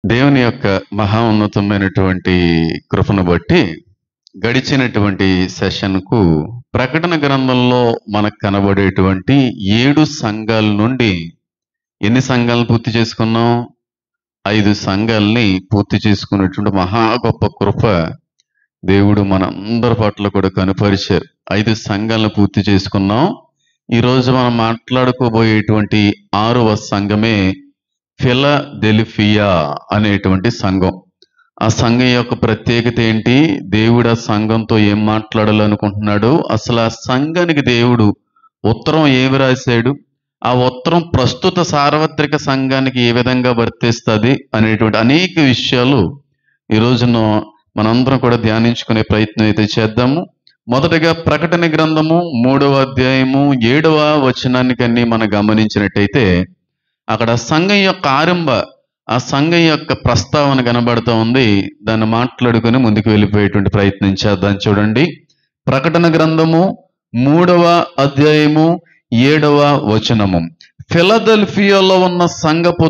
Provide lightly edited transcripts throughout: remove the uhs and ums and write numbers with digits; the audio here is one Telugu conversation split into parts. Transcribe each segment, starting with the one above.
దేవుని యొక్క మహా ఉన్నతమైనటువంటి కృపను బట్టి గడిచినటువంటి సెషన్కు ప్రకటన గ్రంథంలో మనకు కనబడేటువంటి 7 సంఘాల నుండి ఎన్ని సంఘాలను పూర్తి చేసుకున్నాం? 5 సంఘాలని పూర్తి చేసుకున్నటువంటి మహా గొప్ప కృప దేవుడు మనందరి పట్ల కూడా కనుపరిచారు. 5 సంఘాలను పూర్తి చేసుకున్నాం. ఈరోజు మనం మాట్లాడుకోబోయేటువంటి 6వ సంఘమే ఫిలదెల్ఫియా అనేటువంటి సంఘం. ఆ సంఘం యొక్క ప్రత్యేకత ఏంటి? దేవుడు ఆ సంఘంతో ఏం మాట్లాడాలనుకుంటున్నాడు? అసలు ఆ సంఘానికి దేవుడు ఉత్తరం ఏమి రాశాడు? ఆ ఉత్తరం ప్రస్తుత సార్వత్రిక సంఘానికి ఏ విధంగా వర్తిస్తుంది అనేటువంటి అనేక విషయాలు ఈ రోజున మనందరం కూడా ధ్యానించుకునే ప్రయత్నం అయితే చేద్దాము. మొదటగా ప్రకటన గ్రంథము 3వ అధ్యాయము 7వ వచనానికన్నీ మనం గమనించినట్టయితే అక్కడ సంఘం యొక్క ఆ సంఘం యొక్క ప్రస్తావన కనబడుతూ ఉంది. దాన్ని మాట్లాడుకుని ముందుకు వెళ్ళిపోయేటువంటి ప్రయత్నం చేద్దాం. చూడండి, ప్రకటన గ్రంథము 3వ అధ్యాయము 7వ వచనము. ఫిలదెల్ఫియాలో ఉన్న సంఘపు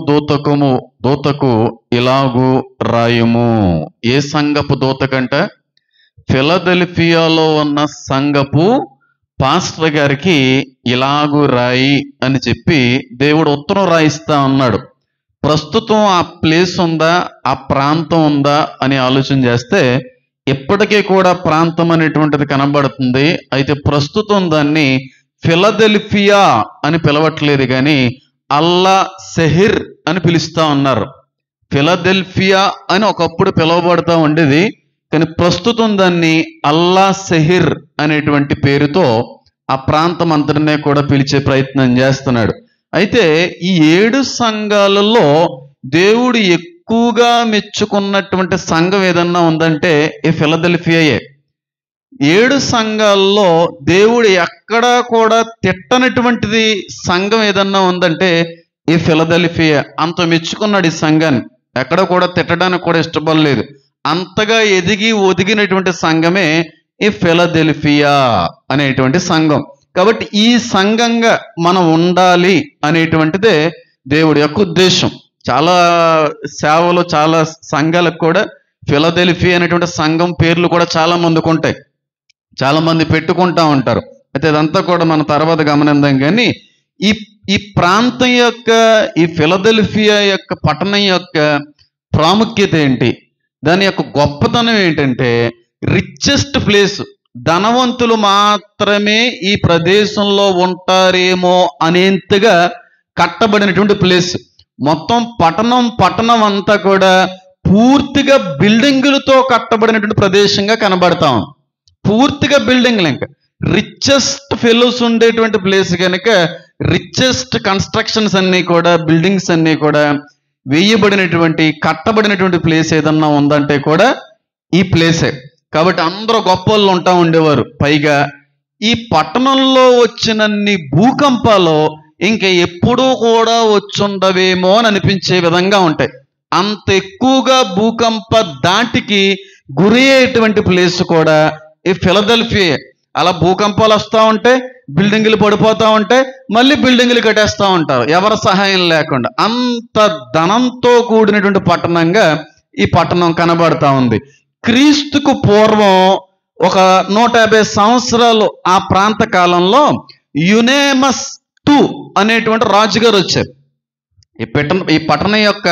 దూతకు ఇలాగు రాయుము. ఏ సంఘపు దూతకంట? ఫిలదెల్ఫియాలో ఉన్న సంఘపు పాస్టర్ గారికి ఇలాగు రాయి అని చెప్పి దేవుడు ఉత్తరం రాయిస్తా ఉన్నాడు. ప్రస్తుతం ఆ ప్లేస్ ఉందా, ఆ ప్రాంతం ఉందా అని ఆలోచన చేస్తే ఇప్పటికీ కూడా ప్రాంతం అనేటువంటిది కనబడుతుంది. అయితే ప్రస్తుతం దాన్ని ఫిలదెల్ఫియా అని పిలవట్లేదు, కానీ అల్లా సెహిర్ అని పిలుస్తా ఉన్నారు. ఫిలదెల్ఫియా అని ఒకప్పుడు పిలువబడతా ఉండేది, కానీ ప్రస్తుతం దాన్ని అల్లా సెహిర్ అనేటువంటి పేరుతో ఆ ప్రాంతం అంతటినే కూడా పిలిచే ప్రయత్నం చేస్తున్నాడు. అయితే ఈ 7 సంఘాలలో దేవుడు ఎక్కువగా మెచ్చుకున్నటువంటి సంఘం ఏదన్నా ఉందంటే ఈ ఫిలదెల్ఫియాయే. 7 సంఘాల్లో దేవుడు ఎక్కడా కూడా తిట్టనటువంటిది సంఘం ఏదన్నా ఉందంటే ఈ ఫిలదెల్ఫియా. అంత మెచ్చుకున్నాడు ఈ సంఘాన్ని, ఎక్కడ కూడా తిట్టడానికి కూడా ఇష్టపడలేదు. అంతగా ఎదిగి ఒదిగినటువంటి సంఘమే ఈ ఫిలదెల్ఫియా అనేటువంటి సంఘం. కాబట్టి ఈ సంఘంగా మనం ఉండాలి అనేటువంటిదే దేవుడి యొక్క ఉద్దేశం. చాలా సేవలు, చాలా సంఘాలకు కూడా ఫిలదెల్ఫియా అనేటువంటి సంఘం పేర్లు కూడా చాలా మందికి ఉంటాయి, చాలా మంది పెట్టుకుంటా ఉంటారు. అయితే అదంతా కూడా మన తర్వాత గమనిద్దాం. కానీ ఈ ప్రాంతం యొక్క, ఈ ఫిలదెల్ఫియా యొక్క పట్టణం యొక్క ప్రాముఖ్యత ఏంటి, దాని యొక్క గొప్పతనం ఏంటంటే రిచెస్ట్ ప్లేస్. ధనవంతులు మాత్రమే ఈ ప్రదేశంలో ఉంటారేమో అనేంతగా కట్టబడినటువంటి ప్లేస్. మొత్తం పట్టణం అంతా కూడా పూర్తిగా బిల్డింగులతో కట్టబడినటువంటి ప్రదేశంగా కనబడతాం. పూర్తిగా బిల్డింగ్లు, ఇంకా రిచెస్ట్ ఫెలోస్ ఉండేటువంటి ప్లేస్ కనుక రిచెస్ట్ కన్స్ట్రక్షన్స్ అన్నీ కూడా, బిల్డింగ్స్ అన్నీ కూడా వేయబడినటువంటి, కట్టబడినటువంటి ప్లేస్ ఏదన్నా ఉందంటే కూడా ఈ ప్లేసే. కాబట్టి అందరూ గొప్ప వాళ్ళు ఉంటా ఉండేవారు. పైగా ఈ పట్టణంలో వచ్చినన్ని భూకంపాలు ఇంకా ఎప్పుడూ కూడా వచ్చుండవేమో అని అనిపించే విధంగా ఉంటాయి. అంత ఎక్కువగా భూకంప దాటికి గురి అయ్యేటువంటి ప్లేస్ కూడా ఈ ఫిలదెల్ఫియా. అలా భూకంపాలు వస్తూ ఉంటే బిల్డింగులు పడిపోతూ ఉంటే మళ్ళీ బిల్డింగులు కట్టేస్తూ ఉంటారు ఎవరి సహాయం లేకుండా. అంత ధనంతో కూడినటువంటి పట్టణంగా ఈ పట్టణం కనబడతా ఉంది. క్రీస్తుకు పూర్వం ఒక 150 సంవత్సరాలు ఆ ప్రాంత కాలంలో యునేమస్ II అనేటువంటి రాజుగారు వచ్చారు. ఈ పట్టణం యొక్క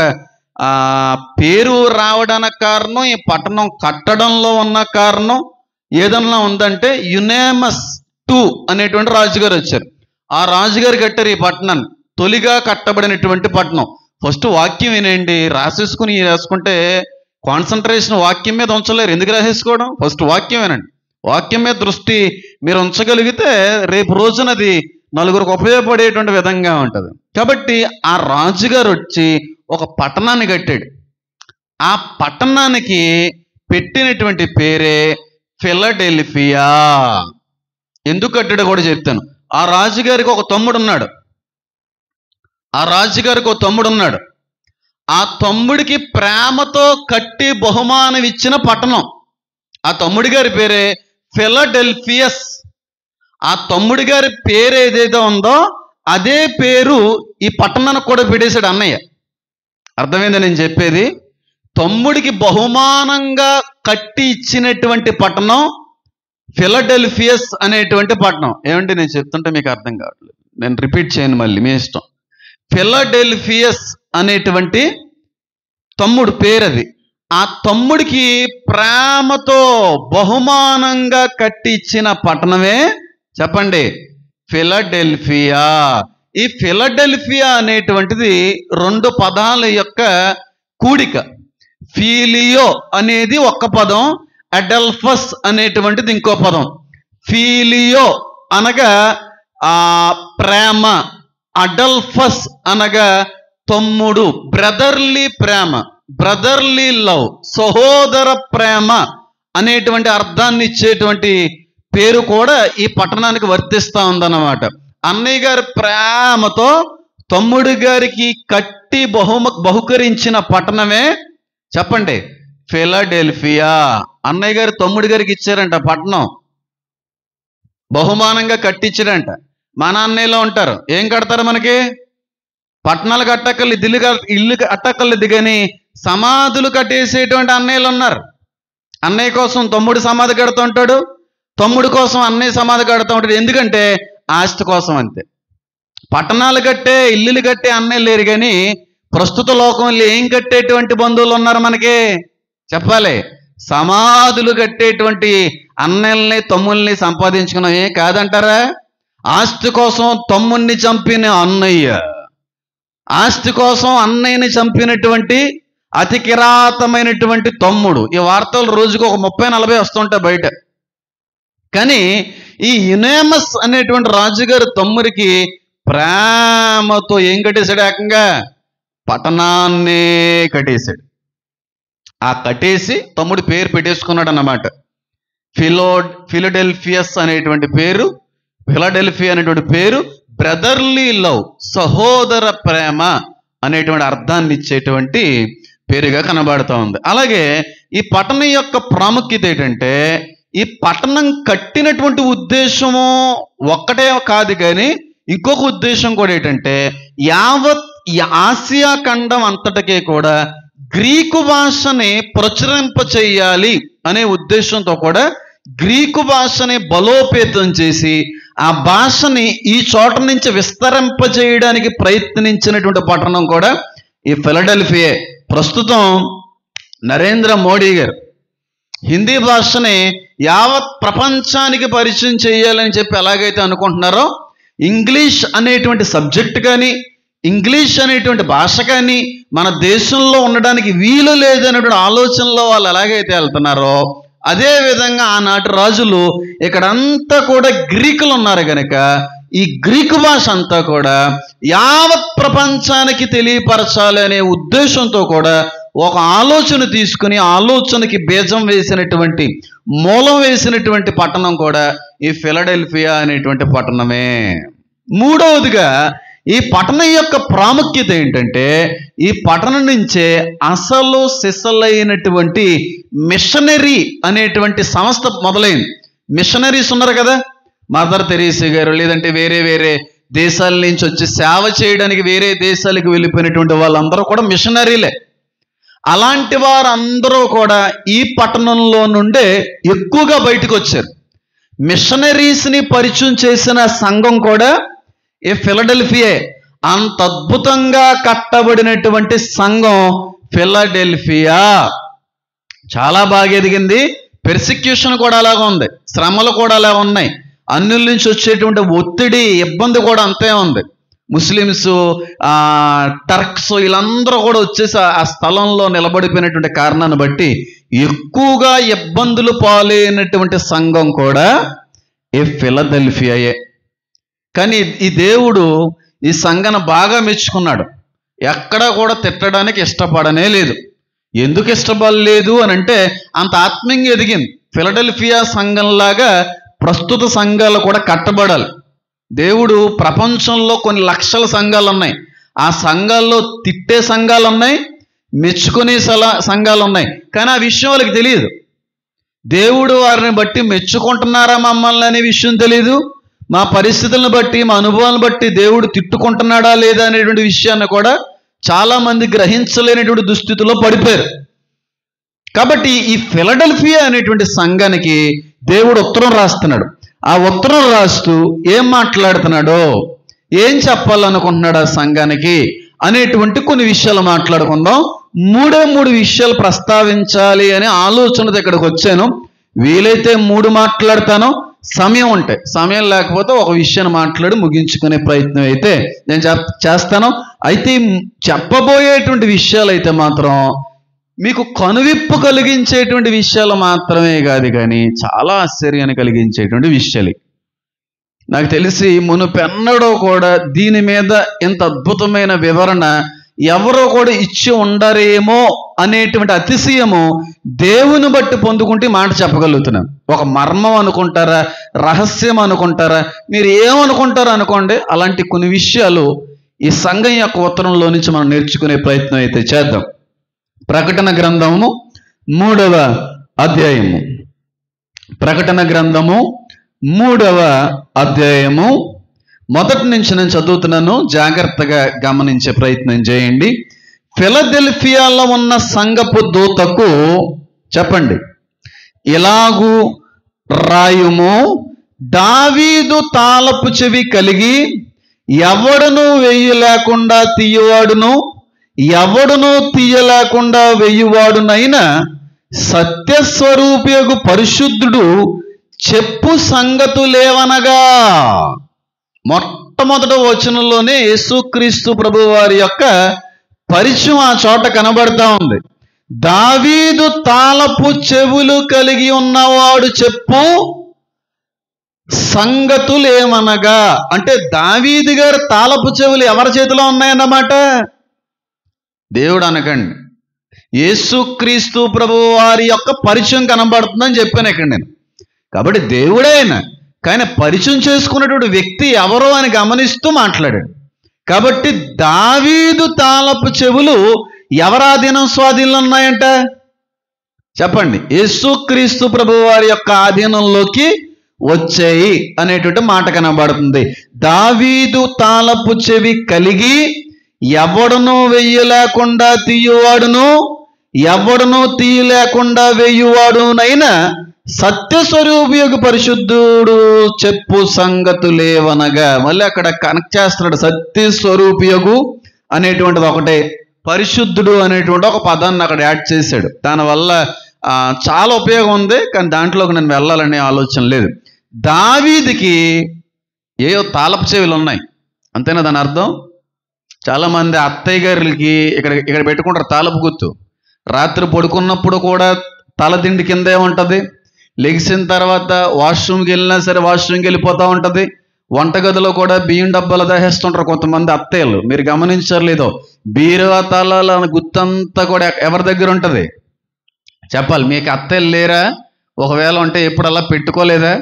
పేరు రావడానికి కారణం, ఈ పట్టణం కట్టడంలో ఉన్న కారణం ఏదన్నా ఉందంటే యునేమస్ II అనేటువంటి రాజుగారు వచ్చారు. ఆ రాజుగారు కట్టారు ఈ పట్టణాన్ని. తొలిగా కట్టబడినటువంటి పట్టణం. ఫస్ట్ వాక్యం వినండి, రాసుకుంటే కాన్సన్ట్రేషన్ వాక్యం మీద ఉంచలేరు. ఎందుకు రాసేసుకోవడం? ఫస్ట్ వాక్యం వినండి. వాక్యం మీద దృష్టి మీరు ఉంచగలిగితే రేపు రోజున అది నలుగురికి ఉపయోగపడేటువంటి విధంగా ఉంటుంది. కాబట్టి ఆ రాజుగారు వచ్చి ఒక పట్టణాన్ని కట్టాడు. ఆ పట్టణానికి పెట్టినటువంటి పేరే ఫిలదెల్ఫియా. ఎందుకు కట్టాడో కూడా చెప్తాను. ఆ రాజుగారికి ఒక తమ్ముడు ఉన్నాడు. ఆ తమ్ముడికి ప్రేమతో కట్టి బహుమానం ఇచ్చిన పట్టణం. ఆ తమ్ముడి గారి పేరే ఫిలదెల్ఫియస్. ఆ తమ్ముడి గారి పేరు ఏదైతే ఉందో అదే పేరు ఈ పట్టణానికి కూడా పెట్టేశాడు అన్నయ్య. అర్థమైందా నేను చెప్పేది? తమ్ముడికి బహుమానంగా కట్టి ఇచ్చినటువంటి పట్టణం ఫిలడెల్ఫియస్ అనేటువంటి పట్టణం. ఏమంటే నేను చెప్తుంటే మీకు అర్థం కావట్లేదు, నేను రిపీట్ చేయను, మళ్ళీ మీ ఇష్టం. ఫిలడెల్ఫియస్ అనేటువంటి తమ్ముడు పేరు అది. ఆ తమ్ముడికి ప్రేమతో బహుమానంగా కట్టి ఇచ్చిన పట్టణమే చెప్పండి, ఫిలడెల్ఫియా. ఈ ఫిలడెల్ఫియా అనేటువంటిది రెండు పదాల యొక్క కూడిక. ఫీలియో అనేది ఒక్క పదం, అడల్ఫస్ అనేటువంటిది ఇంకో పదం. ఫీలియో అనగా ప్రేమ, అడల్ఫస్ అనగా తమ్ముడు, బ్రదర్లీ ప్రేమ, బ్రదర్లీ లవ్, సహోదర ప్రేమ అనేటువంటి అర్థాన్ని ఇచ్చేటువంటి పేరు కూడా ఈ పట్టణానికి వర్తిస్తూ ఉందన్నమాట. అన్నయ్య గారి ప్రేమతో తమ్ముడి గారికి కట్టి బహుకరించిన పట్టణమే చెప్పండి, ఫిలడెల్ఫియా. అన్నయ్య గారు తమ్ముడి గారికి ఇచ్చారంట పట్టణం, బహుమానంగా కట్టించారంట. మా నాన్నయ్యలో ఉంటారు, ఏం కడతారు మనకి? పట్టణాలు కట్టక్కర్లేదు, ఇల్లు కట్టక్కర్లేదు, కానీ సమాధులు కట్టేసేటువంటి అన్నయ్యలు ఉన్నారు. అన్నయ్య కోసం తమ్ముడు సమాధి కడుతూ ఉంటాడు, తమ్ముడు కోసం అన్నయ్య సమాధి కడుతూ ఉంటాడు. ఎందుకంటే ఆస్తి కోసం అంతే. పట్టణాలు కట్టే, ఇల్లులు కట్టే అన్నయ్యలు లేరు, కానీ ప్రస్తుత లోకంలో ఏం కట్టేటువంటి బంధువులు ఉన్నారు మనకి చెప్పాలి? సమాధులు కట్టేటువంటి అన్నయ్యల్ని తమ్ముల్ని సంపాదించుకున్నాం. ఏం కాదంటారా? ఆస్తి కోసం తమ్ముణ్ణి చంపిన అన్నయ్య, ఆస్తి కోసం అన్నయ్యని చంపినటువంటి అతి కిరాతమైనటువంటి తమ్ముడు. ఈ వార్తలు రోజుకు ఒక 30-40 వస్తుంటాయి బయట. కానీ ఈ యునేమస్ అనేటువంటి రాజుగారి తమ్ముడికి ప్రేమతో ఏం కట్టేశాడు? ఏకంగా పట్టణాన్నే కట్టేశాడు. ఆ కట్టేసి తమ్ముడి పేరు పెట్టేసుకున్నాడు అన్నమాట. ఫిలడెల్ఫియస్ అనేటువంటి పేరు, ఫిలడెల్ఫియా అనేటువంటి పేరు బ్రదర్లీ లవ్, సహోదర ప్రేమ అనేటువంటి అర్థాన్ని ఇచ్చేటువంటి పేరుగా కనబడుతూ ఉంది. అలాగే ఈ పట్టణం యొక్క ప్రాముఖ్యత ఏంటంటే, ఈ పట్టణం కట్టినటువంటి ఉద్దేశము ఒక్కటే కాదు, కానీ ఇంకొక ఉద్దేశం కూడా ఏంటంటే, యావత్ ఆసియా ఖండం అంతటికే కూడా గ్రీకు భాషని ప్రచురింప చేయాలి అనే ఉద్దేశంతో కూడా గ్రీకు భాషని బలోపేతం చేసి ఆ భాషని ఈ చోట నుంచి విస్తరింపజేయడానికి ప్రయత్నించినటువంటి పట్టణం కూడా ఈ ఫిలడెల్ఫియా. ప్రస్తుతం నరేంద్ర మోడీ గారు హిందీ భాషని యావత్ ప్రపంచానికి పరిచయం చేయాలని చెప్పి ఎలాగైతే అనుకుంటున్నారో, ఇంగ్లీష్ అనేటువంటి సబ్జెక్ట్ కానీ, ఇంగ్లీష్ అనేటువంటి భాష కానీ మన దేశంలో ఉండడానికి వీలు లేదనేటువంటి ఆలోచనలో వాళ్ళు ఎలాగైతే వెళ్తున్నారో, అదే విధంగా ఆనాటి రాజులు ఇక్కడంతా కూడా గ్రీకులు ఉన్నారు కనుక ఈ గ్రీకు భాష అంతా కూడా యావత్ ప్రపంచానికి తెలియపరచాలి అనే ఉద్దేశంతో కూడా ఒక ఆలోచన తీసుకుని, ఆలోచనకి బీజం వేసినటువంటి, మూలం వేసినటువంటి పట్టణం కూడా ఈ ఫిలడెల్ఫియా అనేటువంటి పట్టణమే. మూడవదిగా ఈ పట్టణం యొక్క ప్రాముఖ్యత ఏంటంటే, ఈ పట్టణం నుంచే అసలు సిసలైనటువంటి మిషనరీ అనేటువంటి సంస్థ మొదలైంది. మిషనరీస్ ఉన్నారు కదా, మదర్ తెరీసా గారు, లేదంటే వేరే వేరే దేశాల నుంచి వచ్చి సేవ చేయడానికి వేరే దేశాలకు వెళ్ళిపోయినటువంటి వాళ్ళందరూ కూడా మిషనరీలే. అలాంటి వారందరూ కూడా ఈ పట్టణంలో నుండే ఎక్కువగా బయటకు వచ్చారు. మిషనరీస్ని పరిచయం చేసిన సంఘం కూడా ఈ ఫిలడెల్ఫియా. అంత అద్భుతంగా కట్టబడినటువంటి సంఘం ఫిలడెల్ఫియా చాలా బాగా ఎదిగింది. పెర్సిక్యూషన్ కూడా అలాగే ఉంది, శ్రమలు కూడా అలా ఉన్నాయి, అన్యుల నుంచి వచ్చేటువంటి ఒత్తిడి, ఇబ్బంది కూడా అంతే ఉంది. ముస్లిమ్స్, టర్క్స్ వీళ్ళందరూ కూడా వచ్చేసి ఆ స్థలంలో నిలబడిపోయినటువంటి కారణాన్ని బట్టి ఎక్కువగా ఇబ్బందులు పాలైనటువంటి సంఘం కూడా ఈ ఫిలడెల్ఫియాయే. కానీ ఈ దేవుడు ఈ సంఘాన్ని బాగా మెచ్చుకున్నాడు. ఎక్కడా కూడా తిట్టడానికి ఇష్టపడనే లేదు. ఎందుకు ఇష్టపడలేదు అని అంటే, అంత ఆత్మీయంగా ఎదిగింది. ఫిలడెల్ఫియా సంఘంలాగా ప్రస్తుత సంఘాలు కూడా కట్టబడాలి. దేవుడు ప్రపంచంలో కొన్ని లక్షల సంఘాలు ఉన్నాయి. ఆ సంఘాల్లో తిట్టే సంఘాలు ఉన్నాయి, మెచ్చుకునే సంఘాలు ఉన్నాయి. కానీ ఆ విషయం వాళ్ళకి తెలియదు. దేవుడు వారిని బట్టి మెచ్చుకుంటున్నారా మమ్మల్ని అనే విషయం తెలియదు. మా పరిస్థితులను బట్టి, మా అనుభవాలను బట్టి దేవుడు తిట్టుకుంటున్నాడా లేదా అనేటువంటి విషయాన్ని కూడా చాలా మంది గ్రహించలేనటువంటి దుస్థితిలో పడిపోయారు. కాబట్టి ఈ ఫిలడెల్ఫియా అనేటువంటి సంఘానికి దేవుడు ఉత్తరం రాస్తున్నాడు. ఆ ఉత్తరం రాస్తూ ఏం మాట్లాడుతున్నాడో, ఏం చెప్పాలనుకుంటున్నాడు ఆ సంఘానికి అనేటువంటి కొన్ని విషయాలు మాట్లాడుకుందాం. మూడు విషయాలు ప్రస్తావించాలి అనే ఆలోచనతో ఇక్కడికి వచ్చాను. వీలైతే 3 మాట్లాడతాను. సమయం ఉంటే, సమయం లేకపోతే ఒక విషయాన్ని మాట్లాడి ముగించుకునే ప్రయత్నం అయితే నేను చేస్తాను. అయితే చెప్పబోయేటువంటి విషయాలు అయితే మాత్రం మీకు కనువిప్పు కలిగించేటువంటి విషయాలు మాత్రమే కాదు, కానీ చాలా ఆశ్చర్యాన్ని కలిగించేటువంటి విషయాలు. నాకు తెలిసి మునుపెన్నడూ కూడా దీని మీద ఇంత అద్భుతమైన వివరణ ఎవరో కూడా ఇచ్చి ఉండరేమో అనేటువంటి అతిశయము దేవుని బట్టి పొందుకుంటే మాట చెప్పగలుగుతున్నాను. ఒక మర్మం అనుకుంటారా, రహస్యం అనుకుంటారా, మీరు ఏమనుకుంటారా అనుకోండి, అలాంటి కొన్ని విషయాలు ఈ సంఘం యొక్క ఉత్తరంలో నుంచి మనం నేర్చుకునే ప్రయత్నం అయితే చేద్దాం. ప్రకటన గ్రంథము 3వ అధ్యాయము. ప్రకటన గ్రంథము 3వ అధ్యాయము మొదటి నుంచి నేను చదువుతున్నాను. జాగ్రత్తగా గమనించే ప్రయత్నం చేయండి. ఫిలదెల్ఫియాలో ఉన్న సంఘపు దూతకు చెప్పండి, ఇలాగు రాయుము, దావీదు తాళపు చెవి కలిగి ఎవడును వేయలేకుండా తీయవాడును, ఎవడును తీయలేకుండా వేయువాడునైనా సత్యస్వరూపియగు పరిశుద్ధుడు చెప్పు సంగతులేవనగా. మొట్టమొదట వచనంలోనే యేసుక్రీస్తు ప్రభు వారి యొక్క పరిచయం ఆ చోట కనబడతా ఉంది. దావీదు తాళపు చెవులు కలిగి ఉన్నవాడు చెప్పు సంగతులేమనగా, అంటే దావీదు గారి తాళపు చెవులు ఎవరి చేతిలో ఉన్నాయన్నమాట? దేవుడు అనకండి, యేసుక్రీస్తు ప్రభు వారి యొక్క పరిచయం కనబడుతుందని చెప్పాను ఇక్కడ నేను. కాబట్టి దేవుడే ఆయన, కానీ పరిచయం చేసుకున్నటువంటి వ్యక్తి ఎవరో అని గమనిస్తూ మాట్లాడాడు. కాబట్టి దావీదు తాళపు చెవులు ఎవరాధీనం స్వాధీనంలో ఉన్నాయంట? చెప్పండి. యేసుక్రీస్తు ప్రభు వారి యొక్క ఆధీనంలోకి వచ్చాయి అనేటువంటి మాట కనబడుతుంది. దావీదు తాళపు చెవి కలిగి ఎవడును వెయ్యలేకుండా తీయువాడును, ఎవడును తీయలేకుండా వేయువాడునైనా సత్యస్వరూపియగు పరిశుద్ధుడు చెప్పు సంగతులేవనగా. మళ్ళీ అక్కడ కనెక్ట్ చేస్తున్నాడు. సత్యస్వరూపియగు అనేటువంటిది ఒకటే, పరిశుద్ధుడు అనేటువంటి ఒక పదాన్ని అక్కడ యాడ్ చేశాడు. దానివల్ల చాలా ఉపయోగం ఉంది, కానీ దాంట్లోకి నేను వెళ్ళాలనే ఆలోచన లేదు. దావీదికి ఏవో తాళపు చెవులు ఉన్నాయి, అంతేనా దాని అర్థం? చాలామంది అత్తయ్య గారికి ఇక్కడ పెట్టుకుంటారు తాళపు గుర్తు. రాత్రి పడుకున్నప్పుడు కూడా తలదిండి కిందే ఉంటుంది, లెగిసిన తర్వాత వాష్రూమ్కి వెళ్ళినా సరే వాష్రూమ్కి వెళ్ళిపోతూ ఉంటుంది. వంటగదిలో కూడా బియ్యం డబ్బాలు దహేస్తుంటారు కొంతమంది అత్తయ్యలు. మీరు గమనించారు లేదో, బీరువా తాళాల గుత్తంతా కూడా ఎవరి దగ్గర ఉంటుంది? చెప్పాలి. మీకు అత్తయ్యలు లేరా? ఒకవేళ ఉంటే ఎప్పుడు అలా పెట్టుకోలేదా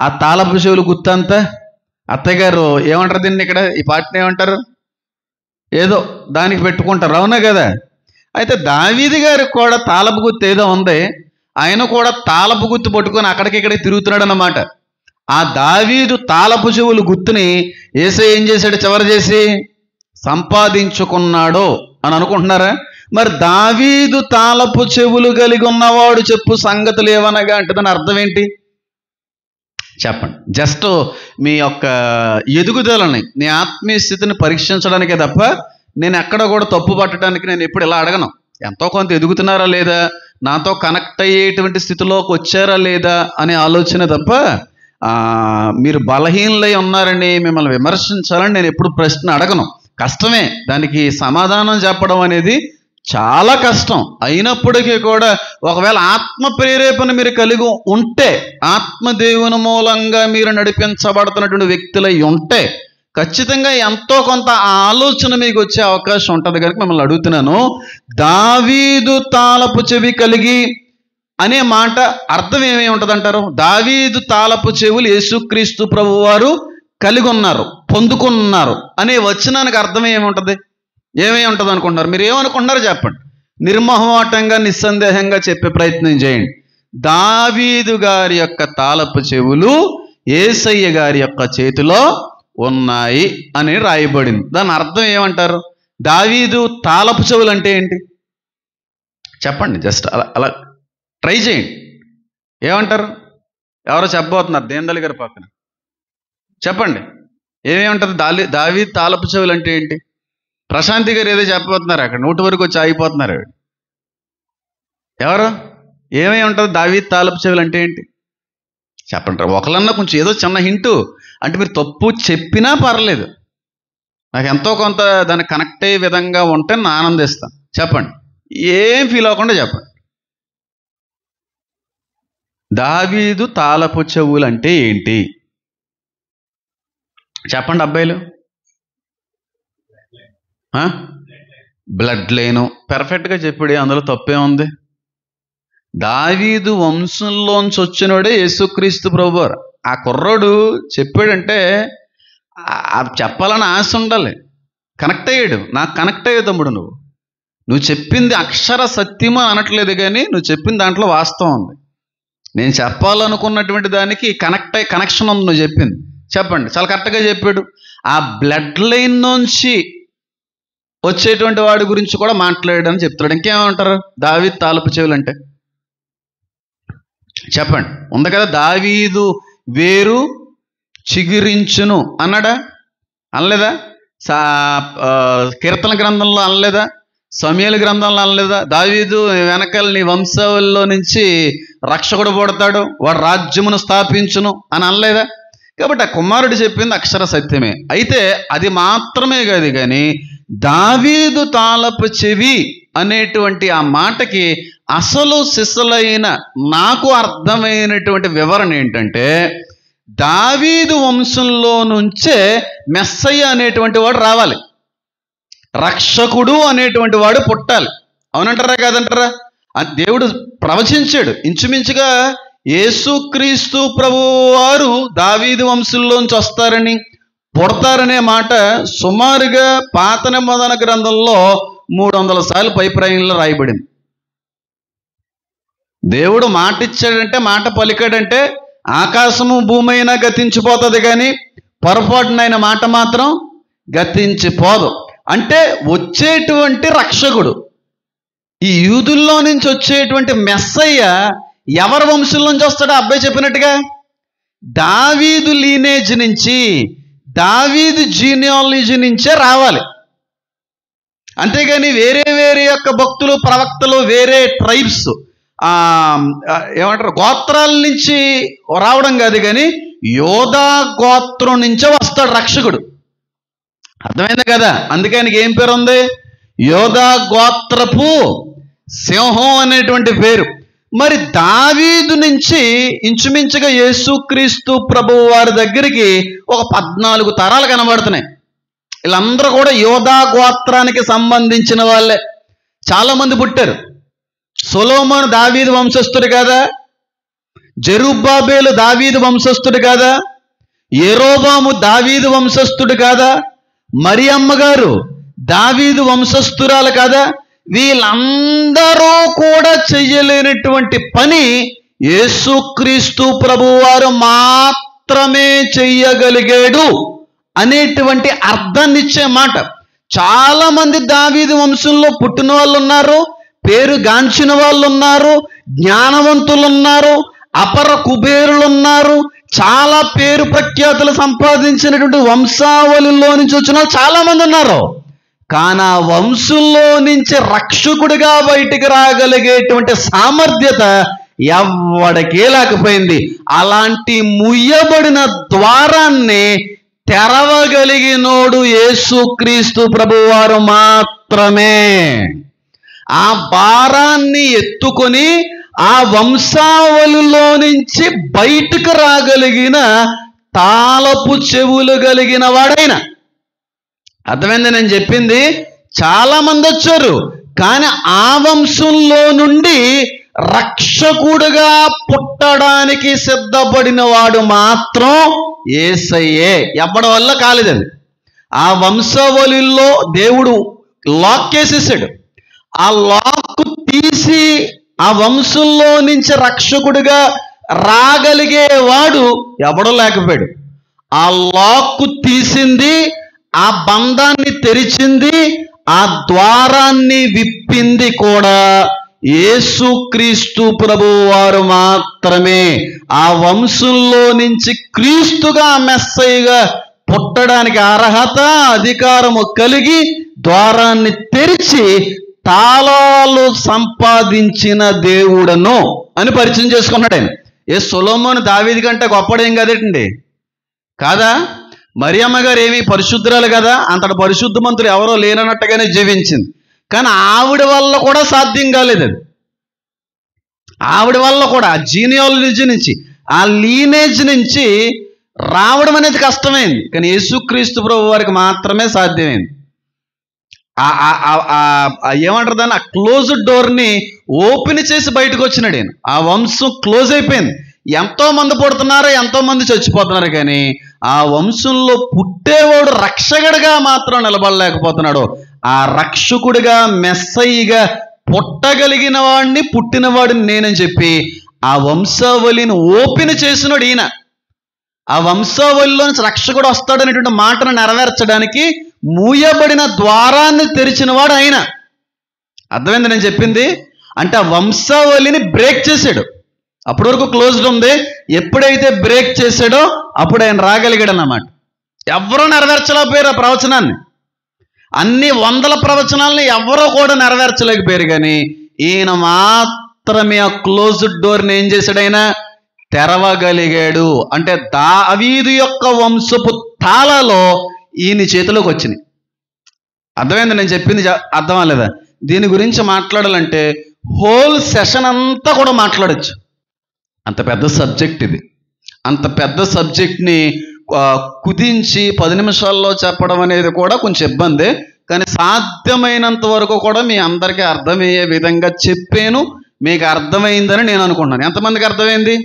ఆ తాళపు చెవులు గుత్తంతా? అత్తయ్య గారు ఏమంటారు దీన్ని, ఇక్కడ ఈ పాటను ఏమంటారు? ఏదో దానికి పెట్టుకుంటారు, అవునా కదా? అయితే దావీదు గారికి కూడా తాళపు గుర్తు ఏదో ఉంది. ఆయన కూడా తాళపు గుర్తు పట్టుకొని అక్కడికిక్కడికి తిరుగుతున్నాడు అన్నమాట. ఆ దావీదు తాళపు చెవులు గుర్తుని యేసయ్య ఏం చేశాడు? చివరి చేసి సంపాదించుకున్నాడు అని అనుకుంటున్నారా? మరి దావీదు తాళపు చెవులు కలిగి ఉన్నవాడు చెప్పు సంగతులు ఏవనగా అంటే దాని అర్థం ఏంటి చెప్పండి. జస్ట్ మీ యొక్క ఎదుగుదలని, నీ ఆత్మీయ స్థితిని పరీక్షించడానికే తప్ప నేను ఎక్కడ కూడా తప్పు పట్టడానికి నేను ఎప్పుడు ఇలా అడగను. ఎంతో కొంత ఎదుగుతున్నారా లేదా, నాతో కనెక్ట్ అయ్యేటువంటి స్థితిలోకి వచ్చారా లేదా అనే ఆలోచన తప్ప మీరు బలహీనలై ఉన్నారని మిమ్మల్ని విమర్శించాలని నేను ఎప్పుడు ప్రశ్న అడగను. కష్టమే, దానికి సమాధానం చెప్పడం అనేది చాలా కష్టం. అయినప్పటికీ కూడా ఒకవేళ ఆత్మ ప్రేరేపణ మీరు కలిగి ఉంటే, ఆత్మదేవుని మూలంగా మీరు నడిపించబడుతున్నటువంటి వ్యక్తులై ఉంటే ఖచ్చితంగా ఎంతో కొంత ఆలోచన మీకు వచ్చే అవకాశం ఉంటుంది. కనుక మిమ్మల్ని అడుగుతున్నాను, దావీదు తాళపు చెవి కలిగి అనే మాట అర్థం ఏమేమి ఉంటుంది అంటారు? దావీదు తాళపు చెవులు యేసుక్రీస్తు ప్రభు వారు కలిగి ఉన్నారు, పొందుకున్నారు అనే వచనానికి అర్థం ఏముంటుంది? ఏమేమి ఉంటుంది అనుకుంటున్నారు? మీరు ఏమనుకుంటున్నారో చెప్పండి. నిర్మోహమాటంగా నిస్సందేహంగా చెప్పే ప్రయత్నం చేయండి. దావీదు గారి యొక్క తాళపు చెవులు యేసయ్య గారి యొక్క చేతిలో ఉన్నాయి అని రాయబడింది. దాని అర్థం ఏమంటారు? దావీదు తాళపు చెవులు అంటే ఏంటి చెప్పండి. జస్ట్ అలా ట్రై చేయండి. ఏమంటారు? ఎవరో చెప్పబోతున్నారు దేందలి గారి పక్కన. చెప్పండి, ఏమేమంటారు? దావీదు తాళపు చెవులు అంటే ఏంటి? ప్రశాంతి గారు ఏదో చెప్పబోతున్నారు, అక్కడ నోటి వరకు వచ్చి ఆగిపోతున్నారు. ఎవరు? ఏమేమి ఉంటుంది దావీదు తాళపు చెవులు అంటే ఏంటి? చెప్పండి. ఒకళ్ళన్నా కొంచెం ఏదో చిన్న హింటు, అంటే మీరు తప్పు చెప్పినా పర్లేదు, నాకు ఎంతో కొంత దానికి కనెక్ట్ అయ్యే విధంగా ఉంటే నేను ఆనందిస్తాను. చెప్పండి, ఏం ఫీల్ అవ్వకుండా చెప్పండి. దావీదు తాళపు చెవులు అంటే ఏంటి? చెప్పండి అబ్బాయిలు. బ్లడ్ లైను, పెర్ఫెక్ట్గా చెప్పాడు, అందులో తప్పే ఉంది. దావీదు వంశంలోంచి వచ్చినోడే యేసుక్రీస్తు ప్రభువారు. ఆ కుర్రోడు చెప్పాడంటే చెప్పాలని ఆశ ఉండాలి. కనెక్ట్ అయ్యాడు. నాకు కనెక్ట్ అయ్యే తమ్ముడు, నువ్వు చెప్పింది అక్షర సత్యమా అనట్లేదు, కానీ నువ్వు చెప్పిన దాంట్లో వాస్తవం ఉంది. నేను చెప్పాలనుకున్నటువంటి దానికి కనెక్షన్ ఉంది నువ్వు చెప్పింది. చెప్పండి, చాలా కరెక్ట్గా చెప్పాడు. ఆ బ్లడ్ లైన్ నుంచి వచ్చేటువంటి వాడి గురించి కూడా మాట్లాడాడని చెప్తాడు. ఇంకేమంటారు దావీదు తాళపు చెవులు అంటే? చెప్పండి. ఉంది కదా, దావీదు వేరు చిగురించును అన్నాడా? అనలేదా? కీర్తన గ్రంథంలో అనలేదా? సమూయేలు గ్రంథంలో అనలేదా? దావీదు వెనకాల నీ వంశావళిలో నుంచి రక్షకుడు పుడతాడు, వాడు రాజ్యమును స్థాపించును అని అనలేదా? కాబట్టి ఆ కుమారుడు చెప్పింది అక్షర సత్యమే. అయితే అది మాత్రమే కాదు, కానీ దావీదు తాళపు చెవి అనేటువంటి ఆ మాటకి అసలు సిసలైన నాకు అర్థమైనటువంటి వివరణ ఏంటంటే, దావీదు వంశంలో నుంచే మెస్సయ్య అనేటువంటి వాడు రావాలి, రక్షకుడు అనేటువంటి వాడు పుట్టాలి. అవునంటారా కాదంటారా? దేవుడు ప్రవచించాడు. ఇంచుమించుగా యేసుక్రీస్తు ప్రభువారు దావీదు వంశంలోంచి వస్తారని, పుడతారనే మాట సుమారుగా పాత నిబంధన గ్రంథంలో 300 సార్లు పైప్రాయంలో రాయబడింది. దేవుడు మాట ఇచ్చాడంటే, మాట పలికాడంటే ఆకాశము భూమి అయినా గతించిపోతుంది, కానీ పొరపాటునైన మాట మాత్రం గతించిపోదు. అంటే వచ్చేటువంటి రక్షకుడు, ఈ యూదుల్లో నుంచి వచ్చేటువంటి మెస్సయ్య ఎవరి వంశం నుంచి వస్తాడో అబ్బాయి చెప్పినట్టుగా దావీదు లీనేజ్ నుంచి, దావీదు జీనియాలజీ నుంచే రావాలి. అంతేగాని వేరే వేరే యొక్క భక్తులు ప్రవక్తలు వేరే ట్రైబ్స్ ఏమంటారు గోత్రాల నుంచి రావడం కాదు, కానీ యోధా గోత్రం నుంచే వస్తాడు రక్షకుడు. అర్థమైంది కదా? అందుకే ఆయనకి ఏం పేరు ఉంది? యోధా గోత్రపు సింహం అనేటువంటి పేరు. మరి దావీదు నుంచి ఇంచుమించుగా యేసుక్రీస్తు ప్రభువు వారి దగ్గరికి ఒక 14 తరాలు కనబడుతున్నాయి. వీళ్ళందరూ కూడా యోధా గోత్రానికి సంబంధించిన వాళ్ళే. చాలామంది పుట్టారు. సొలొమోను దావీదు వంశస్థుడు కాదా? జెరుబ్బాబేలు దావీదు వంశస్థుడు కాదా? యెరోబాము దావీదు వంశస్థుడు కాదా? మరియమ్మ గారు దావీదు వంశస్థురాలు కాదా? వీళ్ళందరూ కూడా చెయ్యలేనటువంటి పని యేసుక్రీస్తు ప్రభువారు మాత్రమే చెయ్యగలిగాడు అనేటువంటి అర్థాన్ని ఇచ్చే మాట. చాలా మంది దావీదు వంశంలో పుట్టిన వాళ్ళు ఉన్నారు, పేరు గాంచిన వాళ్ళు ఉన్నారు, జ్ఞానవంతులు ఉన్నారు, అపర కుబేరులు ఉన్నారు, చాలా పేరు ప్రఖ్యాతులు సంపాదించినటువంటి వంశావళిలో నుంచి వచ్చిన చాలా మంది ఉన్నారు. కానీ ఆ వంశంలో నుంచి రక్షకుడిగా బయటికి రాగలిగేటువంటి సామర్థ్యత ఎవడికే లేకపోయింది. అలాంటి ముయ్యబడిన ద్వారాన్ని తెరవగలిగినోడు యేసుక్రీస్తు ప్రభువారు మాత్రమే. ఆ భారాన్ని ఎత్తుకొని ఆ వంశావళిలో నుంచి బయటకు రాగలిగిన తాళపు చెవులు కలిగిన వాడైన. అర్థమైంది నేను చెప్పింది? చాలా మంది వచ్చారు, కానీ ఆ వంశంలో నుండి రక్షకుడుగా పుట్టడానికి సిద్ధపడిన వాడు మాత్రం యేసయ్యే. ఎవడి వల్ల కాలేదండి. ఆ వంశావళిలో దేవుడు లాక్ వేసేసాడు. ఆ లాక్ తీసి ఆ వంశంలో నుంచి రక్షకుడిగా రాగలిగేవాడు ఎవడో లేకపోయాడు. ఆ లాక్ తీసింది, ఆ బంధాన్ని తెరిచింది, ఆ ద్వారాన్ని విప్పింది కూడా యేసుక్రీస్తు ప్రభువు వారు మాత్రమే ఆ వంశంలో నుంచి క్రీస్తుగా మెస్సయ్యగా పుట్టడానికి అర్హత అధికారము కలిగి ద్వారాన్ని తెరిచి తాళాలు సంపాదించిన దేవుడను అని పరిచయం చేసుకున్నాడు ఆయన. సొలొమోను దావీదు కంటే గొప్పడేం కదండి, కాదా? మరియమ్మ గారు ఏమీ పరిశుద్ధురాలు కదా, అంతటి పరిశుద్ధమంతులు ఎవరో లేనన్నట్టుగానే జీవించింది. కానీ ఆవిడ వల్ల కూడా సాధ్యం కాలేదు అది. ఆవిడ వల్ల కూడా ఆ జీనియాలజీ నుంచి, ఆ లీనేజ్ నుంచి రావడం అనేది కష్టమైంది. కానీ యేసుక్రీస్తు ప్రభు వారికి మాత్రమే సాధ్యమైంది. ఏమంటారు దాన్ని, ఆ క్లోజ్డ్ డోర్ని ఓపెన్ చేసి బయటకు వచ్చినాడు ఆయన. ఆ వంశం క్లోజ్ అయిపోయింది. ఎంతో మంది పుడుతున్నారు, ఎంతో మంది చచ్చిపోతున్నారు, కానీ ఆ వంశంలో పుట్టేవాడు రక్షకుడిగా మాత్రం నిలబడలేకపోతున్నాడు. ఆ రక్షకుడిగా మెస్సయ్యగా పుట్టగలిగిన వాడిని, పుట్టినవాడిని నేనని చెప్పి ఆ వంశావళిని ఓపెన్ చేసినాడు ఈయన. ఆ వంశావళిలో నుంచి రక్షకుడు వస్తాడనేటువంటి మాటను నెరవేర్చడానికి మూయబడిన ద్వారాన్ని తెరిచిన వాడు ఆయన. అర్థమైంది నేను చెప్పింది? అంటే ఆ వంశావళిని బ్రేక్ చేశాడు. అప్పటి వరకు క్లోజ్డ్ ఉంది. ఎప్పుడైతే బ్రేక్ చేశాడో అప్పుడు ఆయన రాగలిగాడు అన్నమాట. ఎవరూ నెరవేర్చలేకపోయారు ఆ ప్రవచనాన్ని. అన్ని వందల ప్రవచనాలని ఎవరో కూడా నెరవేర్చలేకపోయారు, కానీ ఈయన మాత్రమే ఆ క్లోజ్డ్ డోర్ని ఏం చేశాడు, ఆయన తెరవగలిగాడు. అంటే దావీదు యొక్క వంశపు తాళాలు ఈయన చేతిలోకి వచ్చినాయి. అర్థమైంది నేను చెప్పింది? అర్థం అవ్వలేదా? దీని గురించి మాట్లాడాలంటే హోల్ సెషన్ అంతా కూడా మాట్లాడచ్చు. అంత పెద్ద సబ్జెక్ట్ ఇది. అంత పెద్ద సబ్జెక్ట్ని కుదించి 10 నిమిషాల్లో చెప్పడం అనేది కూడా కొంచెం ఇబ్బంది. కానీ సాధ్యమైనంత వరకు కూడా మీ అందరికీ అర్థమయ్యే విధంగా చెప్పాను. మీకు అర్థమైందని నేను అనుకుంటున్నాను. ఎంతమందికి అర్థమైంది?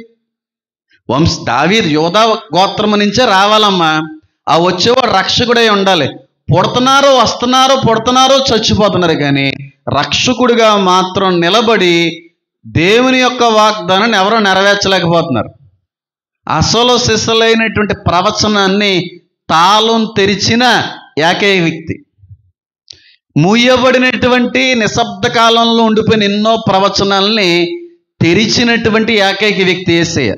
దావీదు యోధా గోత్రము నుంచే రావాలమ్మా. ఆ వచ్చేవాడు రక్షకుడై ఉండాలి. పుడుతున్నారు చచ్చిపోతున్నారు, కానీ రక్షకుడిగా మాత్రం నిలబడి దేవుని యొక్క వాగ్దానాన్ని ఎవరో నెరవేర్చలేకపోతున్నారు. అసలు సిసలైనటువంటి ప్రవచనాన్ని తాళం తెరిచిన ఏకైక వ్యక్తి, మూయబడినటువంటి నిశ్శబ్ద కాలంలో ఉండిపోయిన ఎన్నో ప్రవచనాల్ని తెరిచినటువంటి ఏకైక వ్యక్తి యేసయ్య.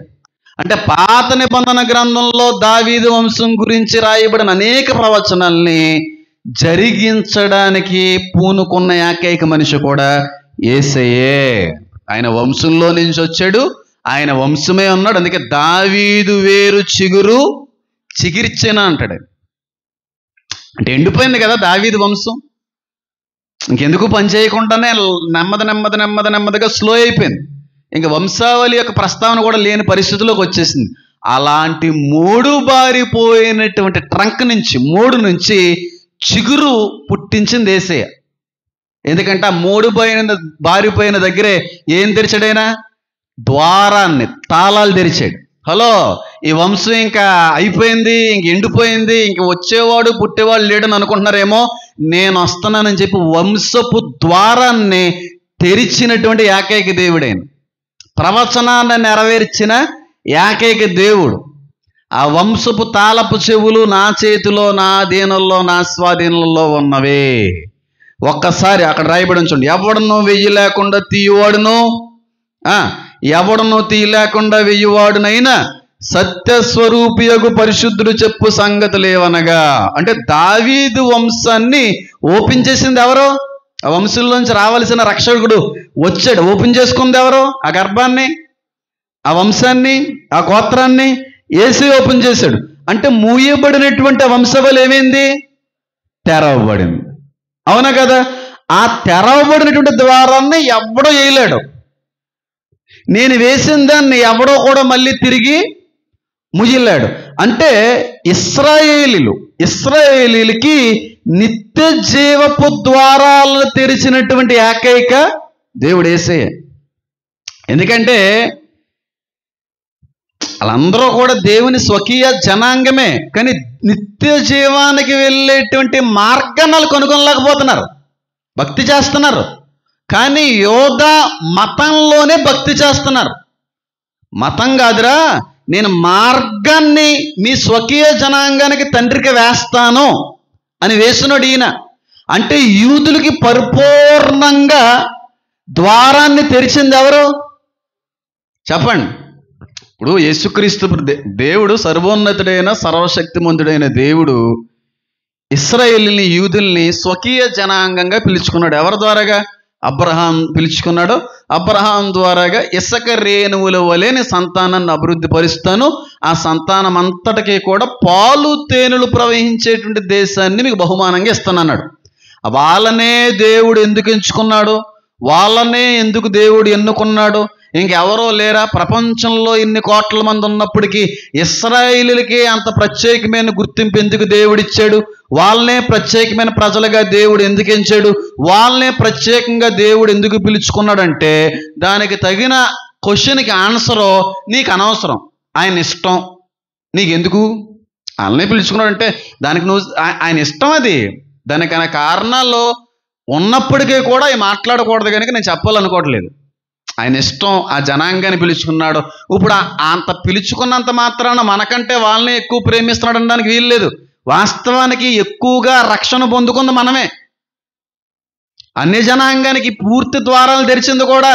అంటే పాత నిబంధన గ్రంథంలో దావీదు వంశం గురించి రాయబడిన అనేక ప్రవచనాల్ని జరిగించడానికి పూనుకున్న ఏకైక మనిషి కూడా యేసయ్యే. ఆయన వంశంలో నుంచి వచ్చాడు, ఆయన వంశమే ఉన్నాడు. అందుకే దావీదు వేరు చిగురు చిగిర్చెన అంటాడు. అంటే ఎండిపోయింది కదా దావీదు వంశం, ఇంకెందుకు పని చేయకుండానే నెమ్మదిగా స్లో అయిపోయింది. ఇంకా వంశావళి యొక్క ప్రస్తావన కూడా లేని పరిస్థితిలోకి వచ్చేసింది. అలాంటి మూడు బారిపోయినటువంటి ట్రంక్ నుంచి, మూడు నుంచి చిగురు పుట్టించింది యేసయ్య. ఎందుకంటే ఆ మూడు బారిపోయిన దగ్గరే ఏం తెరిచాడైనా? ద్వారాన్ని, తాళాలు తెరిచాడు. హలో, ఈ వంశం ఇంకా అయిపోయింది, ఇంక ఎండిపోయింది, ఇంక వచ్చేవాడు పుట్టేవాడు లేడని అనుకుంటున్నారేమో. నేను వస్తున్నానని చెప్పి వంశపు ద్వారాన్ని తెరిచినటువంటి ఏకైక దేవుడైన, ప్రవచనాన్ని నెరవేర్చిన ఏకైక దేవుడు. ఆ వంశపు తాళపు చెవులు నా చేతిలో, నా అధీనంలో, నా స్వాధీనంలో ఉన్నవే. ఒక్కసారి అక్కడ రాయబడి ఉంచండి. ఎవడను వెయ్యి లేకుండా తీయువాడును, ఎవడను తీయలేకుండా వెయ్యివాడునైనా సత్యస్వరూపియగు పరిశుద్ధుడు చెప్పు సంగతులేవనగా. అంటే దావీదు వంశాన్ని ఓపెన్ చేసింది ఎవరో? ఆ వంశంలోంచి రావాల్సిన రక్షకుడు వచ్చాడు. ఓపెన్ చేసుకుంది ఎవరో? ఆ గర్భాన్ని, ఆ వంశాన్ని, ఆ గోత్రాన్ని యేసే ఓపెన్ చేశాడు. అంటే మూయబడినటువంటి వంశవళి ఏమైంది? తెరవబడింది. అవునా కదా? ఆ తెరవబడినటువంటి ద్వారాన్ని ఎవడో వేయలేడు. నేను వేసిన దాన్ని ఎవడో కూడా మళ్ళీ తిరిగి ముయ్యలేడు. అంటే ఇశ్రాయేలీలకి నిత్య జీవపు ద్వారాలను తెరిచినటువంటి ఏకైక దేవుడు యేసయ్య. ఎందుకంటే వాళ్ళందరూ కూడా దేవుని స్వకీయ జనాంగమే, కానీ నిత్య జీవానికి వెళ్ళేటువంటి మార్గాన్ని కనుగొనలేకపోతున్నారు. భక్తి చేస్తున్నారు, కానీ యోధా మతంలోనే భక్తి చేస్తున్నారు. మతం కాదురా, నేను మార్గాన్ని మీ స్వకీయ జనాంగానికి తండ్రికి వేస్తాను అని వేసినాడు ఈయన. అంటే యూదులకి పరిపూర్ణంగా ద్వారాన్ని తెరిచింది ఎవరు చెప్పండి? ఇప్పుడు యేసుక్రీస్తు దేవుడు సర్వోన్నతుడైన సర్వశక్తిమంతుడైన దేవుడు ఇశ్రాయేలుని యూదుల్ని స్వకీయ జనాంగంగా పిలుచుకున్నాడు. ఎవరి ద్వారాగా? అబ్రహాం పిలుచుకున్నాడు. అబ్రహాం ద్వారాగా ఇసక రేణువుల వలెని సంతానాన్ని అభివృద్ధి పరుస్తాను, ఆ సంతానం అంతటికీ కూడా పాలు తేనెలు ప్రవహించేటువంటి దేశాన్ని మీకు బహుమానంగా ఇస్తానన్నాడు. వాళ్ళనే దేవుడు ఎందుకు ఎంచుకున్నాడు? వాళ్ళనే ఎందుకు దేవుడు ఎన్నుకున్నాడు? ఇంకెవరో లేరా? ప్రపంచంలో ఇన్ని కోట్ల మంది ఉన్నప్పటికీ ఇశ్రాయేలులకి అంత ప్రత్యేకమైన గుర్తింపు ఎందుకు దేవుడిచ్చాడు? వాళ్ళనే ప్రత్యేకమైన ప్రజలుగా దేవుడు ఎందుకు ఎంచాడు? వాళ్ళనే ప్రత్యేకంగా దేవుడు ఎందుకు పిలుచుకున్నాడంటే దానికి తగిన క్వశ్చన్కి ఆన్సరు నీకు అనవసరం, ఆయన ఇష్టం. నీకు ఎందుకు వాళ్ళనే పిలుచుకున్నాడంటే దానికి నువ్వు ఆయన ఇష్టం. అది దానికైనా కారణాలు ఉన్నప్పటికీ కూడా అవి మాట్లాడకూడదు కనుక నేను చెప్పాలనుకోవట్లేదు. ఆయన ఇష్టం, ఆ జనాంగాన్ని పిలుచుకున్నాడు. ఇప్పుడు అంత పిలుచుకున్నంత మాత్రాన మనకంటే వాళ్ళని ఎక్కువ ప్రేమిస్తున్నాడు అనడానికి వీల్లేదు. వాస్తవానికి ఎక్కువగా రక్షణ పొందుకుంది మనమే. అన్ని జనాంగానికి పూర్తి ద్వారాలు తెరిచింది కూడా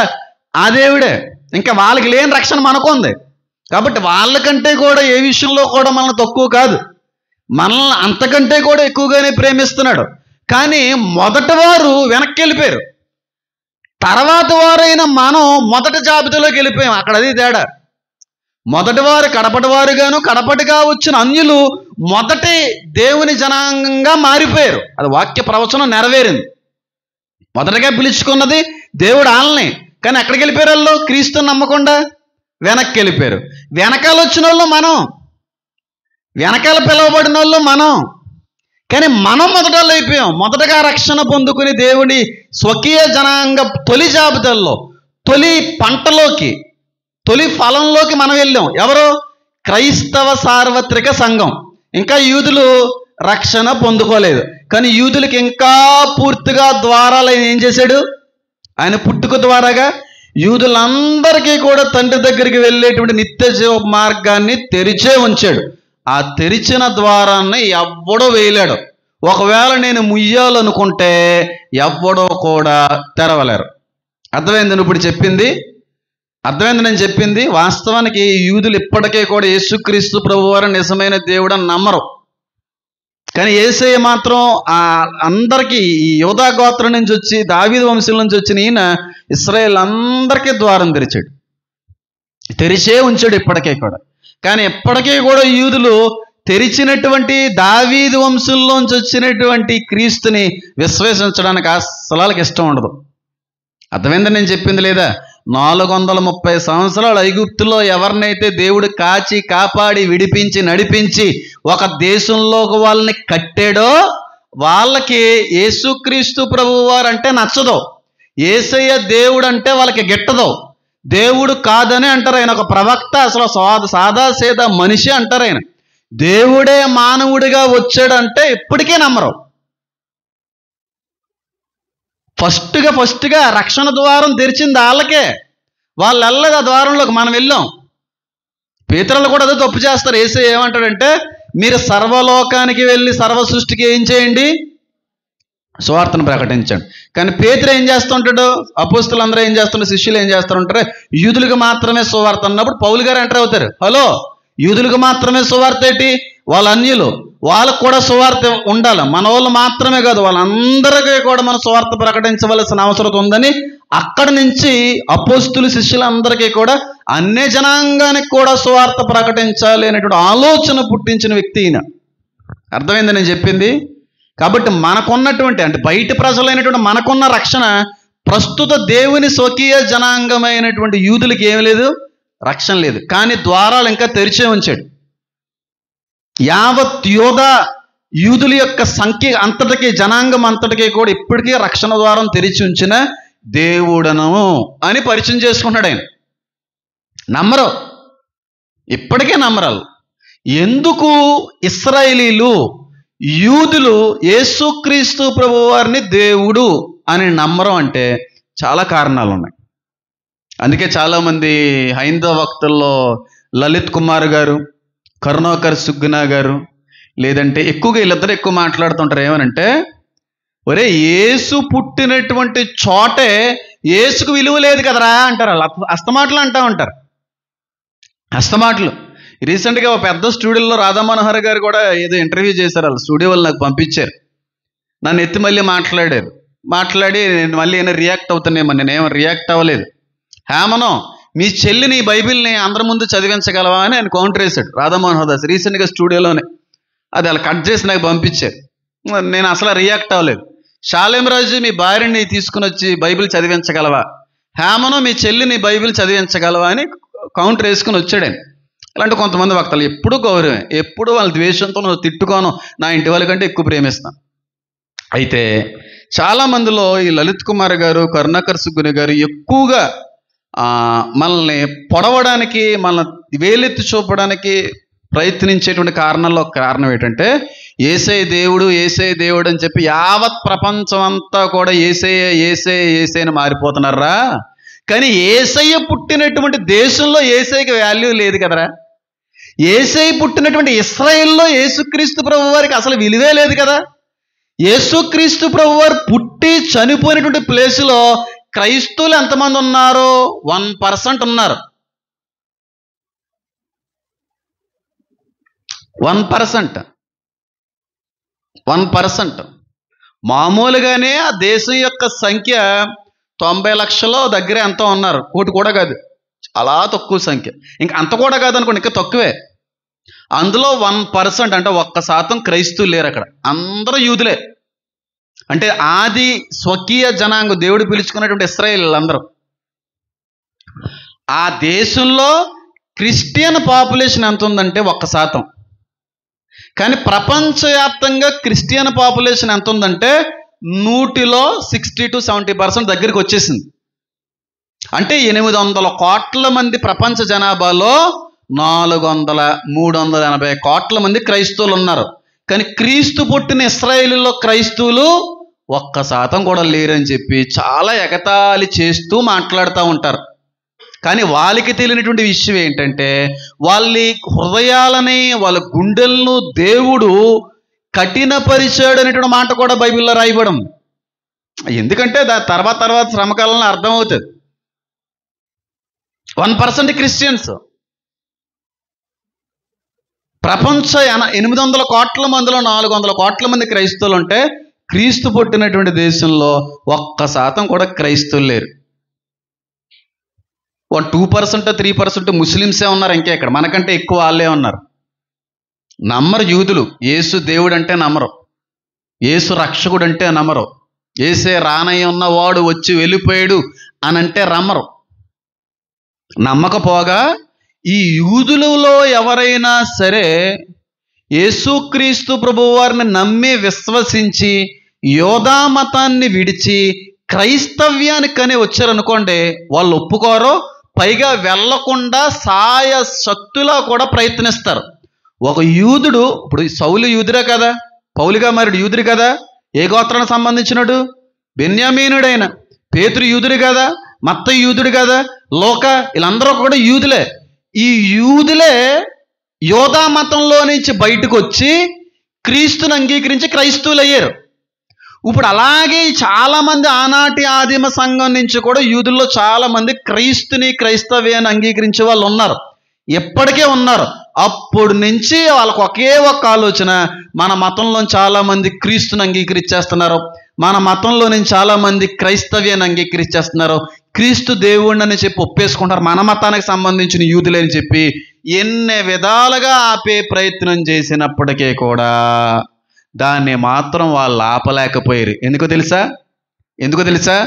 ఆ దేవుడే. ఇంకా వాళ్ళకి లేని రక్షణ మనకుంది కాబట్టి వాళ్ళకంటే కూడా ఏ విషయంలో కూడా మనల్ని తక్కువ కాదు, మనల్ని అంతకంటే కూడా ఎక్కువగానే ప్రేమిస్తున్నాడు. కానీ మొదటి వారు వెనక్కి వెళ్ళిపోయారు, తర్వాత వారైనా మనం మొదటి జాబితాలోకి వెళ్ళిపోయాం. అక్కడ అది తేడా. మొదటి వారు కడపటి వారుగాను, కడపటిగా వచ్చిన అన్యులు మొదటి దేవుని జనాంగంగా మారిపోయారు. అది వాక్య ప్రవచనం నెరవేరింది. మొదటగా పిలుచుకున్నది దేవుడు వాళ్ళని, కానీ ఎక్కడికి వెళ్ళిపోయారు వాళ్ళు? క్రీస్తుని నమ్మకుండా వెనక్కి వెళ్ళిపోయారు. వెనకాల వచ్చిన వాళ్ళు మనం, వెనకాల పిలువబడిన వాళ్ళు మనం, కానీ మనం మొదట అయిపోయాం. మొదటగా రక్షణ పొందుకుని దేవుడి స్వకీయ జనాంగ తొలి జాబితాల్లో, తొలి పంటలోకి, తొలి ఫలంలోకి మనం వెళ్ళాం. ఎవరు? క్రైస్తవ సార్వత్రిక సంఘం. ఇంకా యూదులు రక్షణ పొందుకోలేదు, కానీ యూదులకి ఇంకా పూర్తిగా ద్వారాలు ఆయన ఏం చేశాడు? ఆయన పుట్టుక ద్వారాగా యూదులందరికీ కూడా తండ్రి దగ్గరికి వెళ్ళేటువంటి నిత్య జీవ మార్గాన్ని తెరిచే ఉంచాడు. ఆ తెరిచిన ద్వారాన్ని ఎవ్వడో వేయలేడు. ఒకవేళ నేను ముయ్యాలనుకుంటే ఎవ్వడో కూడా తెరవలేరు. అర్థమైంది నేను ఇప్పుడు చెప్పింది? అర్థమైంది నేను చెప్పింది? వాస్తవానికి యూదులు ఇప్పటికే కూడా యేసుక్రీస్తు ప్రభువారు నిజమైన దేవుడు అని నమ్మరు, కానీ యేసయ్య మాత్రం అందరికీ ఈ యూదా గోత్రం నుంచి వచ్చి దావీదు వంశం నుంచి వచ్చిన ఈయన ఇశ్రాయేల్ అందరికీ ద్వారం తెరిచాడు, తెరిచే ఉంచాడు ఇప్పటికే కూడా. కానీ ఇప్పటికీ కూడా యూదులు తెరిచినటువంటి దావీదు వంశంలోంచి వచ్చినటువంటి క్రీస్తుని విశ్వసించడానికి అసలు ఇష్టం ఉండదు. అర్థమైందని నేను చెప్పింది లేదా? 430 సంవత్సరాలు ఐగుప్తులో ఎవరినైతే దేవుడు కాచి కాపాడి విడిపించి నడిపించి ఒక దేశంలోకి వాళ్ళని కట్టాడో వాళ్ళకి యేసుక్రీస్తు ప్రభువారు అంటే నచ్చదు. యేసయ్య దేవుడు అంటే వాళ్ళకి గిట్టదు. దేవుడు కాదని అంటారు. ఆయన ఒక ప్రవక్త, అసలు సాదాసీదా మనిషి అంటారు. ఆయన దేవుడే మానవుడిగా వచ్చాడంటే ఇప్పటికీ నమ్మరు. ఫస్ట్గా రక్షణ ద్వారం తెరిచింది వాళ్ళకే, వాళ్ళు వెళ్ళలేదు ఆ ద్వారంలోకి, మనం వెళ్ళాం. పేతురులు కూడా అదే తప్పు చేస్తారు. యేసయ్య ఏమంటాడంటే మీరు సర్వలోకానికి వెళ్ళి సర్వ సృష్టికి ఏం చేయండి? సువార్తను ప్రకటించండి. కానీ పేతురు ఏం చేస్తుంటాడు? అపోస్తులు అందరూ ఏం చేస్తుంటారు? శిష్యులు ఏం చేస్తుంటారు? యూదులకు మాత్రమే సువార్త అన్నప్పుడు పౌలు గారు ఎంటర్ అవుతారు. హలో, యూదులకు మాత్రమే సువార్త ఏంటి? వాళ్ళ అన్యులు, వాళ్ళకు కూడా సువార్త ఉండాలి. మన వాళ్ళు మాత్రమే కాదు, వాళ్ళందరికీ కూడా మనం సువార్త ప్రకటించవలసిన అవసరం ఉందని అక్కడి నుంచి అపోస్తులు శిష్యులందరికీ కూడా అన్య జనాంగానికి కూడా సువార్త ప్రకటించాలి అనేటువంటి ఆలోచన పుట్టించిన వ్యక్తి ఈయన. అర్థమైంది నేను చెప్పింది? కాబట్టి మనకున్నటువంటి అంటే బయట ప్రజలైనటువంటి మనకున్న రక్షణ ప్రస్తుత దేవుని స్వకీయ జనాంగమైనటువంటి యూదులకి ఏమి లేదు, రక్షణ లేదు. కానీ ద్వారాలు ఇంకా తెరిచే ఉంచాడు. యావత్ యూదుల యొక్క సంఖ్య అంతటికీ, జనాంగం అంతటికీ కూడా ఇప్పటికీ రక్షణ ద్వారం తెరిచి ఉంచిన దేవుడను అని పరిచయం చేసుకుంటాడు ఆయన. నమ్మరు, ఇప్పటికే నమ్మరాలు. ఎందుకు ఇశ్రాయేలీలు యూదులు యేసుక్రీస్తు ప్రభువారిని దేవుడు అని నమ్మరు అంటే చాలా కారణాలు ఉన్నాయి. అందుకే చాలామంది హైందవ భక్తుల్లో లలిత్ కుమార్ గారు, కరుణాకర్ సుగ్గునా గారు, లేదంటే ఎక్కువగా వీళ్ళిద్దరు ఎక్కువ మాట్లాడుతుంటారు. ఏమనంటే, ఒరే యేసు పుట్టినటువంటి చోటే యేసుకు విలువ లేదు కదరా అంటారు. వాళ్ళు అస్తమాటలు అంటూ ఉంటారు, అస్తమాటలు. రీసెంట్గా ఒక పెద్ద స్టూడియోలో రాధా మనోహర్ గారు కూడా ఏదో ఇంటర్వ్యూ చేశారు. వాళ్ళు స్టూడియో వాళ్ళు నాకు పంపించారు. నన్ను ఎత్తి మళ్ళీ మాట్లాడి నేను మళ్ళీ ఏమైనా రియాక్ట్ అవుతానేమో. నేనేమో రియాక్ట్ అవ్వలేదు. హేమనో మీ చెల్లిని బైబిల్ని అందరి ముందు చదివించగలవా అని ఆయన కౌంటర్ వేశాడు రాధా మనోహర్ దాస్ రీసెంట్గా స్టూడియోలోనే. అది అలా కట్ చేసి నాకు పంపించారు. నేను అసలు రియాక్ట్ అవ్వలేదు. షాలేం రాజు మీ భార్యని తీసుకుని వచ్చి బైబిల్ చదివించగలవా, హేమనో మీ చెల్లిని బైబిల్ చదివించగలవా అని కౌంటర్ వేసుకుని వచ్చాడు ఆయన. అలాంటి కొంతమంది వక్తలు ఎప్పుడూ గౌరవమే, ఎప్పుడు వాళ్ళ ద్వేషంతో తిట్టుకోను, నా ఇంటి వాళ్ళకంటే ఎక్కువ ప్రేమిస్తాను. అయితే చాలామందిలో ఈ లలిత్ కుమార్ గారు, కరుణాకర్ సుగ్గుని గారు ఎక్కువగా మనల్ని పొడవడానికి, మనల్ని వేలెత్తి చూపడానికి ప్రయత్నించేటువంటి కారణాల్లో ఒక కారణం ఏంటంటే యేసయ్య దేవుడు అని చెప్పి యావత్ ప్రపంచం అంతా కూడా యేసయ్య అని మారిపోతున్నారా. కానీ యేసయ్య పుట్టినటువంటి దేశంలో యేసయ్యకి వాల్యూ లేదు కదరా. యేసయ్య పుట్టినటువంటి ఇశ్రాయేల్లో యేసుక్రీస్తు ప్రభు వారికి అసలు విలువే లేదు కదా. యేసుక్రీస్తు ప్రభు వారు పుట్టి చనిపోయినటువంటి ప్లేసులో క్రైస్తవులు ఎంతమంది ఉన్నారు? 1% ఉన్నారు. 1%. మామూలుగానే ఆ దేశం యొక్క సంఖ్య 90 లక్షల దగ్గర ఎంతో ఉన్నారు. 1 కోటి కూడా కాదు, చాలా తక్కువ సంఖ్య. ఇంకా అంత కూడా కాదు అనుకోండి, ఇంకా తక్కువే. అందులో 1% అంటే 1% క్రైస్తవులు లేరు అక్కడ. అందరూ యూదులే. అంటే ఆది స్వకీయ జనాంగం, దేవుడు పిలుచుకున్నటువంటి ఇశ్రాయేలీయులు అందరూ. ఆ దేశంలో క్రిస్టియన్ పాపులేషన్ ఎంత ఉందంటే 1%. కానీ ప్రపంచవ్యాప్తంగా క్రిస్టియన్ పాపులేషన్ ఎంత ఉందంటే 100లో 60 to 70% దగ్గరికి వచ్చేసింది. అంటే 800 కోట్ల మంది ప్రపంచ జనాభాలో 380 కోట్ల మంది క్రైస్తవులు ఉన్నారు. కానీ క్రీస్తు పుట్టిన ఇశ్రాయేలులో క్రైస్తవులు 1% కూడా లేరని చెప్పి చాలా ఎగతాళి చేస్తూ మాట్లాడుతూ ఉంటారు. కానీ వాళ్ళకి తెలియనటువంటి విషయం ఏంటంటే వాళ్ళ హృదయాలని, వాళ్ళ గుండెలను దేవుడు కఠినపరిచాడు అనేటువంటి మాట కూడా బైబిల్లో రాయబడం. ఎందుకంటే తర్వాత శ్రమకాలంలో అర్థమవుతుంది. 1% క్రిస్టియన్స్. ప్రపంచ 800 కోట్ల మందిలో 400 కోట్ల మంది క్రైస్తవులు ఉంటే క్రీస్తు పుట్టినటువంటి దేశంలో 1% కూడా క్రైస్తవులు లేరు. 2% 3% ముస్లిమ్సే ఉన్నారు. ఇంకా ఇక్కడ మనకంటే ఎక్కువ వాళ్ళే ఉన్నారు. నమ్మరు యూదులు. యేసు దేవుడు అంటే నమ్మరు, యేసు రక్షకుడు అంటే నమ్మరు, యేసే రానయ్య ఉన్నవాడు వచ్చి వెళ్ళిపోయాడు అని అంటే రమ్మరు. నమ్మకపోగా ఈ యూదులలో ఎవరైనా సరే యేసుక్రీస్తు ప్రభువు వారిని నమ్మి విశ్వసించి యోధా మతాన్ని విడిచి క్రైస్తవ్యానికని వచ్చారనుకోండి, వాళ్ళు ఒప్పుకోరు. పైగా వెళ్లకుండా సాయ శక్తులా కూడా ప్రయత్నిస్తారు. ఒక యూదుడు, ఇప్పుడు సౌలు యూదుడే కదా, పౌలుగా మరి యూదుడు కదా, ఏ గోత్రానికి సంబంధించినడు? బెన్యామీనుడైన. పేతురు యూదుడు కదా, మత్తయి యూదుడు కదా, లోక వీళ్ళందరూ కూడా యూదులే. ఈ యూదులే యోధా మతంలో నుంచి బయటకు వచ్చి క్రీస్తుని అంగీకరించి క్రైస్తవులు అయ్యారు. ఇప్పుడు అలాగే చాలామంది ఆనాటి ఆదిమ సంఘం నుంచి కూడా యూదుల్లో చాలామంది క్రైస్తవ్యాన్ని అంగీకరించే వాళ్ళు ఉన్నారు, ఎప్పటికే ఉన్నారు. అప్పుడు నుంచి వాళ్ళకు ఒకే ఒక ఆలోచన, మన మతంలో చాలామంది క్రీస్తుని అంగీకరించేస్తున్నారు, మన మతంలో నుంచి చాలామంది క్రైస్తవ్యాన్ని అంగీకరించేస్తున్నారు, క్రీస్తు దేవుణ్ణి అని చెప్పి ఒప్పేసుకుంటారు, మన మతానికి సంబంధించిన యూదులే అని చెప్పి ఎన్ని విధాలుగా ఆపే ప్రయత్నం చేసినప్పటికీ కూడా దాన్ని మాత్రం వాళ్ళు ఆపలేకపోయారు. ఎందుకో తెలుసా?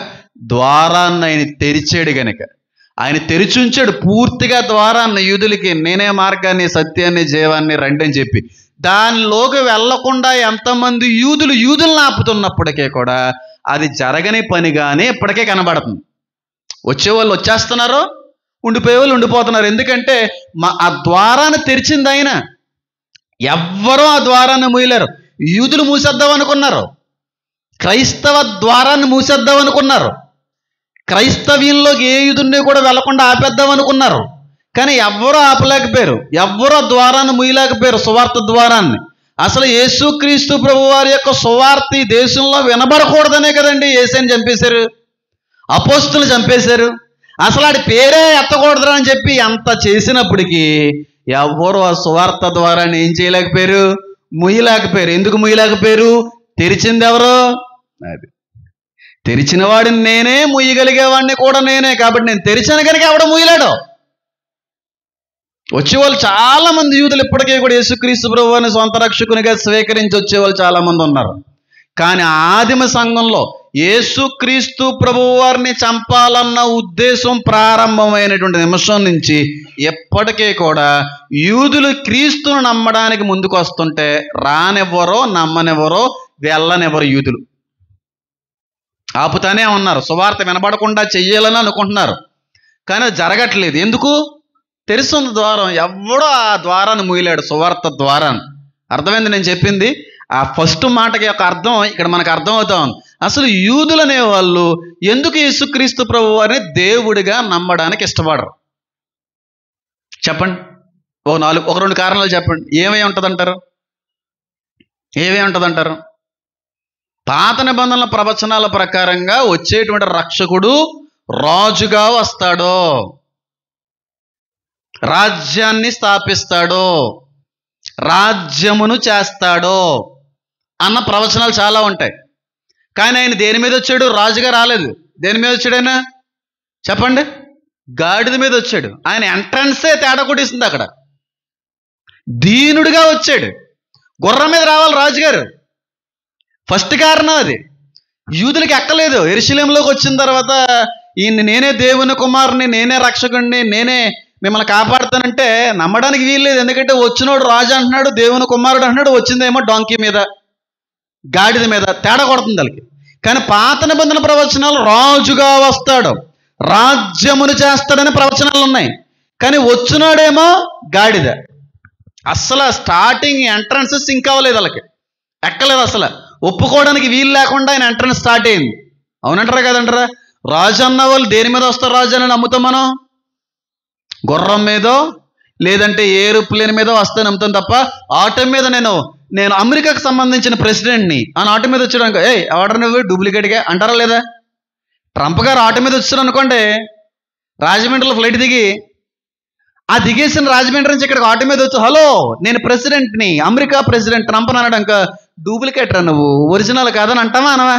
ద్వారాన్ని ఆయన తెరిచాడు గనక. ఆయన తెరిచి ఉంచాడు పూర్తిగా ద్వారాన్ని యూదులకి. నేనే మార్గాన్ని, సత్యాన్ని, జీవాన్ని రండి అని చెప్పి దానిలోకి వెళ్లకుండా ఎంతమంది యూదులను ఆపుతున్నప్పటికీ కూడా అది జరగని పనిగానే ఇప్పటికే కనబడుతుంది. వచ్చేవాళ్ళు వచ్చేస్తున్నారు, ఉండిపోయే వాళ్ళు ఉండిపోతున్నారు. ఎందుకంటే ఆ ద్వారాన్ని తెరిచింది ఆయన. ఎవ్వరూ ఆ ద్వారాన్ని మూయలేరు. యూదులు మూసేద్దాం అనుకున్నారు, క్రైస్తవ ద్వారాన్ని మూసేద్దాం అనుకున్నారు, క్రైస్తవ్యంలోకి ఏ యూదుని కూడా వెళ్లకుండా ఆపేద్దాం అనుకున్నారు. కానీ ఎవ్వరూ ఆపలేకపోయారు, ఎవ్వరూ ద్వారాన్ని మూయలేకపోయారు, సువార్త ద్వారాన్ని. అసలు యేసుక్రీస్తు ప్రభు వారి యొక్క సువార్త ఈ దేశంలో వినబడకూడదనే కదండి యేసుని చంపేశారు. అపోస్తులు చంపేశారు. అసలు ఆడి పేరే ఎత్తకూడదురా అని చెప్పి అంత చేసినప్పటికీ ఎవరు ఆ సువార్త ద్వారా ఏం చేయలేకపోయారు, ముయ్యలేకపోయారు. ఎందుకు ముయ్యలేకపోయారు? తెరిచింది ఎవరు? అది తెరిచిన వాడిని నేనే, ముయ్యగలిగేవాడిని కూడా నేనే. కాబట్టి నేను తెరిచాను కనుక ఎవడ ముయ్యలేడు. వచ్చేవాళ్ళు చాలా మంది యూదులు ఇప్పటికీ కూడా యేసుక్రీస్తు ప్రభువుని సొంత రక్షకునిగా స్వీకరించి వచ్చేవాళ్ళు చాలా మంది ఉన్నారు. కానీ ఆదిమ సంఘంలో యేసుక్రీస్తు ప్రభువు వారిని చంపాలన్న ఉద్దేశం ప్రారంభమైనటువంటి నిమిషం నుంచి ఎప్పటికీ కూడా యూదులు క్రీస్తును నమ్మడానికి ముందుకు వస్తుంటే రానివ్వరో, నమ్మనివ్వరో, వెళ్ళనివ్వరు. యూదులు ఆపుతానే ఉన్నారు. సువార్త వినబడకుండా చెయ్యాలని అనుకుంటున్నారు, కానీ అది జరగట్లేదు. ఎందుకు? తెరుస్తుంది ద్వారం. ఎవడో ఆ ద్వారాన్ని మూయలేడు, సువార్త ద్వారాన్ని. అర్థమైంది నేను చెప్పింది? ఆ ఫస్ట్ మాటకి యొక్క అర్థం ఇక్కడ మనకు అర్థమవుతా ఉంది. అసలు యూదులు అనే వాళ్ళు ఎందుకు యేసుక్రీస్తు ప్రభు వారిని దేవుడిగా నమ్మడానికి ఇష్టపడరు? చెప్పండి. ఒక రెండు కారణాలు చెప్పండి. ఏమేమి ఉంటుందంటారు? పాత నిబంధనల ప్రవచనాల ప్రకారంగా వచ్చేటువంటి రక్షకుడు రాజుగా వస్తాడో, రాజ్యాన్ని స్థాపిస్తాడో, రాజ్యమును చేస్తాడో అన్న ప్రవచనాలు చాలా ఉంటాయి. కానీ ఆయన దేని మీద వచ్చాడు? రాజుగా రాలేదు. దేని మీద వచ్చాడు ఆయన? చెప్పండి. గాడిద మీద వచ్చాడు. ఆయన ఎంట్రన్సే తేడా కొట్టేసింది. అక్కడ దీనుడిగా వచ్చాడు. గుర్రం మీద రావాలి రాజుగారు. ఫస్ట్ కారణం అది. యూదులకి ఎక్కలేదు. యెరూషలేములోకి వచ్చిన తర్వాత ఈయన్ని నేనే దేవుని కుమారుని, నేనే రక్షకుడిని, నేనే మిమ్మల్ని కాపాడుతానంటే నమ్మడానికి వీల్లేదు. ఎందుకంటే వచ్చినోడు రాజు అంటున్నాడు, దేవుని కుమారుడు అంటున్నాడు, వచ్చిందేమో డాంకీ మీద, గాడిద మీద. తేడా కొడుతుంది వాళ్ళకి. కానీ పాత నిబంధన ప్రవచనాలు రాజుగా వస్తాడు, రాజ్యమును చేస్తాడని ప్రవచనాలు ఉన్నాయి. కానీ వచ్చినాడేమో గాడిద. అస్సలు స్టార్టింగ్ ఎంట్రన్స్ సింక్ అవ్వలేదు వాళ్ళకి, ఎక్కలేదు. అసలు ఒప్పుకోవడానికి వీలు లేకుండా ఆయన ఎంట్రన్స్ స్టార్ట్ అయింది. అవునంటారా కదంటారా? రాజు అన్న వాళ్ళు దేని మీద వస్తారు? రాజు అని నమ్ముతాం మనం. గుర్రం మీదో లేదంటే ఏరోప్లేన్ మీద వస్తే నమ్ముతాం తప్ప ఆటో మీద నేను అమెరికాకు సంబంధించిన ప్రెసిడెంట్ని అని ఆటో మీద వచ్చాడు, ఎవడ నువ్వు డూప్లికేట్గా అంటారా లేదా? ట్రంప్ గారు ఆటో మీద వచ్చారు అనుకోండి, రాజమండ్రిలో ఫ్లైట్ దిగి ఆ దిగేసిన రాజమండ్రి నుంచి ఇక్కడికి ఆటో మీద వచ్చి, హలో నేను ప్రెసిడెంట్ని, అమెరికా ప్రెసిడెంట్ ట్రంప్ అని అన్నాడు. ఇంకా డూప్లికేట్ రా నువ్వు, ఒరిజినల్ కాదని అంటావా అనవా?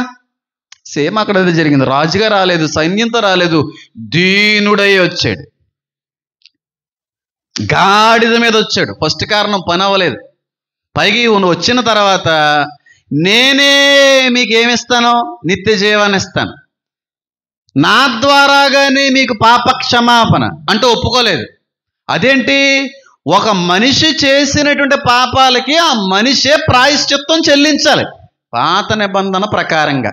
సేమ్ అక్కడ అది జరిగింది. రాజుగా రాలేదు, సైన్యంతో రాలేదు, దీనుడై వచ్చాడు, గాడిద మీద వచ్చాడు. ఫస్ట్ కారణం పని అవ్వలేదు. పైకి వచ్చిన తర్వాత నేనే మీకు ఏమిస్తాను? నిత్య జీవాన్ని ఇస్తాను, నా ద్వారాగానే మీకు పాప క్షమాపణ అంటూ ఒప్పుకోలేదు. అదేంటి? ఒక మనిషి చేసినటువంటి పాపాలకి ఆ మనిషే ప్రాయశ్చిత్తం చెల్లించాలి పాత నిబంధన ప్రకారంగా.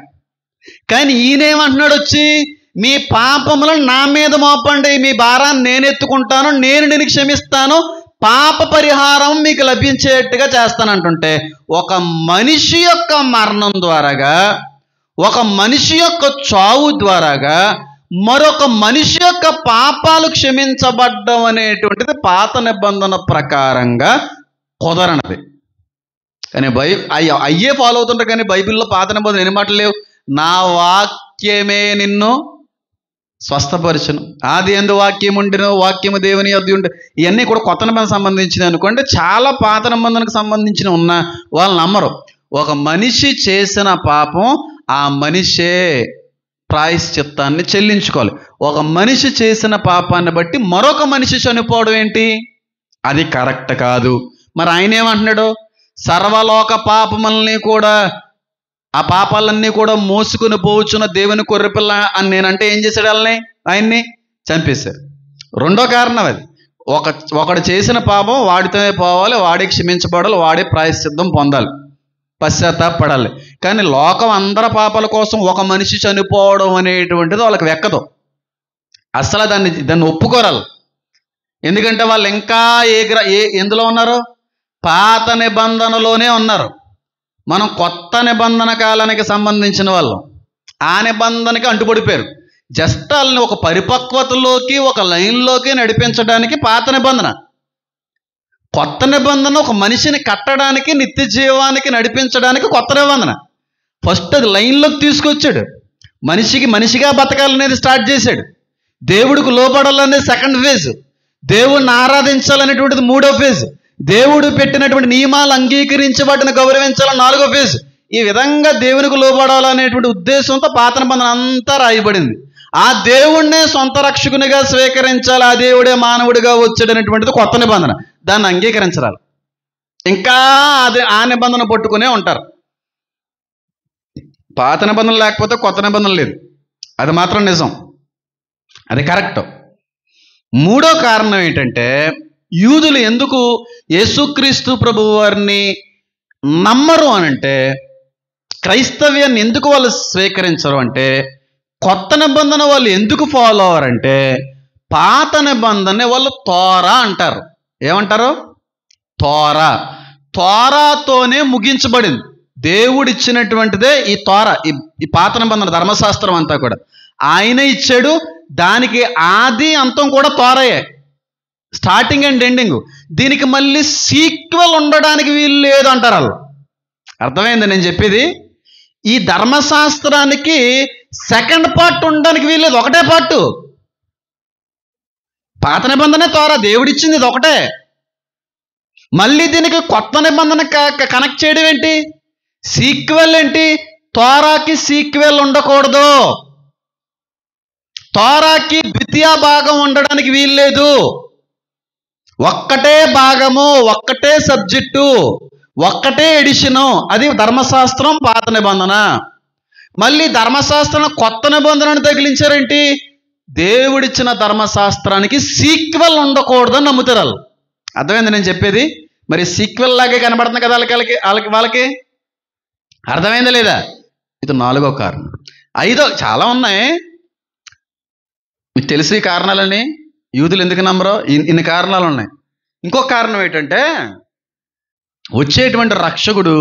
కానీ ఈయనేమంటున్నాడు వచ్చి, మీ పాపములను నా మీద మోపండి, మీ భారాన్ని నేను ఎత్తుకుంటాను, నేను క్షమిస్తాను, పాప పరిహారం మీకు లభించేట్టుగా చేస్తానంటుంటే, ఒక మనిషి యొక్క మరణం ద్వారాగా, ఒక మనిషి యొక్క చావు ద్వారాగా మరొక మనిషి యొక్క పాపాలు క్షమించబడ్డం అనేటువంటిది పాత నిబంధన ప్రకారంగా కుదరనది. కానీ అయ్యే ఫాలో అవుతుంటారు. కానీ బైబిల్లో పాత నిబంధన ఎన్ని మాటలు లేవు? నా వాక్యమే నిన్ను స్వస్థపరచును, ఆది యందు వాక్యం ఉండిన, వాక్యము దేవుని యొద్ద ఉండి. ఇవన్నీ కూడా కొత్త నిబంధన సంబంధించినవి అనుకోండి. చాలా పాత నిబంధనకు సంబంధించిన ఉన్న వాళ్ళు నమ్మరు. ఒక మనిషి చేసిన పాపం ఆ మనిషే ప్రాయశ్చిత్తాన్ని చెల్లించుకోవాలి. ఒక మనిషి చేసిన పాపాన్ని బట్టి మరొక మనిషి చనిపోవడం ఏంటి? అది కరెక్ట్ కాదు. మరి ఆయన ఏమంటున్నాడు? సర్వలోక పాపములని కూడా, ఆ పాపాలన్నీ కూడా మోసుకుని పోవచ్చున్న దేవుని కొర్రెపిల్ల అని నేనంటే ఏం చేశాడు? ఆయన్ని చంపేశారు. రెండో కారణం అది. ఒకడు చేసిన పాపం వాడితోనే పోవాలి, వాడే క్షమించబడాలి, వాడే ప్రాయశ్చిత్తం పొందాలి, పశ్చాత్తాపడాలి. కానీ లోకం అందరి పాపాల కోసం ఒక మనిషి చనిపోవడం అనేటువంటిది వాళ్ళకి వెక్కదు. అసలు దాన్ని ఒప్పుకోరాలి. ఎందుకంటే వాళ్ళు ఇంకా ఎందులో ఉన్నారు? పాత నిబంధనలోనే ఉన్నారు. మనం కొత్త నిబంధన కాలానికి సంబంధించిన వాళ్ళం. ఆ నిబంధనకి అంటుపడిపోయారు. జస్ట్ వాళ్ళని ఒక పరిపక్వతలోకి, ఒక లైన్లోకి నడిపించడానికి పాత నిబంధన. కొత్త నిబంధన ఒక మనిషిని కట్టడానికి, నిత్య జీవానికి నడిపించడానికి కొత్త నిబంధన. ఫస్ట్ అది లైన్లోకి తీసుకొచ్చాడు. మనిషికి మనిషిగా బతకాలనేది స్టార్ట్ చేశాడు. దేవుడికి లోబడాలనేది సెకండ్ ఫేజ్. దేవుణ్ణి ఆరాధించాలనేటువంటిది 3వ ఫేజ్. దేవుడు పెట్టినటువంటి నియమాలు అంగీకరించి వాటిని గౌరవించాలని 4వ ఫేజ్. ఈ విధంగా దేవునికి లోబడాలనేటువంటి ఉద్దేశంతో పాత నిబంధన అంతా రాయబడింది. ఆ దేవుణ్ణే సొంత రక్షకునిగా స్వీకరించాలి, ఆ దేవుడే మానవుడిగా వచ్చాడనేటువంటిది కొత్త నిబంధన. దాన్ని అంగీకరించాలి. ఇంకా అదే ఆ నిబంధన పట్టుకునే ఉంటారు. పాత నిబంధన లేకపోతే కొత్త నిబంధన లేదు, అది మాత్రం నిజం, అది కరెక్ట్. 3వ కారణం ఏంటంటే, యూదులు ఎందుకు యేసుక్రీస్తు ప్రభువు వారిని నమ్మరు అనంటే, క్రైస్తవ్యాన్ని ఎందుకు వాళ్ళు స్వీకరించరు అంటే, కొత్త నిబంధన వాళ్ళు ఎందుకు ఫాలో అవ్వరంటే, పాత నిబంధన వాళ్ళు తోరా అంటారు. ఏమంటారు? తోరా. తోరాతోనే ముగించబడింది. దేవుడిచ్చినటువంటిదే ఈ తోరా, ఈ పాత నిబంధన ధర్మశాస్త్రం అంతా కూడా ఆయన ఇచ్చాడు. దానికి ఆది అంతం కూడా తోరయే, స్టార్టింగ్ అండ్ ఎండింగ్. దీనికి మళ్ళీ సీక్వెల్ ఉండడానికి వీలు లేదు అంటారు వాళ్ళు. అర్థమైంది నేను చెప్పేది? ఈ ధర్మశాస్త్రానికి సెకండ్ పార్ట్ ఉండడానికి వీలు లేదు, ఒకటే పార్ట్. పాత నిబంధనే తోరా, దేవుడిచ్చింది ఇది ఒకటే. మళ్ళీ దీనికి కొత్త నిబంధన కనెక్ట్ చేయడం ఏంటి? సీక్వెల్ ఏంటి? తోరాకి సీక్వెల్ ఉండకూడదు, తోరాకి ద్వితీయ భాగం ఉండడానికి వీల్లేదు. ఒక్కటే భాగము, ఒక్కటే సబ్జెక్టు, ఒక్కటే ఎడిషను. అది ధర్మశాస్త్రం పాత నిబంధన. మళ్ళీ ధర్మశాస్త్రం కొత్త నిబంధనను తగిలించారేంటి? దేవుడిచ్చిన ధర్మశాస్త్రానికి సీక్వెల్ ఉండకూడదని నమ్ముతారు వాళ్ళు. అర్థమైంది నేను చెప్పేది? మరి సీక్వెల్ లాగే కనబడుతుంది కదా వాళ్ళకి. అర్థమైందా లేదా? ఇది 4వ కారణం. 5వ, చాలా ఉన్నాయి, మీకు తెలిసి కారణాలని. యూదులు ఎందుకు నమ్మరో ఇన్ని కారణాలు ఉన్నాయి. ఇంకొక కారణం ఏంటంటే, వచ్చేటువంటి రక్షకుడు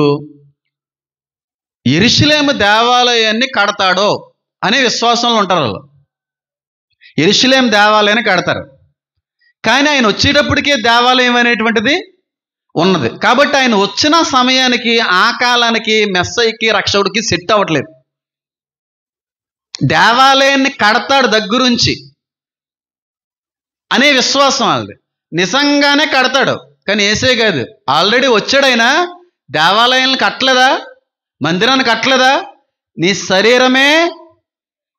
యెరూషలేము దేవాలయాన్ని కడతాడో అనే విశ్వాసంలో ఉంటారు వాళ్ళు. యెరూషలేము దేవాలయాన్ని కడతారు, కానీ ఆయన వచ్చేటప్పటికే దేవాలయం అనేటువంటిది ఉన్నది. కాబట్టి ఆయన వచ్చిన సమయానికి, ఆ కాలానికి మెస్సయ్యకి రక్షకుడికి సెట్ అవ్వట్లేదు. దేవాలయాన్ని కడతాడు దగ్గరుంచి అనే విశ్వాసం వాళ్ళది. నిజంగానే కడతాడు, కానీ ఏసే కాదు, ఆల్రెడీ వచ్చాడు ఆయన. దేవాలయాన్ని కట్టలేదా? మందిరాన్ని కట్టలేదా? నీ శరీరమే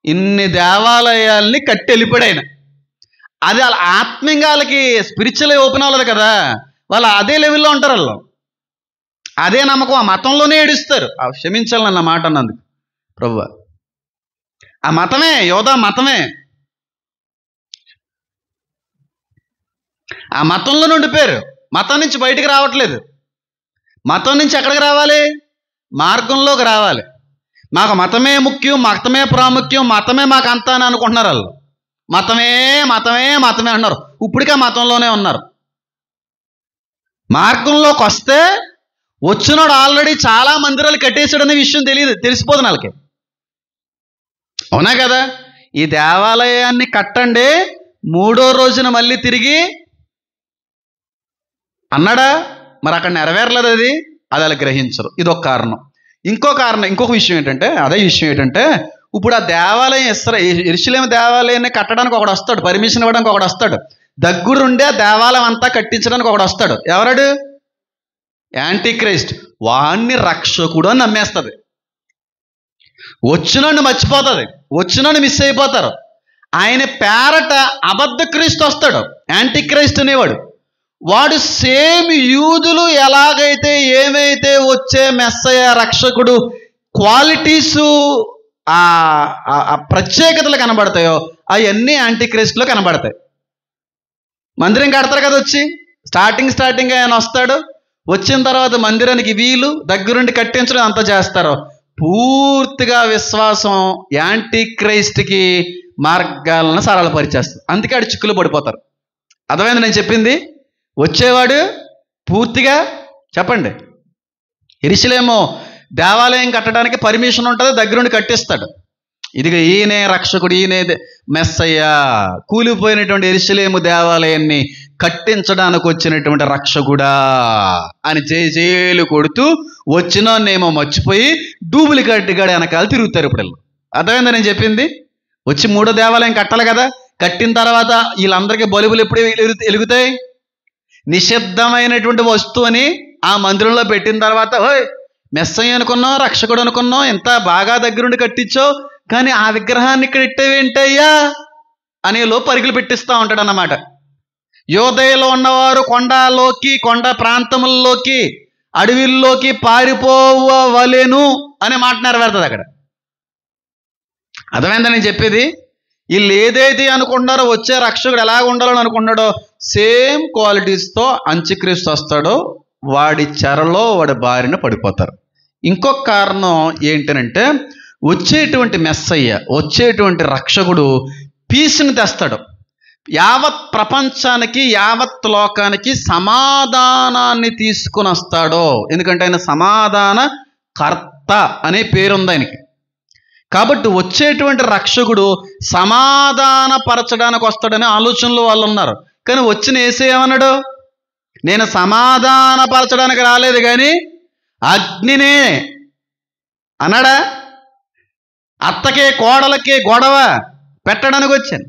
ఇన్ని దేవాలయాల్ని కట్టి వెళ్ళిపోయాడు ఆయన. అది వాళ్ళ ఆత్మీయంగా వాళ్ళకి స్పిరిచువల్ ఓపెన్ అవ్వలేదు కదా, వాళ్ళు అదే లెవెల్లో ఉంటారు. వాళ్ళు అదే నమ్మకం, ఆ మతంలోనే ఏడుస్తారు. క్షమించాలి నన్న మాట అన్నందుకు ప్రభువా. ఆ మతమే, యోధా మతమే, ఆ మతంలో ఉండిపోయారు. మతం నుంచి బయటికి రావట్లేదు. మతం నుంచి ఎక్కడికి రావాలి? మార్గంలోకి రావాలి. మాకు మతమే ముఖ్యం, మతమే ప్రాముఖ్యం, మతమే మాకు అంతా అని అనుకుంటున్నారు వాళ్ళు. మతమే మతమే మతమే అన్నారు, ఇప్పటికే మతంలోనే ఉన్నారు. మార్గంలోకి వస్తే వచ్చినాడు ఆల్రెడీ చాలా మందిరాలు కట్టేశాడు అనే విషయం తెలిసిపోతుంది వాళ్ళకి. అవునా కదా? ఈ దేవాలయాన్ని కట్టండి, 3వ రోజున మళ్ళీ తిరిగి అన్నాడా? మరి అక్కడ నెరవేరలేదు. అది వాళ్ళు గ్రహించరు. ఇదొక కారణం. ఇంకొక విషయం ఏంటంటే, అదే విషయం ఏంటంటే, ఇప్పుడు ఆ దేవాలయం యెరూషలేము దేవాలయాన్ని కట్టడానికి ఒకడు వస్తాడు, పర్మిషన్ ఇవ్వడానికి ఒకడు వస్తాడు, దగ్గరుండే దేవాలయం అంతా కట్టించడానికి ఒకడు వస్తాడు. ఎవరాడు? Antichrist. వాణ్ణి రక్షకుడు అని నమ్మేస్తుంది. వచ్చినోడిని మర్చిపోతుంది, వచ్చినోడిని మిస్ అయిపోతారు. ఆయన పేరట అబద్ధ క్రీస్తు వస్తాడు, యాంటీ క్రైస్ట్ అనేవాడు. వాడు సేమ్ యూదులు ఎలాగైతే ఏమైతే వచ్చే మెస్సయ్య రక్షకుడు క్వాలిటీసు, ఆ ప్రత్యేకతలు కనబడతాయో అవన్నీ యాంటీ క్రైస్ట్లో కనబడతాయి. మందిరం కడతారు కదా, వచ్చి స్టార్టింగ్ ఆయన వస్తాడు. వచ్చిన తర్వాత మందిరానికి వీలు దగ్గరుండి కట్టించడం అంతా చేస్తారు. పూర్తిగా విశ్వాసం యాంటీ క్రైస్ట్కి మార్గాలను సరళపరిచేస్తారు. అందుకే ఆడు చిక్కులు పడిపోతారు. అర్థమైంది నేను చెప్పింది? వచ్చేవాడు పూర్తిగా చెప్పండి, యెరూషలేము దేవాలయం కట్టడానికి పర్మిషన్ ఉంటుంది, దగ్గరుండి కట్టిస్తాడు. ఇదిగో ఈయనే రక్షకుడు, ఈయనే మెస్సయ్య, కూలిపోయినటువంటి యెరూషలేము దేవాలయాన్ని కట్టించడానికి వచ్చినటువంటి రక్షకుడా అని జేలు కొడుతూ వచ్చినోన్నేమో మర్చిపోయి డూప్లికేట్ వెనకాల తిరుగుతారు ఇప్పుడు. అర్థమైందా నేను చెప్పింది? వచ్చి 3వ దేవాలయం కట్టాలి కదా, కట్టిన తర్వాత వీళ్ళందరికీ బలుబులు ఎప్పుడు వెలుగుతాయి? నిషిద్ధమైనటువంటి వస్తువుని ఆ మందిరంలో పెట్టిన తర్వాత, ఓయ్ మెస్సయ్య అనుకున్నాం, రక్షకుడు అనుకున్నాం, ఎంత బాగా దగ్గరుండి కట్టించావు, కానీ ఆ విగ్రహాన్ని ఇక్కడ ఇట్టేవేంటయ్యా అనేలో పరుగులు పెట్టిస్తూ ఉంటాడు అన్నమాట. యోదయలో ఉన్నవారు కొండ ప్రాంతముల్లోకి, అడవిల్లోకి పారిపోవలేను అనే మాట నెరవేరుతుంది అక్కడ. అర్థమైందని నేను చెప్పేది? వీళ్ళు ఏదైతే అనుకుంటారో, వచ్చే రక్షకుడు ఎలాగ ఉండాలని అనుకున్నాడో సేమ్ క్వాలిటీస్తో అంత్యక్రీస్తు వస్తాడో వాడి చెరలో వాడి బారిన పడిపోతారు. ఇంకొక కారణం ఏంటంటే, వచ్చేటువంటి మెస్సయ్య, వచ్చేటువంటి రక్షకుడు పీస్ని తెస్తాడు. యావత్ ప్రపంచానికి, యావత్ లోకానికి సమాధానాన్ని తీసుకుని వస్తాడో. ఎందుకంటే ఆయన సమాధాన కర్త అనే పేరుంది ఆయనకి. కాబట్టి వచ్చేటువంటి రక్షకుడు సమాధానపరచడానికి వస్తాడనే ఆలోచనలో వాళ్ళు ఉన్నారు. కానీ వచ్చిన యేసు ఏమన్నాడు? నేను సమాధానపరచడానికి రాలేదు కానీ అగ్నినే అన్నాడా? అత్తకి కోడలకి గొడవ పెట్టడానికి వచ్చాను,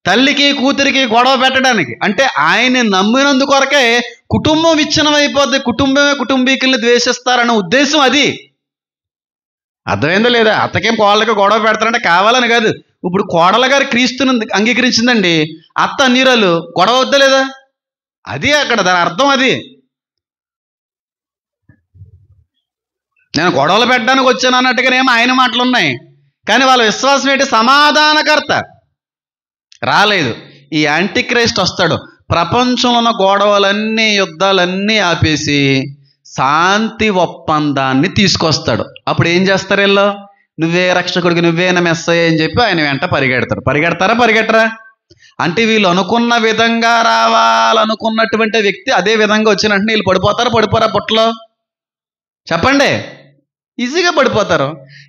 తల్లికి కూతురికి గొడవ పెట్టడానికి. అంటే ఆయన్ని నమ్మినందుకొరకే కుటుంబం విచ్ఛిన్నం అయిపోద్ది, కుటుంబమే కుటుంబీకుల్ని ద్వేషిస్తారన్న ఉద్దేశం అది. అర్థమైందో లేదా? అత్తకేం కోడలకి గొడవ పెడతారంటే కావాలని కాదు. ఇప్పుడు కోడల గారు క్రీస్తుని అంగీకరించిందండి, అత్త అన్యురాలు, గొడవ వద్దా లేదా? అది అక్కడ దాని అర్థం. అది నేను గొడవలు పెట్టడానికి వచ్చాను అన్నట్టుగానేమో ఆయన మాటలు ఉన్నాయి, కానీ వాళ్ళ విశ్వాసం ఏంటి? సమాధానకర్త రాలేదు. ఈ యాంటిక్రైస్ట్ వస్తాడు, ప్రపంచంలో ఉన్న గొడవలన్నీ, యుద్ధాలన్నీ ఆపేసి శాంతి ఒప్పందాన్ని తీసుకొస్తాడు. అప్పుడు ఏం చేస్తారు వీళ్ళు? నువ్వే రక్షకుడికి, నువ్వేనా మెస్సయ్య అని చెప్పి ఆయన వెంట పరిగెడతారు. పరిగెట్టరా? అంటే వీళ్ళు అనుకున్న విధంగా రావాలనుకున్నటువంటి వ్యక్తి అదే విధంగా వచ్చినట్టు వీళ్ళు పడిపోరా పుట్టలో? చెప్పండి. ఈజీగా పడిపోతారు.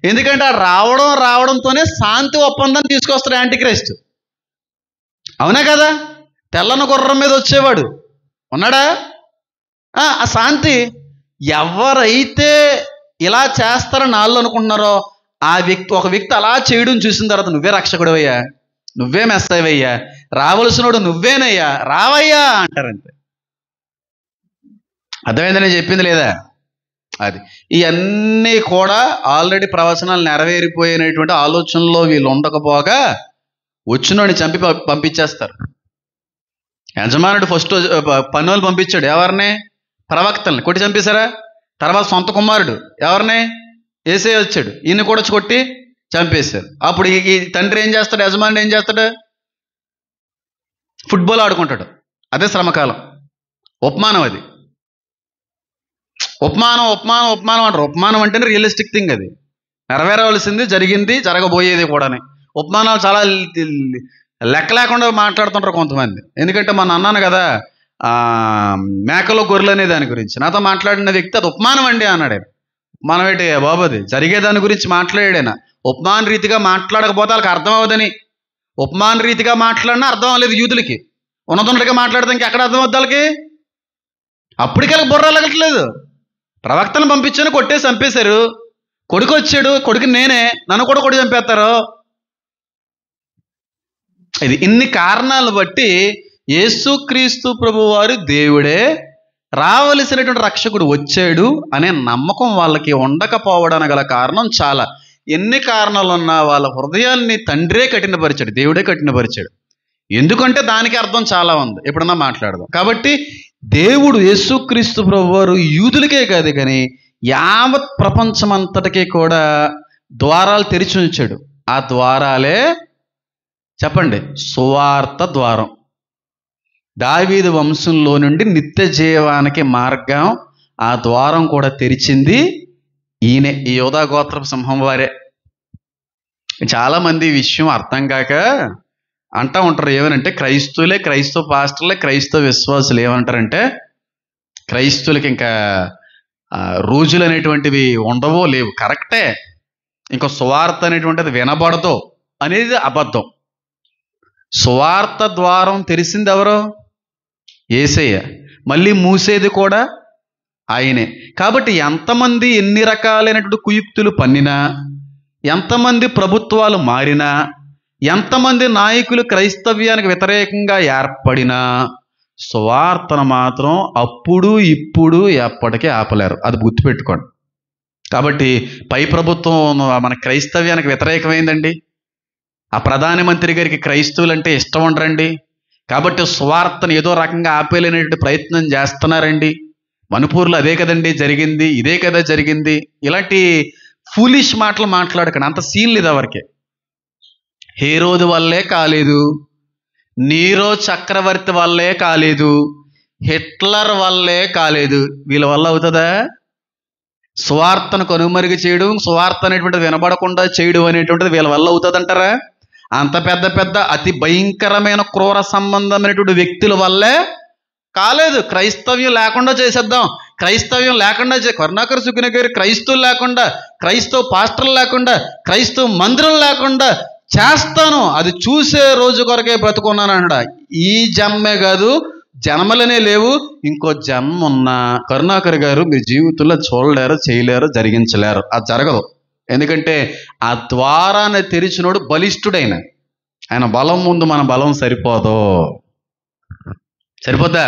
ఎందుకంటే ఆ రావడంతోనే శాంతి ఒప్పందాన్ని తీసుకొస్తాడు యాంటిక్రైస్ట్. అవునా కదా? తెల్లని గుర్రం మీద వచ్చేవాడు ఉన్నాడా? ఆ శాంతి ఎవరైతే ఇలా చేస్తారని వాళ్ళు అనుకుంటున్నారో ఒక వ్యక్తి అలా చేయడం చూసిన తర్వాత, నువ్వే రక్షకుడివయ్యా, నువ్వే మెస్సయ్యవయ్యా, రావలసినోడు నువ్వేనయ్యా, రావయ్యా అంటారంతే. అర్థమైందని చెప్పింది లేదా? అది ఇవన్నీ కూడా ఆల్రెడీ ప్రవచనాలు నెరవేరిపోయినటువంటి ఆలోచనలో వీళ్ళు ఉండకపోగా వచ్చినోడిని చంపి పంపించేస్తారు. యజమానుడు ఫస్ట్ పనులు పంపించాడు ఎవరిని? ప్రవక్తల్ని కొట్టి చంపేశారా? తర్వాత సొంత కుమారుడు ఎవరిని? యేసయ్య వచ్చాడు, ఈయన కూడా కొట్టి చంపేశారు. అప్పుడు ఈ తండ్రి ఏం చేస్తాడు? యజమానుడు ఏం చేస్తాడు? ఫుట్బాల్ ఆడుకుంటాడు. అదే శ్రమకాలం, ఉపమానం. అది ఉపమానం అంటారు. ఉపమానం అంటేనే రియలిస్టిక్ థింగ్. అది నెరవేరవలసింది, జరిగింది, జరగబోయేది కూడా. ఉపమానాలు చాలా లెక్క లేకుండా మాట్లాడుతుంటారు కొంతమంది. ఎందుకంటే మన అన్నాను కదా, మేకలో గొర్రెలు అనే దాని గురించి నాతో మాట్లాడిన వ్యక్తి అది ఉపమానం అండి అన్నాడు. ఉపమానం ఏంటి బాబు? అది జరిగేదాని గురించి మాట్లాడాడైనా. ఉపమాన రీతిగా మాట్లాడకపోతే వాళ్ళకి అర్థం అవ్వదని. ఉపమాన రీతిగా మాట్లాడినా అర్థం అవ్వలేదు యూదులకి. ఉన్నతున్నట్టుగా మాట్లాడితే ఇంకెక్కడ అర్థం అవుద్ది వాళ్ళకి? అప్పటికెళ్ళకి బుర్ర వెళ్ళట్లేదు. ప్రవక్తను పంపించాను, కొట్టేసి చంపేశారు. కొడుకు వచ్చాడు, కొడుకు నేనే, నన్ను కూడా కొట్టి చంపేస్తారు. ఇది ఇన్ని కారణాలు బట్టి యేసుక్రీస్తు ప్రభువారు దేవుడే, రావలసినటువంటి రక్షకుడు వచ్చాడు అనే నమ్మకం వాళ్ళకి ఉండకపోవడానికి గల కారణం చాలా. ఎన్ని కారణాలు ఉన్నా వాళ్ళ హృదయాల్ని తండ్రే కఠినపరిచాడు, దేవుడే కఠినపరిచాడు. ఎందుకంటే దానికి అర్థం చాలా ఉంది, ఎప్పుడన్నా మాట్లాడదాం. కాబట్టి దేవుడు యేసుక్రీస్తు ప్రభువారు యూదులకే కాదు కానీ యావత్ ప్రపంచమంతటికీ కూడా ద్వారాలు తెరిచి ఉంచాడు. ఆ ద్వారాలే చెప్పండి, సువార్త ద్వారం. దావీదు వంశంలో నుండి నిత్య జీవానికి మార్గం, ఆ ద్వారం కూడా తెరిచింది ఈయనే, ఈ యోధా గోత్రపు సింహం వారే. చాలామంది ఈ విషయం అర్థం కాక అంటూ ఉంటారు, ఏమనంటే క్రైస్తవ పాస్టర్లే, క్రైస్తవ విశ్వాసులు ఏమంటారంటే, క్రైస్తవులకి ఇంకా రోజులు అనేటువంటివి ఉండవో లేవు. కరెక్టే, ఇంకా సువార్త అనేటువంటిది వినబడదు అనేది అబద్ధం. సువార్త ద్వారం తెరిసింది ఎవరో? యేసయ్య. మళ్ళీ మూసేది కూడా ఆయనే. కాబట్టి ఎంతమంది ఎన్ని రకాలైనటువంటి కుయుక్తులు పన్నినా, ఎంతమంది ప్రభుత్వాలు మారినా, ఎంతమంది నాయకులు క్రైస్తవ్యానికి వ్యతిరేకంగా ఏర్పడినా సువార్తను మాత్రం అప్పుడు ఇప్పుడు ఎప్పటికీ ఆపలేరు. అది గుర్తుపెట్టుకోండి. కాబట్టి పై ప్రభుత్వం మన క్రైస్తవ్యానికి వ్యతిరేకమైందండి. ఆ ప్రధానమంత్రి గారికి క్రైస్తవులంటే ఇష్టం ఉండరండి. కాబట్టి సువార్తను ఏదో రకంగా ఆపేలేనటువంటి ప్రయత్నం చేస్తున్నారండి. మణిపూర్లో అదే కదండి జరిగింది, ఇదే కదా జరిగింది. ఇలాంటి ఫూలిష్ మాటలు మాట్లాడకండి. అంత సీన్ లేదు ఎవరికి. హేరోదు వల్లే కాలేదు, నీరో చక్రవర్తి వల్లే కాలేదు, హిట్లర్ వల్లే కాలేదు. వీళ్ళ వల్ల అవుతుందా? సువార్తను కనుమరుగు చేయడం, సువార్త అనేటువంటిది వినబడకుండా చేయడం అనేటువంటిది వీళ్ళ వల్ల అవుతుందంటారా? అంత పెద్ద పెద్ద అతి భయంకరమైన క్రూర సంబంధమైనటువంటి వ్యక్తుల వల్లే కాలేదు. క్రైస్తవ్యం లేకుండా చేసేద్దాం, క్రైస్తవ్యం లేకుండా కరుణాకర్ సుగుణ గారు క్రైస్తవులు లేకుండా, క్రైస్తవ పాస్టర్లు లేకుండా, క్రైస్తవ మందిరం లేకుండా చేస్తాను, అది చూసే రోజు కొరకే బ్రతుకున్నాను అన్నాడు. ఈ జన్మే కాదు, జన్మలనే లేవు, ఇంకో జన్మ ఉన్నా కరుణాకర్ గారు మీ జీవితంలో చూడలేరు, చేయలేరు, జరిగించలేరు. అది జరగదు. ఎందుకంటే ఆ ద్వారాన్ని తెరిచినోడు బలిష్ఠుడైన ఆయన బలం ముందు మన బలం సరిపోదు. సరిపోద్దా?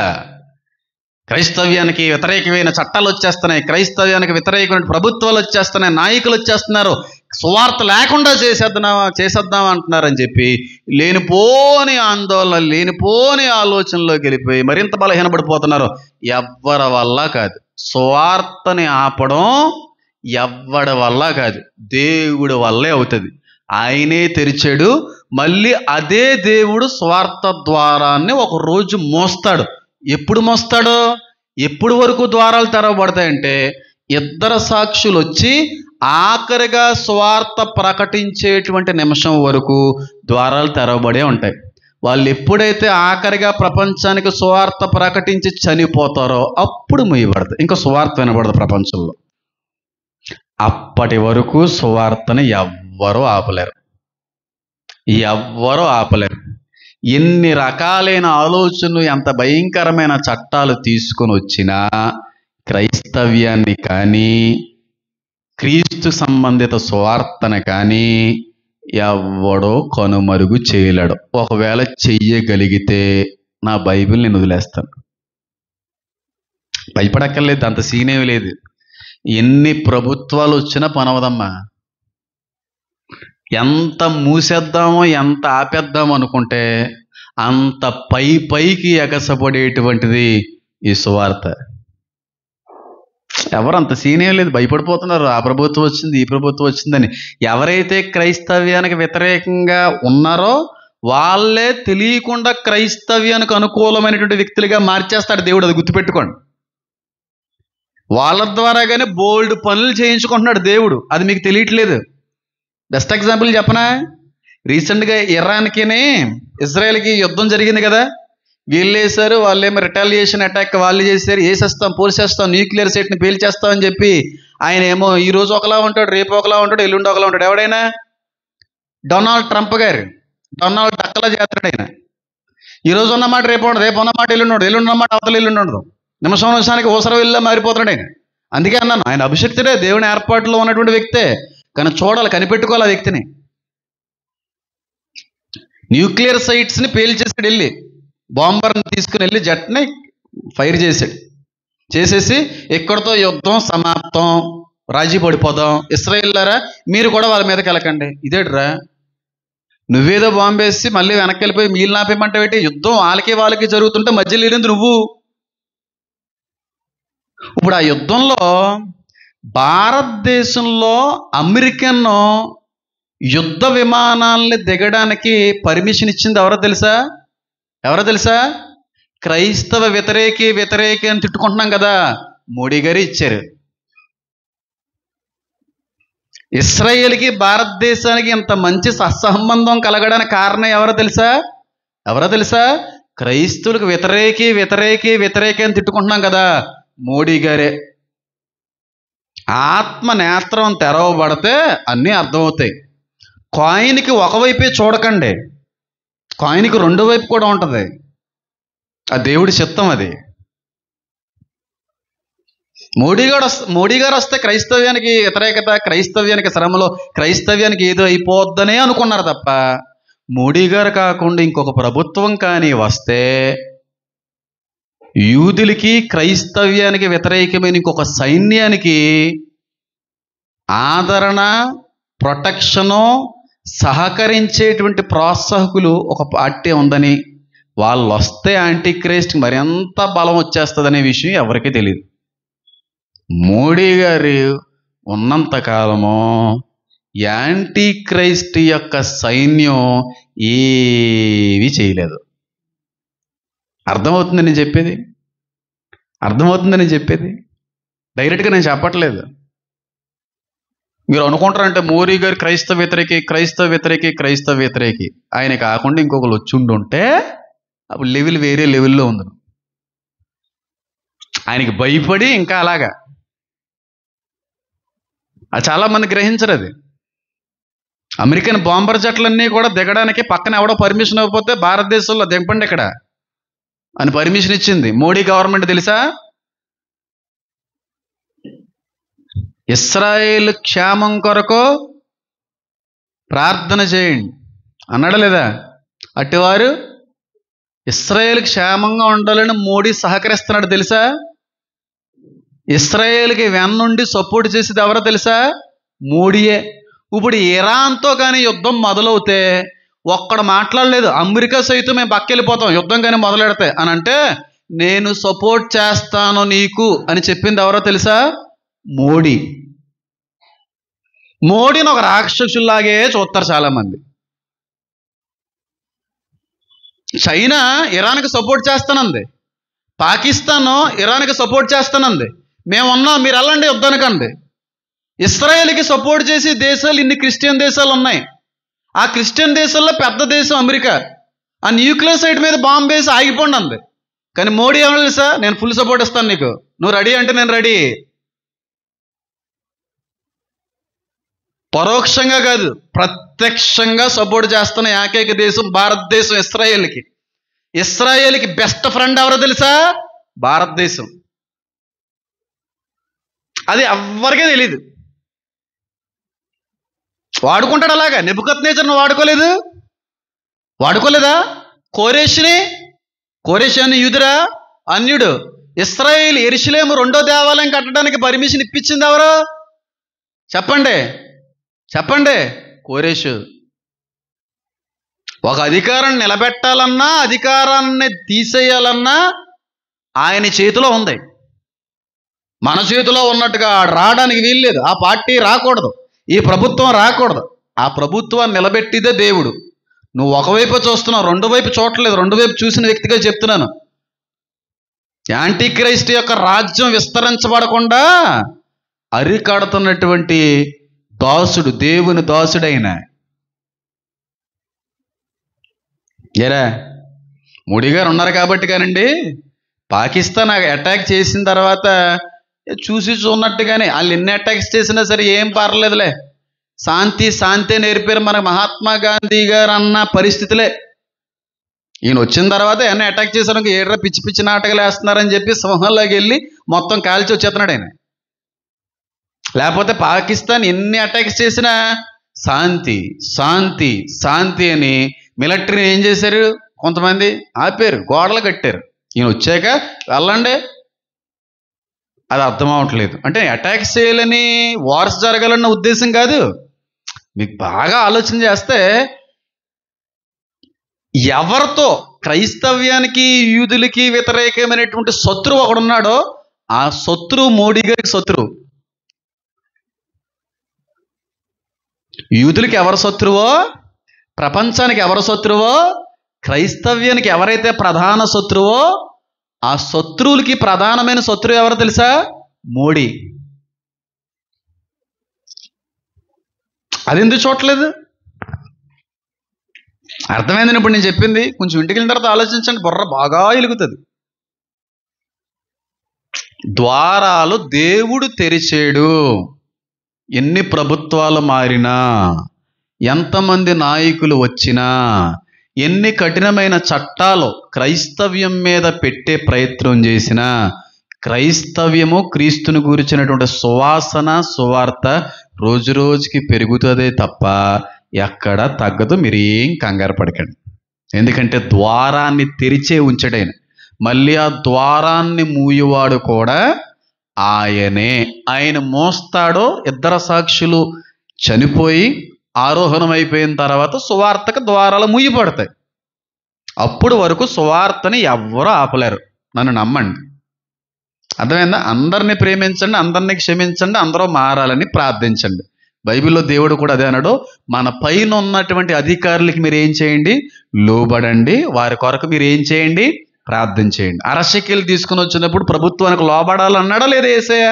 క్రైస్తవ్యానికి వ్యతిరేకమైన చట్టాలు వచ్చేస్తున్నాయి, క్రైస్తవ్యానికి వ్యతిరేకమైన ప్రభుత్వాలు వచ్చేస్తున్నాయి, నాయకులు వచ్చేస్తున్నారు, సువార్త లేకుండా చేసేద్దామా అంటున్నారని చెప్పి లేనిపోని ఆందోళన, లేనిపోని ఆలోచనలోకి వెళ్ళిపోయి మరింత బలహీనపడిపోతున్నారు. ఎవ్వరి వల్ల కాదు. సువార్తని ఆపడం ఎవ్వడి వల్ల కాదు, దేవుడి వల్లే అవుతుంది. ఆయనే తెరిచాడు. మళ్ళీ అదే దేవుడు స్వార్థ ద్వారాన్ని ఒక రోజు మోస్తాడు. ఎప్పుడు మోస్తాడో, ఎప్పుడు వరకు ద్వారాలు తెరవబడతాయంటే ఇద్దరు సాక్షులు వచ్చి ఆఖరిగా స్వార్థ ప్రకటించేటువంటి నిమిషం వరకు ద్వారాలు తెరవబడే ఉంటాయి. వాళ్ళు ఎప్పుడైతే ఆఖరిగా ప్రపంచానికి సువార్త ప్రకటించి చనిపోతారో అప్పుడు మూయబడతాయి. ఇంకా సువార్త వినబడదు ప్రపంచంలో. అప్పటి వరకు సువార్తని ఎవ్వరూ ఆపలేరు, ఎవ్వరూ ఆపలేరు. ఎన్ని రకాలైన ఆలోచనలు, ఎంత భయంకరమైన చట్టాలు తీసుకొని వచ్చినా క్రైస్తవ్యాన్ని కానీ క్రీస్తు సంబంధిత సువార్తను కానీ ఎవ్వడో కనుమరుగు చేయలేడు. ఒకవేళ చెయ్యగలిగితే నా బైబిల్ నేను వదిలేస్తాను. భయపడక్కర్లేదు, అంత సీనేమి లేదు. ఎన్ని ప్రభుత్వాలు వచ్చినా పనవదమ్మా. ఎంత మూసేద్దామో, ఎంత ఆపేద్దామో అనుకుంటే అంత పైకి ఎగసపడేటువంటిది ఈ సువార్త. ఎవరు అంత సీనేం లేదు, భయపడిపోతున్నారు. ఆ ప్రభుత్వం వచ్చింది, ఈ ప్రభుత్వం వచ్చిందని. ఎవరైతే క్రైస్తవ్యానికి వ్యతిరేకంగా ఉన్నారో వాళ్ళే తెలియకుండా క్రైస్తవ్యానికి అనుకూలమైనటువంటి వ్యక్తులుగా మార్చేస్తాడు దేవుడు. అది గుర్తుపెట్టుకోండి. వాళ్ళ ద్వారాగానే బోల్డ్ పనులు చేయించుకుంటున్నాడు దేవుడు. అది మీకు తెలియట్లేదు. బెస్ట్ ఎగ్జాంపుల్ చెప్పనా? రీసెంట్గా ఇరాన్కినే ఇజ్రాయెల్కి యుద్ధం జరిగింది కదా. వీళ్ళు వేశారు, వాళ్ళేమో రిటాలియేషన్ అటాక్ వాళ్ళు చేశారు. వేసేస్తాం, పోల్చేస్తాం, న్యూక్లియర్ సెట్ని పేల్చేస్తాం అని చెప్పి ఆయన ఏమో ఈ రోజు ఒకలా ఉంటాడు, రేపు ఒకలా ఉంటాడు, ఎల్లుండి ఒకలా ఉంటాడు. ఎవడైనా డొనాల్డ్ ట్రంప్ గారు డొనాల్డ్ డక్కలా చేస్తాడు. ఆయన ఈరోజు ఉన్నమాట రేపు ఉండదు, రేపు ఉన్నమాట ఎల్లుండి ఉండదు, ఎల్లుండి ఉన్నమాట అవతల ఎల్లుండి ఉండదు. నిమిషానికి ఊసర వెళ్ళా మారిపోతున్నాడు ఆయన. అందుకే అన్నాను, ఆయన అభిషక్తుడే, దేవుని ఏర్పాటులో ఉన్నటువంటి వ్యక్తే. కానీ చూడాలి, కనిపెట్టుకోవాలి ఆ వ్యక్తిని. న్యూక్లియర్ సైట్స్ని పేల్చేసాడు, వెళ్ళి బాంబర్ని తీసుకుని వెళ్ళి జట్ని ఫైర్ చేశాడు. చేసేసి ఇక్కడితో యుద్ధం సమాప్తం, రాజీ పడిపోదాం, ఇస్రాయేల్లారా మీరు కూడా వాళ్ళ మీదకి వెళ్ళకండి. ఇదేట్రా, నువ్వేదో బాంబు వేసి మళ్ళీ వెనక్కి వెళ్ళిపోయి మీలు నాపేమంటే పెట్టి యుద్ధం వాళ్ళకి జరుగుతుంటే మధ్యలో వెళ్ళింది నువ్వు. ఇప్పుడు ఆ యుద్ధంలో భారతదేశంలో అమెరికన్ యుద్ధ విమానాలని దిగడానికి పర్మిషన్ ఇచ్చింది ఎవరో తెలుసా? క్రైస్తవ వ్యతిరేకి అని తిట్టుకుంటున్నాం కదా, మోడీ గారు ఇచ్చారు. ఇస్రాయేల్కి భారతదేశానికి ఇంత మంచి సత్సంబంధం కలగడానికి కారణం ఎవరో తెలుసా? క్రైస్తవులకు వ్యతిరేకి అని తిట్టుకుంటున్నాం కదా, మోడీ గారే. ఆత్మ నేత్రం తెరవబడితే అన్నీ అర్థమవుతాయి. కాయిన్కి ఒకవైపే చూడకండి, కాయిన్కి రెండో వైపు కూడా ఉంటుంది. ఆ దేవుడి చిత్తం అది. మోడీ గారు వస్తే క్రైస్తవ్యానికి వ్యతిరేకత, క్రైస్తవ్యానికి శ్రమలో, క్రైస్తవ్యానికి ఏదో అయిపోద్దనే అనుకున్నారు తప్ప, మోడీ గారు కాకుండా ఇంకొక ప్రభుత్వం కానీ వస్తే యూదులకి, క్రైస్తవ్యానికి వ్యతిరేకమైన ఇంకొక సైన్యానికి ఆదరణ, ప్రొటెక్షను, సహకరించేటువంటి ప్రోత్సాహకులు ఒక పార్టీ ఉందని, వాళ్ళు వస్తే యాంటీ క్రైస్ట్ మరింత బలం వచ్చేస్తుందనే విషయం ఎవరికీ తెలియదు. మోడీ గారు ఉన్నంతకాలము యాంటీ క్రైస్ట్ యొక్క సైన్యం ఏవి చేయలేదు. అర్థమవుతుందని చెప్పేది, డైరెక్ట్గా నేను చెప్పట్లేదు. మీరు అనుకుంటారంటే మోడీ గారు క్రైస్తవ వ్యతిరేకి ఆయన కాకుండా ఇంకొకరు వచ్చి ఉంటే అప్పుడు లెవెల్ వేరే లెవెల్లో ఉంది. ఆయనకి భయపడి ఇంకా అలాగా చాలా మంది గ్రహించరు. అది అమెరికన్ బాంబర్ జట్లన్నీ కూడా దిగడానికి పక్కన ఎవడో పర్మిషన్ ఇవ్వకపోతే భారతదేశంలో దింపండి ఇక్కడ అని పర్మిషన్ ఇచ్చింది మోడీ గవర్నమెంట్. తెలుసా? ఇస్రాయేల్ క్షేమం కొరకు ప్రార్థన చేయండి అన్నాడా లేదా? అటువారు ఇస్రాయేల్ క్షేమంగా ఉండాలని మోడీ సహకరిస్తున్నాడు. తెలుసా? ఇస్రాయేల్కి వెన్నుండి సపోర్ట్ చేసేది ఎవరో తెలుసా? మోడీయే. ఇప్పుడు ఇరాన్తో కానీ యుద్ధం మొదలవుతే ఒక్కడ మాట్లాడలేదు, అమెరికా సైతం మేము పక్కెళ్ళిపోతాం యుద్ధం కానీ మొదలెడితే అని అంటే, నేను సపోర్ట్ చేస్తాను నీకు అని చెప్పింది ఎవరో తెలుసా? మోడీ. మోడీని ఒక రాక్షసులాగే చూస్తారు చాలామంది. చైనా ఇరాన్కి సపోర్ట్ చేస్తానంది, పాకిస్తాన్ ఇరాన్కి సపోర్ట్ చేస్తానంది, మేమున్నాం మీరు వెళ్ళండి యుద్ధానికండి. ఇస్రాయేల్కి సపోర్ట్ చేసే దేశాలు ఇన్ని క్రిస్టియన్ దేశాలు ఉన్నాయి. ఆ క్రిస్టియన్ దేశాల్లో పెద్ద దేశం అమెరికా. ఆ న్యూక్లియర్ సైట్ మీద బాంబు వేసి ఆగిపోండి అంది. కానీ మోడీ ఏమన్నా తెలుసా? నేను ఫుల్ సపోర్ట్ ఇస్తాను నీకు, నువ్వు రెడీ అంటే నేను రెడీ. పరోక్షంగా కాదు, ప్రత్యక్షంగా సపోర్ట్ చేస్తున్న ఏకైక దేశం భారతదేశం. ఇస్రాయేల్కి బెస్ట్ ఫ్రెండ్ ఎవరో తెలుసా? భారతదేశం. అది ఎవ్వరికీ తెలీదు. వాడుకుంటాడు అలాగా. నెబుకద్నెజర్ను వాడుకోలేదా? కోరేష్ అని యూదురా, అన్యుడు. ఇస్రాయేల్ యెరూషలేము 2వ దేవాలయం కట్టడానికి పర్మిషన్ ఇప్పించింది ఎవరు? చెప్పండి. కోరేషు. ఒక అధికారాన్ని నిలబెట్టాలన్నా, అధికారాన్ని తీసేయాలన్నా ఆయన చేతిలో ఉంది. మన చేతిలో ఉన్నట్టుగా రావడానికి వీల్లేదు. ఆ పార్టీ రాకూడదు, ఈ ప్రభుత్వం రాకూడదు. ఆ ప్రభుత్వాన్ని నిలబెట్టిదే దేవుడు. నువ్వు ఒకవైపు చూస్తున్నావు, రెండు వైపు చూడలేదు. రెండు వైపు చూసిన వ్యక్తిగా చెప్తున్నాను. యాంటీ క్రైస్ట్ యొక్క రాజ్యం విస్తరించబడకుండా అరికడుతున్నటువంటి దాసుడు, దేవుని దాసుడైన మోడీ గారు ఉన్నారు కాబట్టి కానండి, పాకిస్తాన్ అటాక్ చేసిన తర్వాత చూసి చూన్నట్టుగానే వాళ్ళు ఎన్ని అటాక్స్ చేసినా సరే ఏం పర్లేదులే, శాంతి నేర్పారు మన మహాత్మా గాంధీ గారు అన్న పరిస్థితులే. ఈయన వచ్చిన తర్వాత అన్నీ అటాక్ చేశారు, ఏడ్రా పిచ్చి నాటకాలు వేస్తున్నారని చెప్పి సింహంలోకి వెళ్ళి మొత్తం కాల్చి వచ్చేస్తున్నాడు ఆయన. లేకపోతే పాకిస్తాన్ ఎన్ని అటాక్స్ చేసినా శాంతి అని మిలిటరీని ఏం చేశారు? కొంతమంది ఆపారు, గోడలు కట్టారు. ఈయన వచ్చాక వెళ్ళండి. అది అర్థం అవ్వట్లేదు. అంటే అటాక్స్ చేయాలని, వార్స్ జరగాలన్న ఉద్దేశం కాదు. మీకు బాగా ఆలోచన చేస్తే ఎవరితో క్రైస్తవ్యానికి, యూదులకి వ్యతిరేకమైనటువంటి శత్రువు ఒకడున్నాడో ఆ శత్రువు మోడీ గారికి శత్రువు. యూదులకి ఎవరు శత్రువో, ప్రపంచానికి ఎవరు శత్రువో, క్రైస్తవ్యానికి ఎవరైతే ప్రధాన శత్రువో ఆ శత్రువులకి ప్రధానమైన శత్రువు ఎవరో తెలుసా? మోడీ. అది ఎందుకు చూడలేదు? అర్థమైందని ఇప్పుడు నేను చెప్పింది. కొంచెం ఇంటికి వెళ్ళిన తర్వాత ఆలోచించండి, బుర్ర బాగా వెలుగుతుంది. ద్వారాలు దేవుడు తెరిచాడు. ఎన్ని ప్రభుత్వాలు మారినా, ఎంతమంది నాయకులు వచ్చినా, ఎన్ని కఠినమైన చట్టాలు క్రైస్తవ్యం మీద పెట్టే ప్రయత్నం చేసినా క్రైస్తవ్యము, క్రీస్తుని గురించినటువంటి సువాసన, సువార్త రోజు రోజుకి పెరుగుతుందే తప్ప ఎక్కడ తగ్గదు. మీరు ఏం కంగారు పడకండి. ఎందుకంటే ద్వారాన్ని తెరిచే ఉంచడైన, మళ్ళీ ఆ ద్వారాన్ని మూయవాడు కూడా ఆయనే. ఆయన మోస్తాడో. ఇద్దరు సాక్షులు చనిపోయి ఆరోహణం అయిపోయిన తర్వాత సువార్తకు ద్వారాలు మూయబడతాయి. అప్పుడు వరకు సువార్తని ఎవ్వరూ ఆపలేరు. నన్ను నమ్మండి. అర్థమైందా? అందరినీ ప్రేమించండి, అందరినీ క్షమించండి, అందరూ మారాలని ప్రార్థించండి. బైబిల్లో దేవుడు కూడా అదే అన్నాడు. మన పైన ఉన్నటువంటి అధికారులకి మీరు ఏం చేయండి? లోబడండి. వారి కొరకు మీరు ఏం చేయండి? ప్రార్థన చేయండి. అరశకేలు తీసుకుని వచ్చినప్పుడు ప్రభుత్వానికి లోబడాలన్నాడా లేదా యేసయ్య?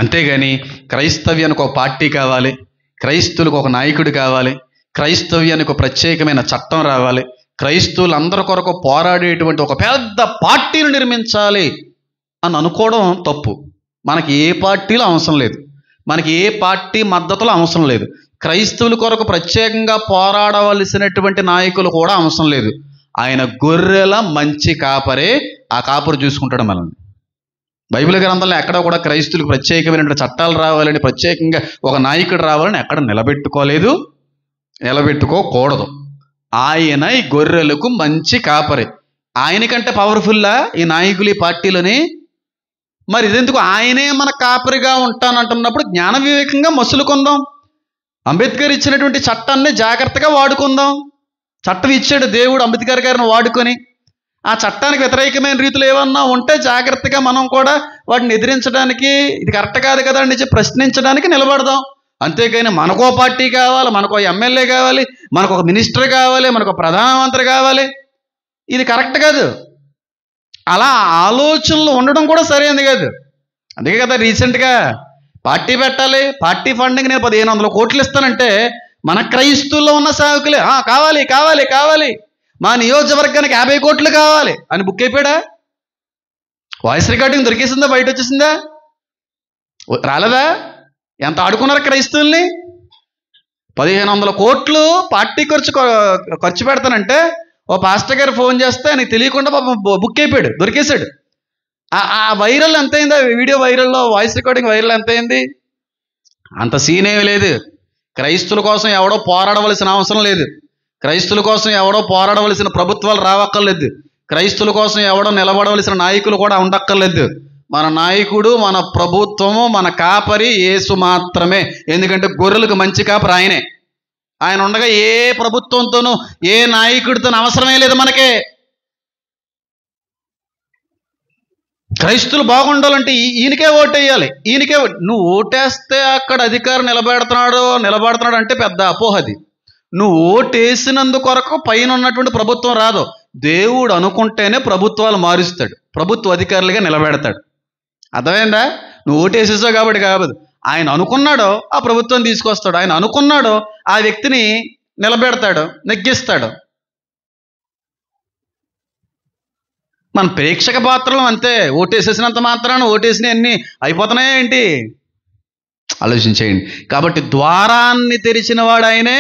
అంతేగాని క్రైస్తవ్యానికి ఒక పార్టీ కావాలి, క్రైస్తవులకు ఒక నాయకుడు కావాలి, క్రైస్తవ్యానికి ఒక ప్రత్యేకమైన చట్టం రావాలి, క్రైస్తవులందరి కొరకు పోరాడేటువంటి ఒక పెద్ద పార్టీని నిర్మించాలి అని అనుకోవడం తప్పు. మనకి ఏ పార్టీలో అవసరం లేదు, మనకి ఏ పార్టీ మద్దతులో అవసరం లేదు, క్రైస్తవుల కొరకు ప్రత్యేకంగా పోరాడవలసినటువంటి నాయకులు కూడా అవసరం లేదు. ఆయన గొర్రెల మంచి కాపరే, ఆ కాపరు చూసుకుంటాడు మనల్ని. బైబిల్ గ్రంథంలో ఎక్కడ కూడా క్రైస్తవులకు ప్రత్యేకమైనటువంటి చట్టాలు రావాలని, ప్రత్యేకంగా ఒక నాయకుడు రావాలని ఎక్కడ నిలబెట్టుకోలేదు, నిలబెట్టుకోకూడదు. ఆయన ఈ గొర్రెలకు మంచి కాపరి. ఆయనకంటే పవర్ఫుల్లా ఈ నాయకులు, ఈ పార్టీలని? మరి ఇదెందుకు? ఆయనే మన కాపరిగా ఉంటానంటున్నప్పుడు జ్ఞాన వివేకంగా మసులుకుందాం. అంబేద్కర్ ఇచ్చినటువంటి చట్టాన్ని జాగ్రత్తగా వాడుకుందాం. చట్టం ఇచ్చాడు దేవుడు అంబేద్కర్ గారిని వాడుకొని. ఆ చట్టానికి వ్యతిరేకమైన రీతిలో ఏమన్నా ఉంటే జాగ్రత్తగా మనం కూడా వాటిని ఎదిరించడానికి, ఇది కరెక్ట్ కాదు కదా అని చెప్పి ప్రశ్నించడానికి నిలబడదాం. అంతేకాని మనకో పార్టీ కావాలి, మనకో ఎమ్మెల్యే కావాలి, మనకు ఒక మినిస్టర్ కావాలి, మనకు ప్రధానమంత్రి కావాలి, ఇది కరెక్ట్ కాదు. అలా ఆలోచనలు ఉండడం కూడా సరైనది కాదు. అందుకే కదా రీసెంట్గా పార్టీ పెట్టాలి, పార్టీ ఫండింగ్ నేను 1500 కోట్లు ఇస్తానంటే మన క్రైస్తవుల్లో ఉన్న సేవకులే కావాలి కావాలి కావాలి, మా నియోజకవర్గానికి 50 కోట్లు కావాలి అని బుక్ అయిపోయాడా? వాయిస్ రికార్డింగ్ దొరికేసిందా? బయట వచ్చేసిందా? రాలేదా? ఎంత ఆడుకున్నారు క్రైస్తవుల్ని? 1500 కోట్లు పార్టీ ఖర్చు పెడతానంటే ఓ పాస్టర్ గారు ఫోన్ చేస్తే ఆయనకి తెలియకుండా పాపం బుక్ అయిపోయాడు, దొరికేశాడు. ఆ వైరల్ ఎంత అయిందా? వీడియో వైరల్లో, వాయిస్ రికార్డింగ్ వైరల్ ఎంత అయింది? అంత సీన్ ఏమీ లేదు. క్రైస్తువుల కోసం ఎవడో పోరాడవలసిన అవసరం లేదు, క్రైస్తువుల కోసం ఎవడో పోరాడవలసిన ప్రభుత్వాలు రావక్కర్లేదు, క్రైస్తువుల కోసం ఎవడో నిలబడవలసిన నాయకులు కూడా ఉండక్కర్లేదు. మన నాయకుడు, మన ప్రభుత్వము, మన కాపరి యేసు మాత్రమే. ఎందుకంటే గొర్రెలకు మంచి కాపరి ఆయనే. ఆయన ఉండగా ఏ ప్రభుత్వంతోనూ, ఏ నాయకుడితోనూ అవసరమే లేదు మనకే. క్రైస్తువులు బాగుండాలంటే ఈయనకే ఓటేయాలి, ఈయనకే. నువ్వు ఓటేస్తే అక్కడ అధికారం నిలబడుతున్నాడు అంటే పెద్ద అపోహది. నువ్వు ఓటేసినందుకొరకు పైన ఉన్నటువంటి ప్రభుత్వం రాదు. దేవుడు అనుకుంటేనే ప్రభుత్వాలు మారుస్తాడు, ప్రభుత్వ అధికారులుగా నిలబెడతాడు. అర్థమైందా? నువ్వు ఓటేసేసావు కాబట్టి కాదు. ఆయన అనుకున్నాడో ఆ ప్రభుత్వం తీసుకొస్తాడు, ఆయన అనుకున్నాడో ఆ వ్యక్తిని నిలబెడతాడు, నెగ్గిస్తాడు. మన ప్రేక్షక పాత్రలు అంతే. ఓటేసేసినంత మాత్రాన ఓటేసిన అన్నీ అయిపోతున్నాయా ఏంటి? ఆలోచించేయండి. కాబట్టి ద్వారాన్ని తెరిచిన వాడు ఆయనే,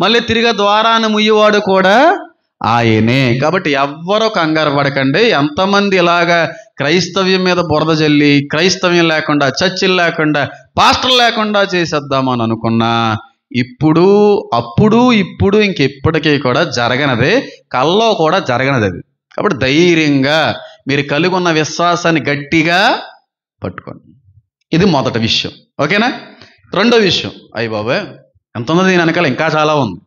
మళ్ళీ తిరిగి ద్వారాన్ని ముయ్యవాడు కూడా ఆయనే. కాబట్టి ఎవ్వరూ కంగారు పడకండి. ఎంతమంది ఇలాగా క్రైస్తవ్యం మీద బురద జల్లి, క్రైస్తవ్యం లేకుండా, చర్చిలు లేకుండా, పాస్టర్లు లేకుండా చేసేద్దామని అనుకున్నా ఇప్పుడు ఇంకెప్పటికీ కూడా జరగనదే, కల్లో కూడా జరగనది అది. కాబట్టి ధైర్యంగా మీరు కలిగి ఉన్న విశ్వాసాన్ని గట్టిగా పట్టుకోండి. ఇది మొదటి విషయం. ఓకేనా? రెండో విషయం, అయ్య బాబా ఎంత ఉన్నది దీని వెనకాల? ఇంకా చాలా ఉంది,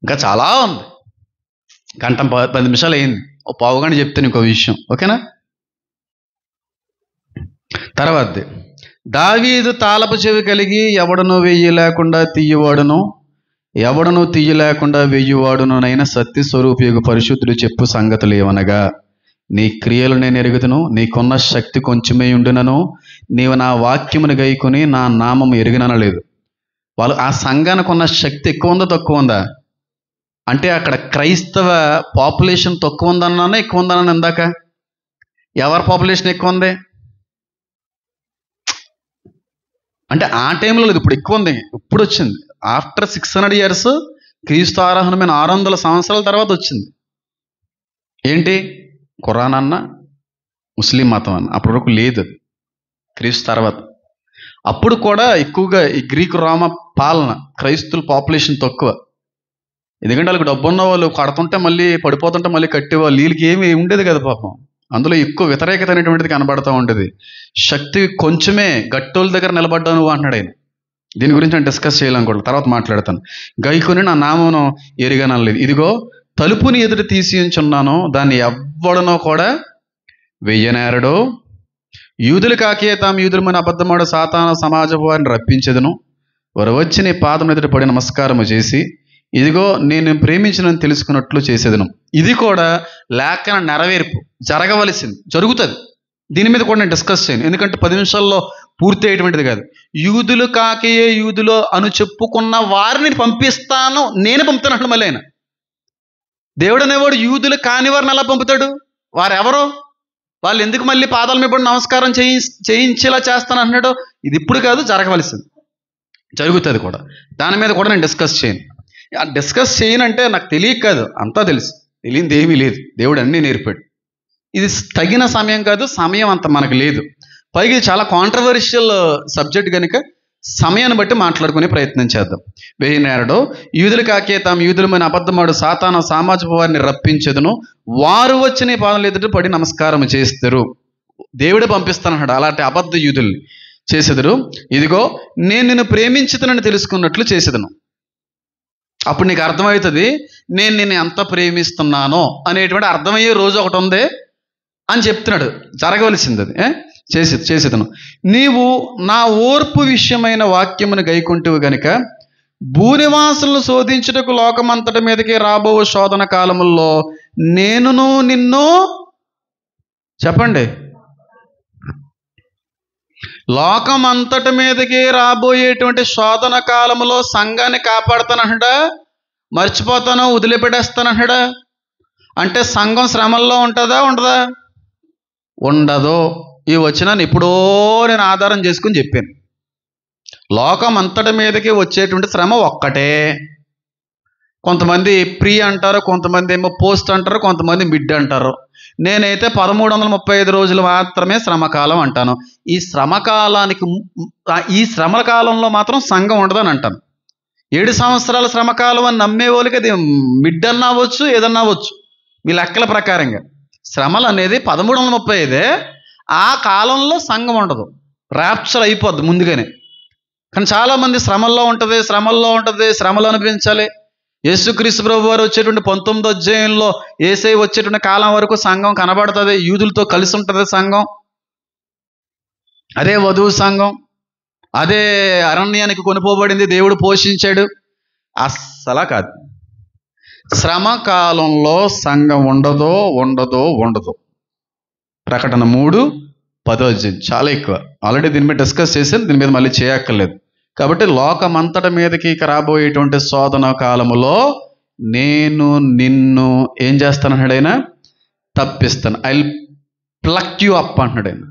ఇంకా చాలా ఉంది. గంట 10 నిమిషాలు అయింది, ఓ పావుగంట చెప్తాను ఇంకో విషయం. ఓకేనా? తర్వాతది, దావీదు తాళపు చెవి కలిగి ఎవడను వెయ్యి లేకుండా తీయవాడును, ఎవడను తీయలేకుండా వెయ్యివాడునైనా సత్యస్వరూపియగు పరిశుద్ధుడు చెప్పు సంగతులు ఏమనగా, నీ క్రియలు నేను ఎరుగుదును, నీకున్న శక్తి కొంచెమే ఉండునను, నీవు నా వాక్యమును గైకొని నా నామం ఎరిగిననలేదు. వాళ్ళు ఆ సంఘానికి ఉన్న శక్తి ఎక్కువ ఉందా తక్కువ ఉందా అంటే, అక్కడ క్రైస్తవ పాపులేషన్ తక్కువ ఉందన్నానా ఎక్కువ ఉందన్నాను ఇందాక? ఎవరి పాపులేషన్ ఎక్కువ ఉంది అంటే ఆ టైంలో లేదు, ఇప్పుడు ఎక్కువ ఉంది. ఇప్పుడు వచ్చింది ఆఫ్టర్ 600 years, క్రీస్తు ఆరాధనమైన 600 సంవత్సరాల తర్వాత వచ్చింది. ఏంటి? ఖురాన్ అన్న, ముస్లిం మతం అన్న, అప్పటి వరకు లేదు అది, క్రీస్తు తర్వాత. అప్పుడు కూడా ఎక్కువగా ఈ గ్రీకు రోమ పాలన, క్రైస్తువుల పాపులేషన్ తక్కువ. ఎందుకంటే వాళ్ళకి డబ్బు ఉన్న వాళ్ళు కడుతుంటే మళ్ళీ పడిపోతుంటే మళ్ళీ కట్టేవాళ్ళు, వీళ్ళకి ఏమి ఉండేది కదా పాపం. అందులో ఎక్కువ వ్యతిరేకత అనేటువంటిది కనబడతా ఉండేది. శక్తి కొంచెమే, గట్టోళ్ళ దగ్గర నిలబడ్డా నువ్వు అంటున్నాడు ఆయన. దీని గురించి నేను డిస్కస్ చేయాలనుకోవట్లేదు, తర్వాత మాట్లాడతాను. గైకొని నా నామమును ఎరుగనలేదు, ఇదిగో తలుపుని ఎదుట తీసి ఉంచున్నాను, దాన్ని ఎవ్వడనో కూడా వెయ్యనేరడో. యూదులు కాకే తాము యూదులమైన అబద్ధమాడు సాతాన సమాజపు వారిని రప్పించెదను. వారు వచ్చి నీ పాదం ఎదుట పడి నమస్కారము చేసి, ఇదిగో నేను ప్రేమించినని తెలుసుకున్నట్లు చేసేదను. ఇది కూడా లేఖన నెరవేర్పు, జరగవలసింది, జరుగుతుంది. దీని మీద కూడా నేను డిస్కస్ చేయను, ఎందుకంటే 10 నిమిషాల్లో పూర్తి అయ్యేటువంటిది కాదు. యూదులు కాకయే యూదులు అను చెప్పుకున్న వారిని పంపిస్తాను, నేను పంపుతాను మళ్ళీ ఆయన. దేవుడు అనేవాడు యూదులు కాని వారిని ఎలా పంపుతాడు? వారెవరో, వాళ్ళు ఎందుకు మళ్ళీ పాదాల మీద పడి నమస్కారం చేయించేలా చేస్తాను అన్నాడు. ఇది ఇప్పుడు కాదు, జరగవలసింది, జరుగుతుంది కూడా. దాని మీద కూడా నేను డిస్కస్ చేయను. డిస్కస్ చేయనంటే నాకు తెలియక కాదు, అంతా తెలుసు, తెలియనిది ఏమీ లేదు. దేవుడు అన్నీ నేర్పాడు. ఇది తగిన సమయం కాదు, సమయం అంత మనకు లేదు. పైగా ఇది చాలా కాంట్రవర్షియల్ సబ్జెక్ట్ కనుక సమయాన్ని బట్టి మాట్లాడుకునే ప్రయత్నం చేద్దాం. వెయ్యనేరడో. యూదులు కాకే తాము యూదులమైన అబద్ధమాడు సాతాన సామాజిక వారిని రప్పించెదను. వారు వచ్చి నీ పాదముల ఎదుట పడి నమస్కారం చేస్తారు. దేవుడే పంపిస్తానన్నాడు అలాంటి అబద్ధ యూదుల్ని. చేసేదరు. ఇదిగో నేను నిన్ను ప్రేమించుతానని తెలుసుకున్నట్లు చేసేదను. అప్పుడు నీకు అర్థమవుతుంది నేను నిన్ను ఎంత ప్రేమిస్తున్నానో అనేటువంటి అర్థమయ్యే రోజు ఒకటి ఉంది అని చెప్తున్నాడు. జరగవలసింది అది. చేసేదను. నీవు నా ఓర్పు విషయమైన వాక్యమును గైకొంటివి గనుక భూనివాసులను శోధించుటకు లోకమంతటి మీదకి రాబో శోధన కాలముల్లో నేనును నిన్ను, చెప్పండి, లోకమంతటి మీదకి రాబోయేటువంటి శోధన కాలంలో సంఘాన్ని కాపాడుతానంటాడా, మర్చిపోతానో వదిలిపెట్టేస్తానంటాడా? అంటే సంఘం శ్రమల్లో ఉంటుందా, ఉండదా? ఉండదు. ఈ వచనాన్ని ఎప్పుడో నేను ఆధారం చేసుకుని చెప్పాను. లోకం అంతటి మీదకి వచ్చేటువంటి శ్రమ ఒక్కటే. కొంతమంది ప్రీ అంటారు, కొంతమంది ఏమో పోస్ట్ అంటారు, కొంతమంది మిడ్ అంటారు. నేనైతే 1335 రోజులు మాత్రమే శ్రమకాలం అంటాను. ఈ శ్రమ కాలంలో మాత్రం సంఘం ఉండదని అంటాను. 7 సంవత్సరాల శ్రమకాలం అని నమ్మే వాళ్ళకి అది మిడ్ అన్నా అవ్వచ్చు, ఏదన్నా అవ్వచ్చు. మీ లెక్కల ప్రకారంగా శ్రమలు అనేది 1335. ఆ కాలంలో సంఘం ఉండదు, ర్యాప్చర్ అయిపోద్ది ముందుగానే. కానీ చాలామంది శ్రమల్లో ఉంటుంది, శ్రమలు అనిపించాలి. యేసుక్రీస్తు ప్రభు వారు వచ్చేటువంటి 19వ అధ్యాయంలో యేసయ్య వచ్చేటువంటి కాలం వరకు సంఘం కనబడుతుంది, యూదులతో కలిసి ఉంటుంది సంఘం. అదే వధువు సంఘం, అదే అరణ్యానికి కొనుపోబడింది, దేవుడు పోషించాడు. అస్సలా కాదు. శ్రమ కాలంలో సంఘం ఉండదో. ప్రకటన 3:10 చాలా ఎక్కువ. ఆల్రెడీ దీని మీద డిస్కస్ చేశాను, దీని మీద మళ్ళీ చేయక్కర్లేదు. కాబట్టి లోకమంతటి మీదకి రాబోయేటువంటి శోధన కాలములో నేను నిన్ను ఏం చేస్తానన్నాడు ఆయన? తప్పిస్తాను. I will pluck you up అంటున్నాడు ఆయన.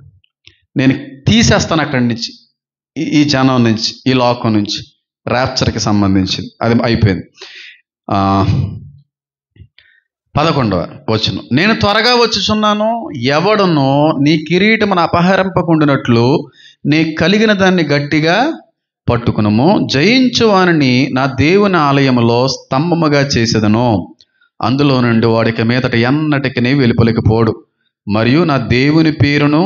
నేను తీసేస్తాను అక్కడి నుంచి, ఈ జనం నుంచి, ఈ లోకం నుంచి. ర్యాప్చర్కి సంబంధించింది అది అయిపోయింది. 11వ వచనం, నేను త్వరగా వచ్చుచున్నాను, ఎవడునో నీ కిరీటమును అపహరింపకుండునట్లు నీ కలిగిన దాన్ని గట్టిగా పట్టుకునము. జయించు వానిని నా దేవుని ఆలయములో స్తంభముగా చేసేదను, అందులో నుండి వాడికి మీదట ఎన్నటికి వెలుపలికి పోడు. మరియు నా దేవుని పేరును,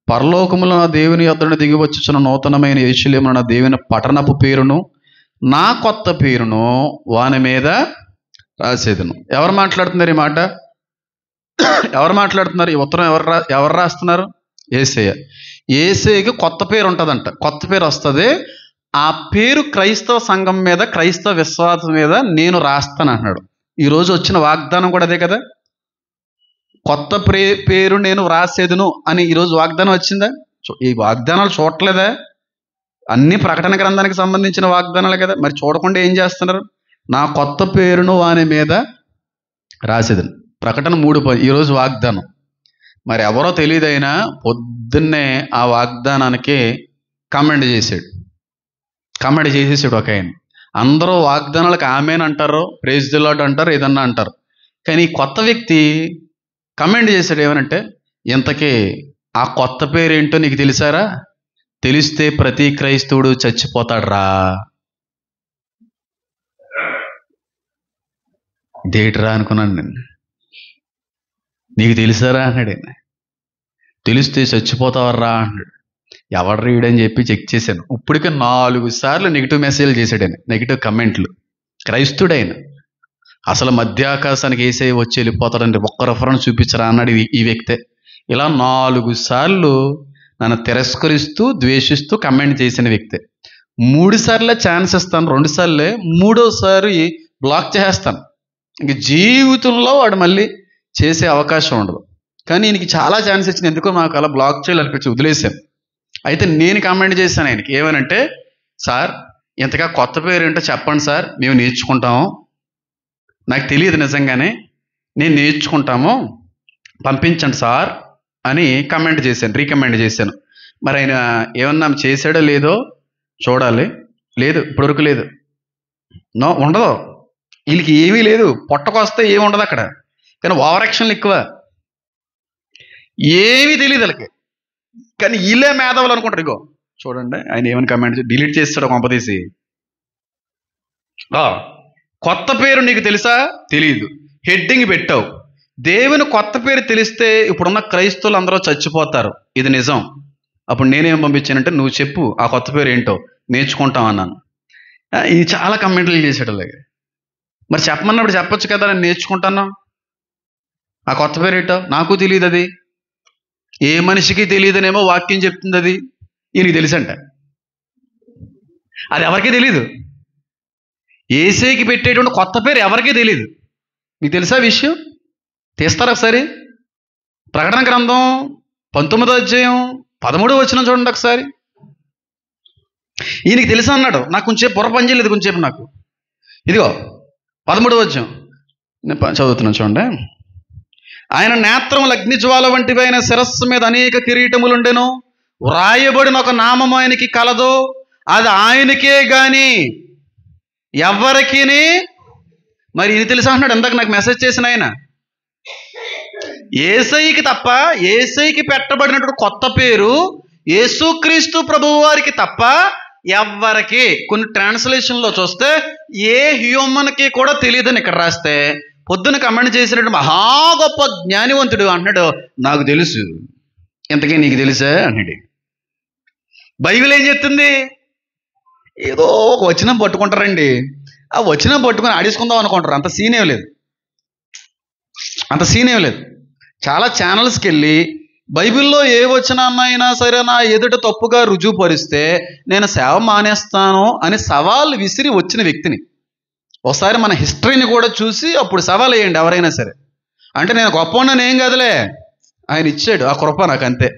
పరలోకములో నా దేవుని యొద్దను దిగి వచ్చుచున్న నూతనమైన యెరూషలేమున నా దేవుని పట్టణపు పేరును, నా కొత్త పేరును వాని మీద రాసేదను. ఎవరు మాట్లాడుతున్నారు ఈ మాట? ఎవరు మాట్లాడుతున్నారు? ఈ ఉత్తరం ఎవరు రాస్తున్నారు? యేసయ్య. యేసయ్యకి కొత్త పేరు ఉంటుందంట, కొత్త పేరు వస్తుంది. ఆ పేరు క్రైస్తవ సంఘం మీద, క్రైస్తవ విశ్వాసం మీద నేను రాస్తాను అన్నాడు. ఈరోజు వచ్చిన వాగ్దానం కూడా అదే కదా. కొత్త పేరు నేను వ్రాసేదును అని ఈరోజు వాగ్దానం వచ్చిందా? ఈ వాగ్దానాలు చూడట్లేదా? అన్ని ప్రకటన గ్రంథానికి సంబంధించిన వాగ్దానాలు కదా. మరి చూడకుండా ఏం చేస్తున్నారు? నా కొత్త పేరును వాని మీద రాసేదని. ప్రకటన 3:10 ఈరోజు వాగ్దానం. మరి ఎవరో తెలియదైనా పొద్దున్నే ఆ వాగ్దానానికి కమెంట్ చేసేసాడు ఒక ఆయన. అందరూ వాగ్దానాలకు ఆమెన్ అంటారు, ప్రైజ్ ది లార్డ్ అంటారు, ఏదన్నా అంటారు. కానీ ఈ కొత్త వ్యక్తి కమెంట్ చేశాడు ఏమనంటే, ఇంతకీ ఆ కొత్త పేరు ఏంటో నీకు తెలిసారా? తెలిస్తే ప్రతి క్రైస్తవుడు చచ్చిపోతాడు రా. డేట్రా అనుకున్నాను నేను. నీకు తెలిసారా అన్నాడు ఆయన. తెలిస్తే చచ్చిపోతావర్రా అన్నాడు. ఎవరు రీడని చెప్పి చెక్ చేశాను. ఇప్పటికే 4 సార్లు నెగిటివ్ మెసేజ్లు చేశాడు ఆయన, నెగిటివ్ కమెంట్లు. క్రైస్తుడైన అసలు మధ్యాకాశానికి వేసే వచ్చి వెళ్ళిపోతాడంటే ఒక్క రెఫరెన్స్ చూపించరా అన్నాడు ఈ వ్యక్తే. ఇలా 4 సార్లు నన్ను తిరస్కరిస్తూ ద్వేషిస్తూ కమెంట్ చేసిన వ్యక్తే. 3 సార్లే ఛాన్స్ ఇస్తాను, 2 సార్లే, 3వసారి బ్లాక్ చేసేస్తాను. ఇంక జీవితంలో వాడు మళ్ళీ చేసే అవకాశం ఉండదు. కానీ ఈయనకి చాలా ఛాన్స్ ఇచ్చింది, ఎందుకో నాకు అలా బ్లాక్ చేయాలనిపించి వదిలేశాను. అయితే నేను కామెంట్ చేశాను ఆయనకి, ఏమనంటే, సార్ ఇంతగా కొత్త పేరు ఏంటో చెప్పండి సార్, మేము నేర్చుకుంటాము. నాకు తెలియదు నిజంగానే, నేను నేర్చుకుంటాము, పంపించండి సార్ అని కమెంట్ చేశాను, రీకమెండ్ చేశాను. మరి ఆయన ఏమన్నా చేశాడో లేదో చూడాలి. లేదు, ఇప్పటివరకు లేదు. నో, ఉండదు. వీళ్ళకి ఏమీ లేదు, పొట్టకొస్తే ఏమి ఉండదు అక్కడ. కానీ ఓవర్ యాక్షన్లు ఎక్కువ, ఏమీ తెలియదు వాళ్ళకి. కానీ వీళ్ళే మేధావులు అనుకుంటారు. ఇగో చూడండి ఆయన ఏమని కమెంట్ డిలీట్ చేస్తాడు కొంపదీసి. కొత్త పేరు నీకు తెలుసా? తెలియదు. హెడ్డింగ్ పెట్టావు. దేవుని కొత్త పేరు తెలిస్తే ఇప్పుడున్న క్రైస్తవులు అందరూ చచ్చిపోతారు, ఇది నిజం. అప్పుడు నేనేం పంపించానంటే, నువ్వు చెప్పు ఆ కొత్త పేరు ఏంటో, నేర్చుకుంటాం అన్నాను. ఇది చాలా కమెంట్లు చేశాడు అలాగే. మరి చెప్పమన్నప్పుడు చెప్పొచ్చు కదా, నేను నేర్చుకుంటాను. ఆ కొత్త పేరు ఏంటో నాకు తెలియదు. అది ఏ మనిషికి తెలియదనేమో వాక్యం చెప్తుంది, అది ఈయనకి తెలుసంట. అది ఎవరికీ తెలీదు. ఏసేకి పెట్టేటువంటి కొత్త పేరు ఎవరికీ తెలియదు. మీకు తెలుసా విషయం? తీస్తారా ఒకసారి? ప్రకటన గ్రంథం 19వ అధ్యాయం 13వ వచనం చూడండి ఒకసారి. ఈయనకి తెలుసా అన్నాడు. నాకు కొంచెం బుర్ర పని చేయలేదు కొంచెంసేపు నాకు. ఇదిగో 13వ అధ్యాయం నేను చదువుతున్నాను చూడండి. ఆయన నేత్రములు అగ్నిజ్వాల వంటివి, ఆయన శిరస్సు మీద అనేక కిరీటములుండెను. వ్రాయబడిన ఒక నామం ఆయనకి కలదు, అది ఆయనకే గాని ఎవరికి. మరి ఇది తెలుసా అన్నాడు ఇందాక నాకు మెసేజ్ చేసిన ఆయన. యేసయ్యకి తప్ప, యేసయ్యకి పెట్టబడినటువంటి కొత్త పేరు యేసుక్రీస్తు ప్రభువు వారికి తప్ప ఎవ్వరికి. కొన్ని ట్రాన్స్లేషన్లో చూస్తే ఏ హ్యూమన్కి కూడా తెలియదని ఇక్కడ రాస్తే, పొద్దున కమెంట్ చేసినట్టు మహా గొప్ప జ్ఞానివంతుడు అంటున్నాడు, నాకు తెలుసు. ఇంతకీ నీకు తెలుసా అన్నాడు. బైబిల్ ఏం చెప్తుంది? ఏదో ఒక వచనం పట్టుకుంటారండి, ఆ వచనం పట్టుకొని ఆడేసుకుందాం అనుకుంటారు. అంత సీన్ ఏం లేదు, అంత సీన్ ఏం లేదు. చాలా ఛానల్స్కి వెళ్ళి బైబిల్లో ఏ వచనాన్నైనా సరే నా ఎదుట తప్పుగా రుజువుపరిస్తే నేను సేవ మానేస్తాను అని సవాల్ విసిరి వచ్చిన వ్యక్తిని. ఒకసారి మన హిస్టరీని కూడా చూసి అప్పుడు సవాల్ వేయండి ఎవరైనా సరే. అంటే నేను గొప్పవాడిని ఏం కాదులే, ఆయన ఇచ్చాడు ఆ కృప నాకు, అంతే.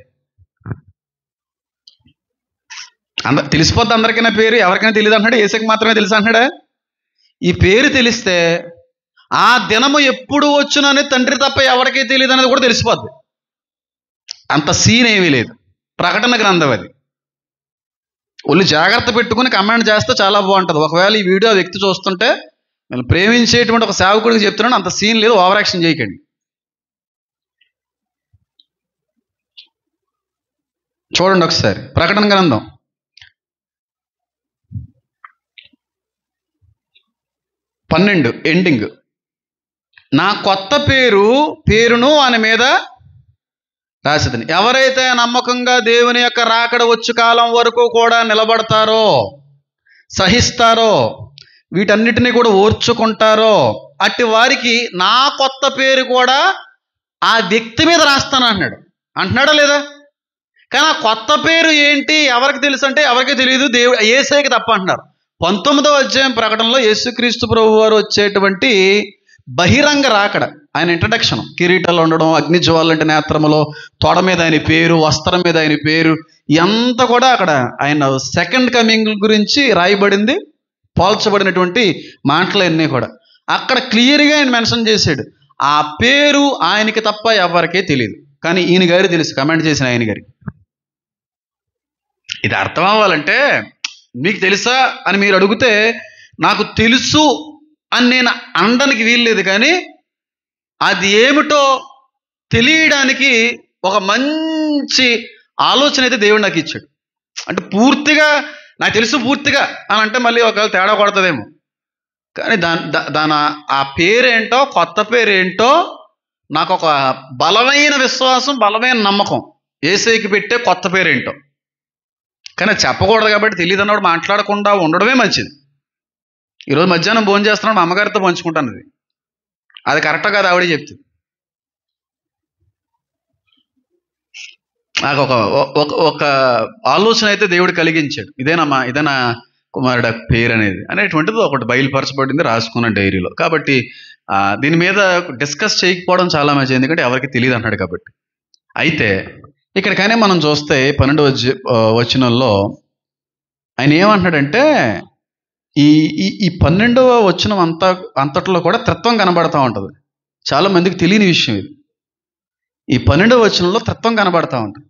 తెలిసిపోద్ది అందరికైనా పేరు, ఎవరికైనా తెలియదు అంటున్నాడు, యేసుకి మాత్రమే తెలుసు అంటున్నాడా? ఈ పేరు తెలిస్తే ఆ దినము ఎప్పుడు వచ్చునని తండ్రి తప్ప ఎవరికీ తెలియదు అనేది కూడా తెలిసిపోద్ది. అంత సీన్ ఏమీ లేదు. ప్రకటన గ్రంథం అది. ఒళ్ళు జాగ్రత్త పెట్టుకుని కమెంట్ చేస్తే చాలా బాగుంటుంది. ఒకవేళ ఈ వీడియో ఆ వ్యక్తి చూస్తుంటే, నేను ప్రేమించేటువంటి ఒక సేవకుడికి చెప్తున్నాను, అంత సీన్ లేదు, ఓవర్ యాక్షన్ చేయకండి. చూడండి ఒకసారి ప్రకటన గ్రంథం 12 ఎండింగ్. నా కొత్త పేరును ఆయన మీద రాసిదని, ఎవరైతే నమ్మకంగా దేవుని యొక్క రాకడ వచ్చు కాలం వరకు కూడా నిలబడతారో, సహిస్తారో, వీటన్నిటినీ కూడా ఓర్చుకుంటారో, అట్టి వారికి నా కొత్త పేరు కూడా ఆ వ్యక్తి మీద రాస్తాను అన్నాడు. అంటున్నాడా లేదా? కానీ ఆ కొత్త పేరు ఏంటి ఎవరికి తెలుసు అంటే ఎవరికి తెలియదు, దేవుడు యేసయ్యకి తప్ప అంటున్నారు. 19వ అధ్యాయం ప్రకటనలో యేసుక్రీస్తు ప్రభు వారు వచ్చేటువంటి బహిరంగ రాకడ, ఆయన ఇంట్రడక్షన్, కిరీటాలు ఉండడం, అగ్నిజ్వాలంటే నేత్రములో, తొడ మీద ఆయన పేరు, వస్త్రం మీద ఆయన పేరు, ఎంత కూడా అక్కడ ఆయన సెకండ్ కమింగ్ గురించి రాయబడింది, పోల్చబడినటువంటి మాటలన్నీ కూడా అక్కడ క్లియర్గా ఆయన మెన్షన్ చేశాడు. ఆ పేరు ఆయనకి తప్ప ఎవరికే తెలియదు, కానీ ఈయన గారి తెలుసు, కమెంట్ చేసిన ఆయన గారికి. ఇది అర్థం అవ్వాలంటే, మీకు తెలుసా అని మీరు అడిగితే నాకు తెలుసు అని నేను అనడానికి వీల్లేదు, కానీ అది ఏమిటో తెలియడానికి ఒక మంచి ఆలోచన అయితే దేవుడు నాకు ఇచ్చాడు. అంటే పూర్తిగా నాకు తెలుసు పూర్తిగా అని అంటే మళ్ళీ ఒకవేళ తేడా కొడుతుందేమో, కానీ దాని ఆ పేరేంటో, కొత్త పేరేంటో, నాకు ఒక బలమైన విశ్వాసం, బలమైన నమ్మకం యేసయ్యకి పెట్టే కొత్త పేరేంటో. కానీ చెప్పకూడదు కాబట్టి తెలియదు అన్నప్పుడు మాట్లాడకుండా ఉండడమే మంచిది. ఈరోజు మధ్యాహ్నం భోజనం చేస్తున్నాడు, మా అమ్మగారితో పంచుకుంటాను. అది కరెక్టా కాదు ఆవిడే చెప్తుంది. నాకు ఒక ఆలోచన అయితే దేవుడు కలిగించాడు. ఇదేనా కుమారుడు పేరు అనేటువంటిది ఒకటి బయలుపరచబడింది, రాసుకున్నాను డైరీలో. కాబట్టి దీని మీద డిస్కస్ చేయకపోవడం చాలా మంచిది, ఎందుకంటే ఎవరికి తెలియదు అన్నాడు కాబట్టి. అయితే ఇక్కడ కానీ మనం చూస్తే 12వ వచనంలో ఆయన ఏమంటున్నాడంటే, ఈ 12వ వచనం అంతట్లో కూడా త్రిత్వం కనబడతా ఉంటుంది. చాలా మందికి తెలియని విషయం ఇది. ఈ 12వ వచనంలో త్రిత్వం కనబడతా ఉంటుంది.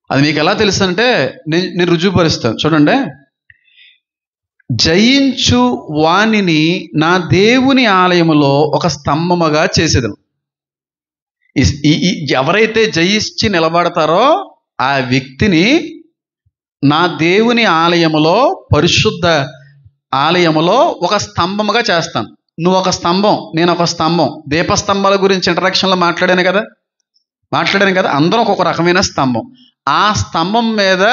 అది మీకు ఎలా తెలుసు అంటే నేను రుజువుపరుస్తాను. చూడండి, జయించు వానిని నా దేవుని ఆలయములో ఒక స్తంభముగా చేసేదను. ఎవరైతే జయించి నిలబడతారో ఆ వ్యక్తిని నా దేవుని ఆలయములో, పరిశుద్ధ ఆలయములో ఒక స్తంభముగా చేస్తాను. నువ్వు ఒక స్తంభం, నేను ఒక స్తంభం. దీపస్తంభాల గురించి ఇంట్రడక్షన్లో మాట్లాడాను కదా. అందరం ఒక్కొక్క రకమైన స్తంభం. ఆ స్తంభం మీద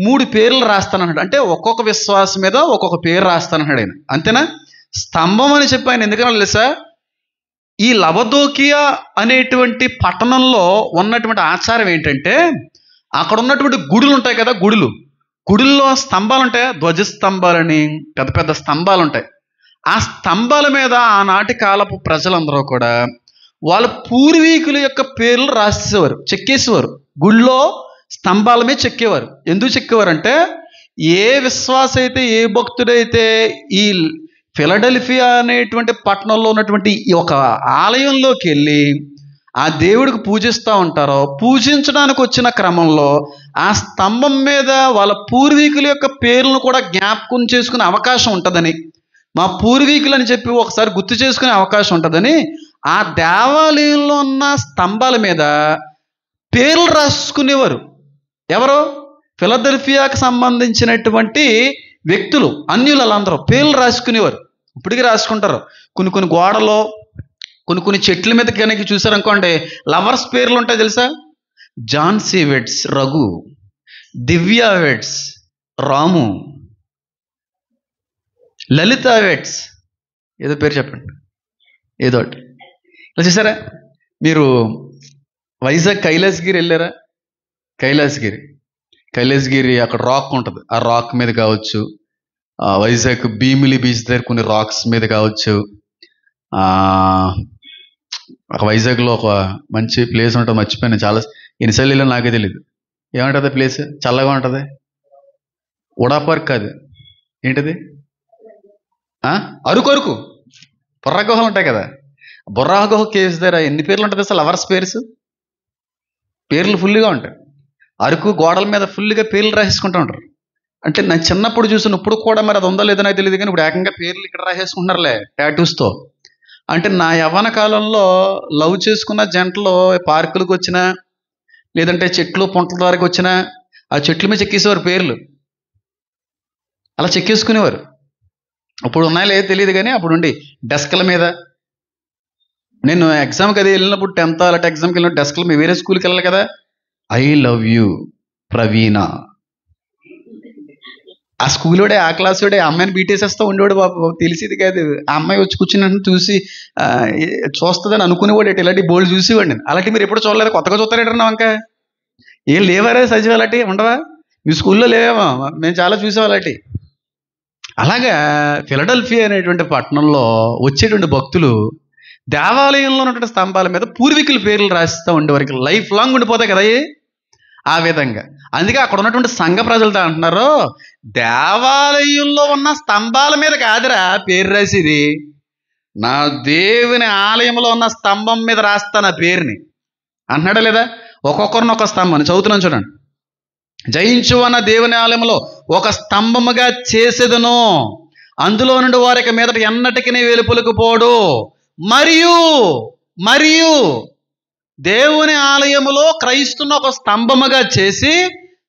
3 పేర్లు రాస్తానన్నాడు. అంటే ఒక్కొక్క విశ్వాసం మీద ఒక్కొక్క పేరు రాస్తానన్నాడు ఆయన. అంతేనా? స్తంభం అని చెప్పి ఆయన ఎందుకన్నా తెలుసా, ఈ లవదోకియా అనేటువంటి పట్టణంలో ఉన్నటువంటి ఆచారం ఏంటంటే, అక్కడ ఉన్నటువంటి గుడులు ఉంటాయి కదా, గుడుల్లో స్తంభాలు ఉంటాయి, ధ్వజస్తంభాలని, పెద్ద పెద్ద స్తంభాలు ఉంటాయి. ఆ స్తంభాల మీద ఆనాటి కాలపు ప్రజలందరూ కూడా వాళ్ళ పూర్వీకుల యొక్క పేర్లు రాసేవారు, చెక్కేసేవారు. గుళ్ళో స్తంభాల మీద చెక్కేవారు. ఎందుకు చెక్కేవారంటే, ఏ విశ్వాస అయితే, ఏ భక్తుడైతే ఈ ఫిలడెల్ఫియా అనేటువంటి పట్టణంలో ఉన్నటువంటి ఈ ఒక ఆలయంలోకి వెళ్ళి ఆ దేవుడికి పూజిస్తూ ఉంటారో, పూజించడానికి వచ్చిన క్రమంలో ఆ స్తంభం మీద వాళ్ళ పూర్వీకుల యొక్క పేర్లను కూడా జ్ఞాపకం చేసుకునే అవకాశం ఉంటుందని, మా పూర్వీకులు అని చెప్పి ఒకసారి గుర్తు చేసుకునే అవకాశం ఉంటుందని ఆ దేవాలయంలో ఉన్న స్తంభాల మీద పేర్లు రాసుకునేవారు. ఎవరు? ఫిలదెల్ఫియాకి సంబంధించినటువంటి వ్యక్తులు, అన్యులందరూ పేర్లు రాసుకునేవారు. ఇప్పటికీ రాసుకుంటారు. కొన్ని గోడలో, కొన్ని చెట్ల మీద కనుక చూసారనుకోండి, లవర్స్ పేర్లు ఉంటాయి తెలుసా. జాన్ సి వెడ్స్ రఘు, దివ్య వెడ్స్ రాము, లలిత వెడ్స్, ఏదో పేరు చెప్పండి, ఏదో ఒకటి. ఇలా చూసారా మీరు? వైజాగ్ కైలాసగిరి వెళ్ళారా? కైలాసగిరి అక్కడ రాక్ ఉంటుంది. ఆ రాక్ మీద కావచ్చు, వైజాగ్ భీమిలి బీచ్ దగ్గర కొన్ని రాక్స్ మీద కావచ్చు, ఒక వైజాగ్లో ఒక మంచి ప్లేస్ ఉంటుంది, మర్చిపోయాను. చాలా ఎన్నిసార్లు వెళ్ళాను నాకే తెలియదు. ఏమంటుంది ప్లేస్? చల్లగా ఉంటుంది. ఉడా పార్క్ కాదు, ఏంటిది? అరకు బొర్రా గుహలు ఉంటాయి కదా. బొర్రా గుహ కేవ్స్ దగ్గర ఎన్ని పేర్లు ఉంటుంది అసలు? లవర్స్ పేర్లు ఫుల్గా ఉంటాయి. అరకు గోడల మీద ఫుల్గా పేర్లు రాసేసుకుంటూ ఉంటారు. అంటే నేను చిన్నప్పుడు చూసిన, ఇప్పుడు కూడా మరి అది ఉందో లేదో నాకు తెలియదు, కానీ ఇప్పుడు ఏకంగా పేర్లు ఇక్కడ రాసేసుకుంటున్నారులే టాటూస్తో. అంటే నా యవ్వన కాలంలో లవ్ చేసుకున్న జంటలు పార్కులకు వచ్చినా, లేదంటే చెట్లు పొంటల ద్వారా వచ్చినా ఆ చెట్ల మీద చెక్కేసేవారు పేర్లు. అలా చెక్కేసుకునేవారు. ఇప్పుడు ఉన్నాయో లేదో తెలియదు, కానీ అప్పుడు ఉండి డెస్క్ల మీద. నేను ఎగ్జామ్కి అది వెళ్ళినప్పుడు 10th అలాంటి ఎగ్జామ్కి వెళ్ళినప్పుడు డెస్క్ల మీద, వేరే స్కూల్కి వెళ్ళాలి కదా, ఐ లవ్ యూ ప్రవీణ. ఆ స్కూలోడే, ఆ క్లాసోడే అమ్మాయిని బీటేసేస్తూ ఉండేవాడు బాబు. తెలిసేది కాదు. ఆ అమ్మాయి వచ్చి కూర్చుని చూసి చూస్తుందని అనుకునేవాడు. ఇలాంటి బోల్డ్ చూసేవాడు నేను. అలాంటి మీరు ఎప్పుడు చూడలేదు, కొత్తగా చూస్తారేటన్నా వంక. ఏం లేవారే సజీవ అలాంటి ఉండవా? మీ స్కూల్లో లేవేమో, మేము చాలా చూసాం అలాంటి. అలాగా ఫిలడెల్ఫియా అనేటువంటి పట్టణంలో వచ్చేటువంటి భక్తులు దేవాలయంలో ఉన్నటువంటి స్తంభాల మీద పూర్వీకుల పేర్లు రాస్తూ ఉండేవారికి లైఫ్ లాంగ్ ఉండిపోతాయి కదా ఆ విధంగా. అందుకే అక్కడ ఉన్నటువంటి సంఘ ప్రజలతో అంటున్నారు, దేవాలయంలో ఉన్న స్తంభాల మీద కాదురా పేరు రాసేది, నా దేవుని ఆలయంలో ఉన్న స్తంభం మీద రాస్తాను ఆ పేరుని అంటున్నాడా లేదా? ఒక్కొక్కరిని ఒక స్తంభం చదువుతున్నాను చూడండి. జయించు అన్న దేవుని ఆలయంలో ఒక స్తంభముగా చేసేదను, అందులో నుండి వారికి మీదట ఎన్నటికీ వెలుపలకు పోడు, మరియు దేవుని ఆలయములో క్రైస్తును ఒక స్తంభముగా చేసి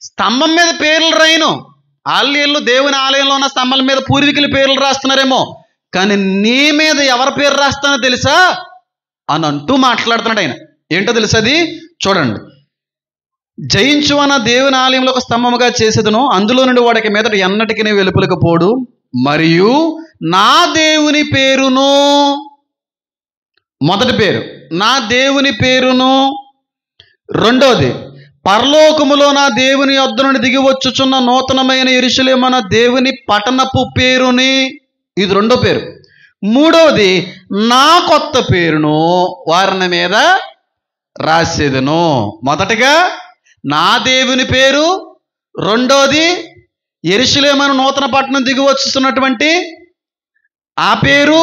స్తంభం మీద పేర్లు రాయను. ఆలయంలో దేవుని ఆలయంలో ఉన్న స్తంభాల మీద పూర్వీకుల పేర్లు రాస్తున్నారేమో, కానీ నీ మీద ఎవరి పేరు రాస్తానో తెలుసా అని అంటూ మాట్లాడుతున్నాడు ఆయన. ఏంటో తెలుసా అది? చూడండి. జయించు అన్న దేవుని ఆలయంలో ఒక స్తంభముగా చేసేదను, అందులో నుండి వాడికి మీదట ఎన్నటికీ వెలుపలకు పోడు, మరియు నా దేవుని పేరును, మొదటి పేరు నా దేవుని పేరును, రెండోది పరలోకములో నా దేవుని యొద్ద నుండి దిగి వచ్చుచున్న నూతనమైన యెరూషలేము అన్న దేవుని పట్టణపు పేరుని, ఇది రెండో పేరు. మూడవది నా కొత్త పేరును వారిని మీద రాసేదను. మొదటగా నా దేవుని పేరు, రెండోది యెరూషలేము అన్న నూతన పట్టణం దిగి వచ్చుతున్నటువంటి ఆ పేరు,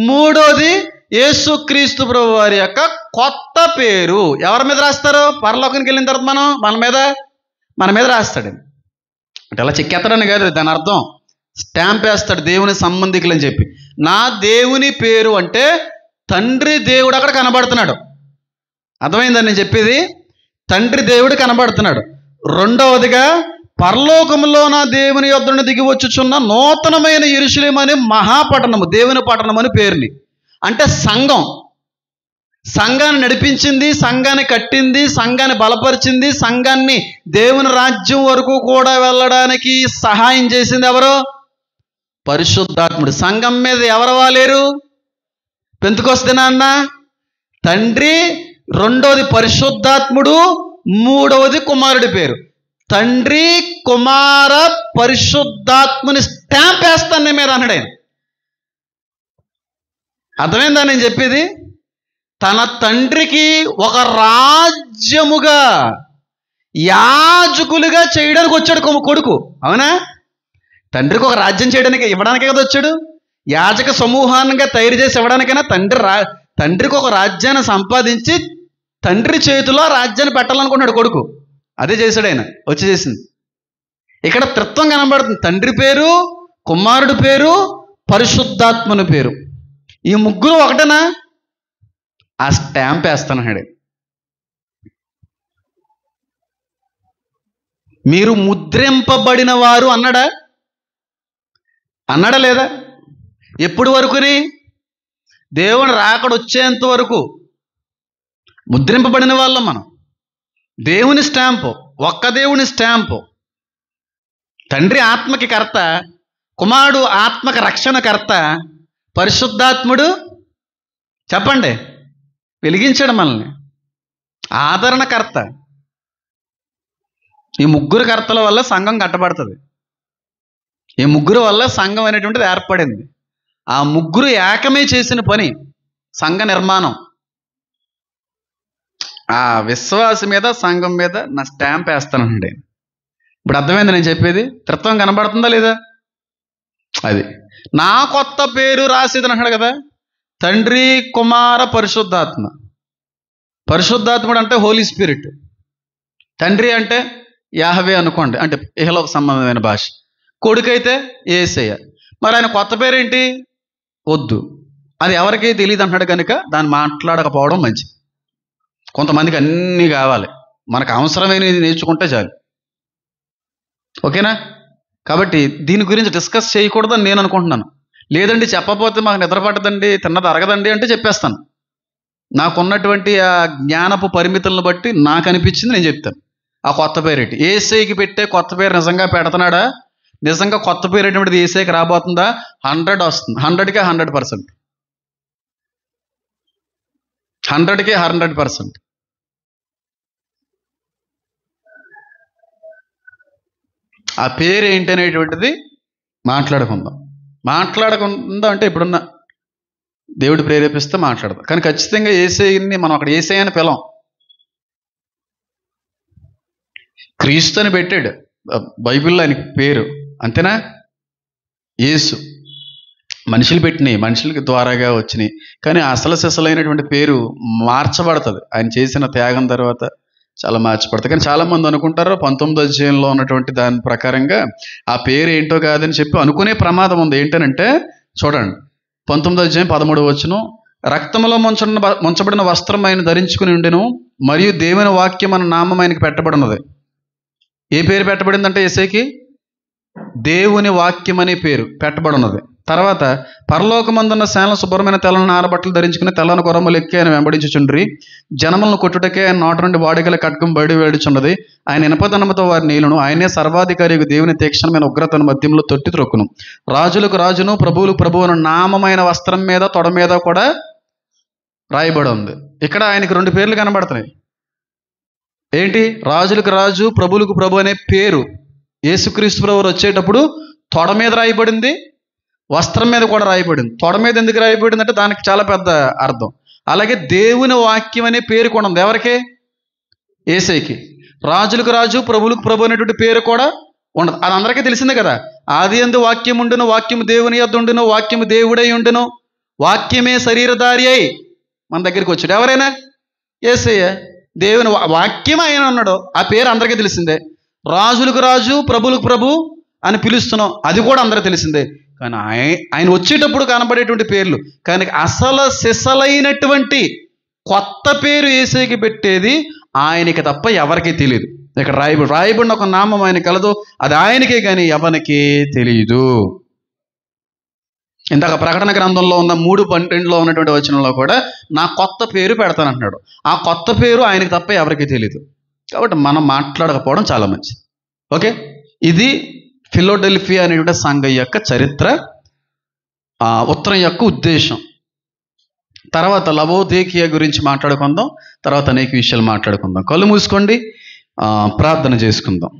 మూడోది యేసుక్రీస్తు ప్రభు వారి యొక్క కొత్త పేరు. ఎవరి మీద రాస్తారు? పరలోకానికి వెళ్ళిన తర్వాత మన మీద రాస్తాడు. అంటే అలా చెక్కేస్తాడని కాదు దాని అర్థం, స్టాంప్ వేస్తాడు దేవుని సంబంధికులు అని చెప్పి. నా దేవుని పేరు అంటే తండ్రి దేవుడు అక్కడ కనబడుతున్నాడు. అర్థమైందని నేను చెప్పేది? తండ్రి దేవుడు కనబడుతున్నాడు. రెండవదిగా పరలోకములో నా దేవుని యొద్ద నుండి దిగి వచ్చుచున్న నూతనమైన యెరూషలేము అనే మహాపట్టణము, దేవుని పట్టణం అని పేరుని. అంటే సంఘాన్ని నడిపించింది, సంఘాన్ని కట్టింది, సంఘాన్ని బలపరిచింది, సంఘాన్ని దేవుని రాజ్యం వరకు కూడా వెళ్ళడానికి సహాయం చేసింది ఎవరు? పరిశుద్ధాత్ముడు. సంఘం మీద ఎవరు వాలేరు? పెంతుకొస్తే నాన్న తండ్రి, రెండవది పరిశుద్ధాత్ముడు, మూడవది కుమారుడి పేరు. తండ్రి, కుమార, పరిశుద్ధాత్ముని స్టాంప్ వేస్తాను నేను మీద అన్నాడు ఆయన. అర్థమైందా నేను చెప్పేది? తన తండ్రికి ఒక రాజ్యముగా యాజకులుగా చేయడానికి వచ్చాడు కొడుకు. అవునా? తండ్రికి ఒక రాజ్యం చేయడానికి ఇవ్వడానికే కదా వచ్చాడు. యాజక సమూహాన్నిగా తయారు చేసి ఇవ్వడానికైనా తండ్రికి ఒక రాజ్యాన్ని సంపాదించి తండ్రి చేతిలో రాజ్యాన్ని పెట్టాలనుకున్నాడు కొడుకు. అదే చేశాడు ఆయన, వచ్చి చేసింది. ఇక్కడ త్రిత్వం కనబడుతుంది. తండ్రి పేరు, కుమారుడి పేరు, పరిశుద్ధాత్మని పేరు. ఈ ముగ్గురు ఒకటేనా? ఆ స్టాంప్ వేస్తానన్నాడు. మీరు ముద్రింపబడిన వారు అన్నాడా లేదా? ఎప్పుడు వరకుని? దేవుని రాకడ వచ్చేంత వరకు ముద్రింపబడిన వాళ్ళం మనం. దేవుని స్టాంపు, ఒక్క దేవుని స్టాంపు. తండ్రి ఆత్మకి కర్త, కుమారుడు ఆత్మకి రక్షణకర్త, పరిశుద్ధాత్ముడు చెప్పండి వెలిగించాడు మనల్ని, ఆదరణకర్త. ఈ ముగ్గురు కర్తల వల్ల సంఘం కట్టబడుతుంది. ఈ ముగ్గురు వల్ల సంఘం అనేటువంటిది ఏర్పడింది. ఆ ముగ్గురు ఏకమే చేసిన పని సంఘ నిర్మాణం. ఆ విశ్వాస మీద, సంఘం మీద నా స్టాంప్ వేస్తానండి. ఇప్పుడు అర్థమైంది నేను చెప్పేది? త్రిత్వం కనబడుతుందా లేదా? అది నా కొత్త పేరు రాసేదని అన్నాడు కదా. తండ్రి, కుమార, పరిశుద్ధాత్మ. పరిశుద్ధాత్ముడు అంటే హోలీ స్పిరిట్. తండ్రి అంటే యాహవే అనుకోండి, అంటే ఇహలోక సంబంధమైన భాష. కొడుకైతే యేసయ్య. మరి ఆయన కొత్త పేరేంటి? వద్దు, అది ఎవరికి తెలియదు అంటున్నాడు కనుక దాన్ని మాట్లాడకపోవడం మంచిది. కొంతమందికి అన్నీ కావాలి, మనకు అవసరమైనది నేర్చుకుంటే చాలు. ఓకేనా? కాబట్టి దీని గురించి డిస్కస్ చేయకూడదని నేను అనుకుంటున్నాను. లేదండి చెప్పకపోతే మాకు నిద్ర పట్టదండి, తిన్నది అరగదండి అంటే చెప్పేస్తాను. నాకున్నటువంటి ఆ జ్ఞానపు పరిమితులను బట్టి నాకు అనిపించింది నేను చెప్తాను. ఆ కొత్త పేరేంటి? యేసయ్యకి పెట్టే కొత్త పేరు నిజంగా పెడుతున్నాడా? నిజంగా కొత్త పేరు అనేటువంటిది యేసయ్యకి రాబోతుందా? 100 వస్తుంది. 100కే 100%. 100కే 100%. ఆ పేరు ఏంటి అనేటువంటిది మాట్లాడకుండా అంటే ఇప్పుడున్న దేవుడు ప్రేరేపిస్తే మాట్లాడదాం. కానీ ఖచ్చితంగా యేసయ్యని మనం అక్కడ యేసయ్య అని పిలం. క్రీస్తు అని పెట్టాడు బైబిల్లో ఆయనకి పేరు, అంతేనా? యేసు మనుషులు పెట్టినాయి, మనుషులకి ద్వారాగా వచ్చినాయి. కానీ అసలు సిసలైనటువంటి పేరు మార్చబడుతుంది ఆయన చేసిన త్యాగం తర్వాత, చాలా మార్చబడుతుంది. కానీ చాలామంది అనుకుంటారు 19వ అధ్యాయంలో ఉన్నటువంటి దాని ప్రకారంగా ఆ పేరు ఏంటో కాదని చెప్పి అనుకునే ప్రమాదం ఉంది. ఏంటనంటే చూడండి, 19వ అధ్యాయం 13వ వచనం, రక్తములో ముంచబడిన వస్త్రం ఆయన ధరించుకుని ఉండెను, మరియు దేవుని వాక్యం అన్న నామం ఆయనకి పెట్టబడినది. ఏ పేరు పెట్టబడిందంటే యేసేకి? దేవుని వాక్యం అనే పేరు పెట్టబడినది. తర్వాత పరలోకమందున్న సేనల శుభ్రమైన తెల్లని ఆరబట్టలు ధరించుకుని తెల్లని కొరములు ఎక్కి ఆయన వెంబడించుచుండ్రి. జనములను కొట్టుటకే ఆయన నోట నుండి వాడిగల ఖడ్గం బయట వేడుచున్నది. ఆయన ఇనపదనముతో వారి నీళ్లను, ఆయనే సర్వాధికారి దేవుని తీక్షణమైన ఉగ్రతను మధ్యంలో తొట్టి త్రొక్కును. రాజులకు రాజును ప్రభువులకు ప్రభువును నామమైన వస్త్రం మీద తొడ మీద కూడా రాయబడి ఉంది. ఇక్కడ ఆయనకి 2 పేర్లు కనబడుతున్నాయి. ఏంటి? రాజులకు రాజు, ప్రభువులకు ప్రభు అనే పేరు యేసుక్రీస్తు ప్రభువు వచ్చేటప్పుడు తొడ మీద రాయబడింది, వస్త్రం మీద కూడా రాయబడింది. తొడ మీద ఎందుకు రాయబడింది అంటే దానికి చాలా పెద్ద అర్థం. అలాగే దేవుని వాక్యం అనే పేరు కూడా ఉంది. ఎవరికి? యేసేకి. రాజులకు రాజు, ప్రభువులకు ప్రభు అనేటువంటి పేరు కూడా ఉండదు. అది అందరికీ తెలిసిందే కదా. ఆది యందు వాక్యం ఉండును, వాక్యము దేవుని యొద్ద ఉండును, వాక్యము దేవుడై ఉండును, వాక్యమే శరీరధారి అయి మన దగ్గరికి వచ్చాడు. ఎవరైనా? యేసయ్య. దేవుని వాక్యం ఆయన ఉన్నాడు. ఆ పేరు అందరికీ తెలిసిందే. రాజులకు రాజు, ప్రభువులకు ప్రభు అని పిలుస్తున్నాం, అది కూడా అందరికీ తెలిసిందే. కానీ ఆయన వచ్చేటప్పుడు కనబడేటువంటి పేర్లు, కానీ అసలు సిసలైనటువంటి కొత్త పేరు యేసేకి పెట్టేది ఆయనకి తప్ప ఎవరికీ తెలియదు. ఇక్కడ రాయబడిన ఒక నామం ఆయన కలదు, అది ఆయనకే కానీ ఎవరికీ తెలియదు. ఇందాక ప్రకటన గ్రంథంలో ఉన్న 3:12 ఉన్నటువంటి వచనంలో కూడా నా కొత్త పేరు పెడతానంటున్నాడు. ఆ కొత్త పేరు ఆయనకి తప్ప ఎవరికీ తెలియదు. కాబట్టి మనం మాట్లాడకపోవడం చాలా మంచిది. ఓకే, ఇది ఫిలడెల్ఫియా అనేటువంటి సంఘం యొక్క చరిత్ర, ఉత్తరం యొక్క ఉద్దేశం. తర్వాత లవోదికీయ గురించి మాట్లాడుకుందాం, తర్వాత అనేక విషయాలు మాట్లాడుకుందాం. కళ్ళు మూసుకోండి, ప్రార్థన చేసుకుందాం.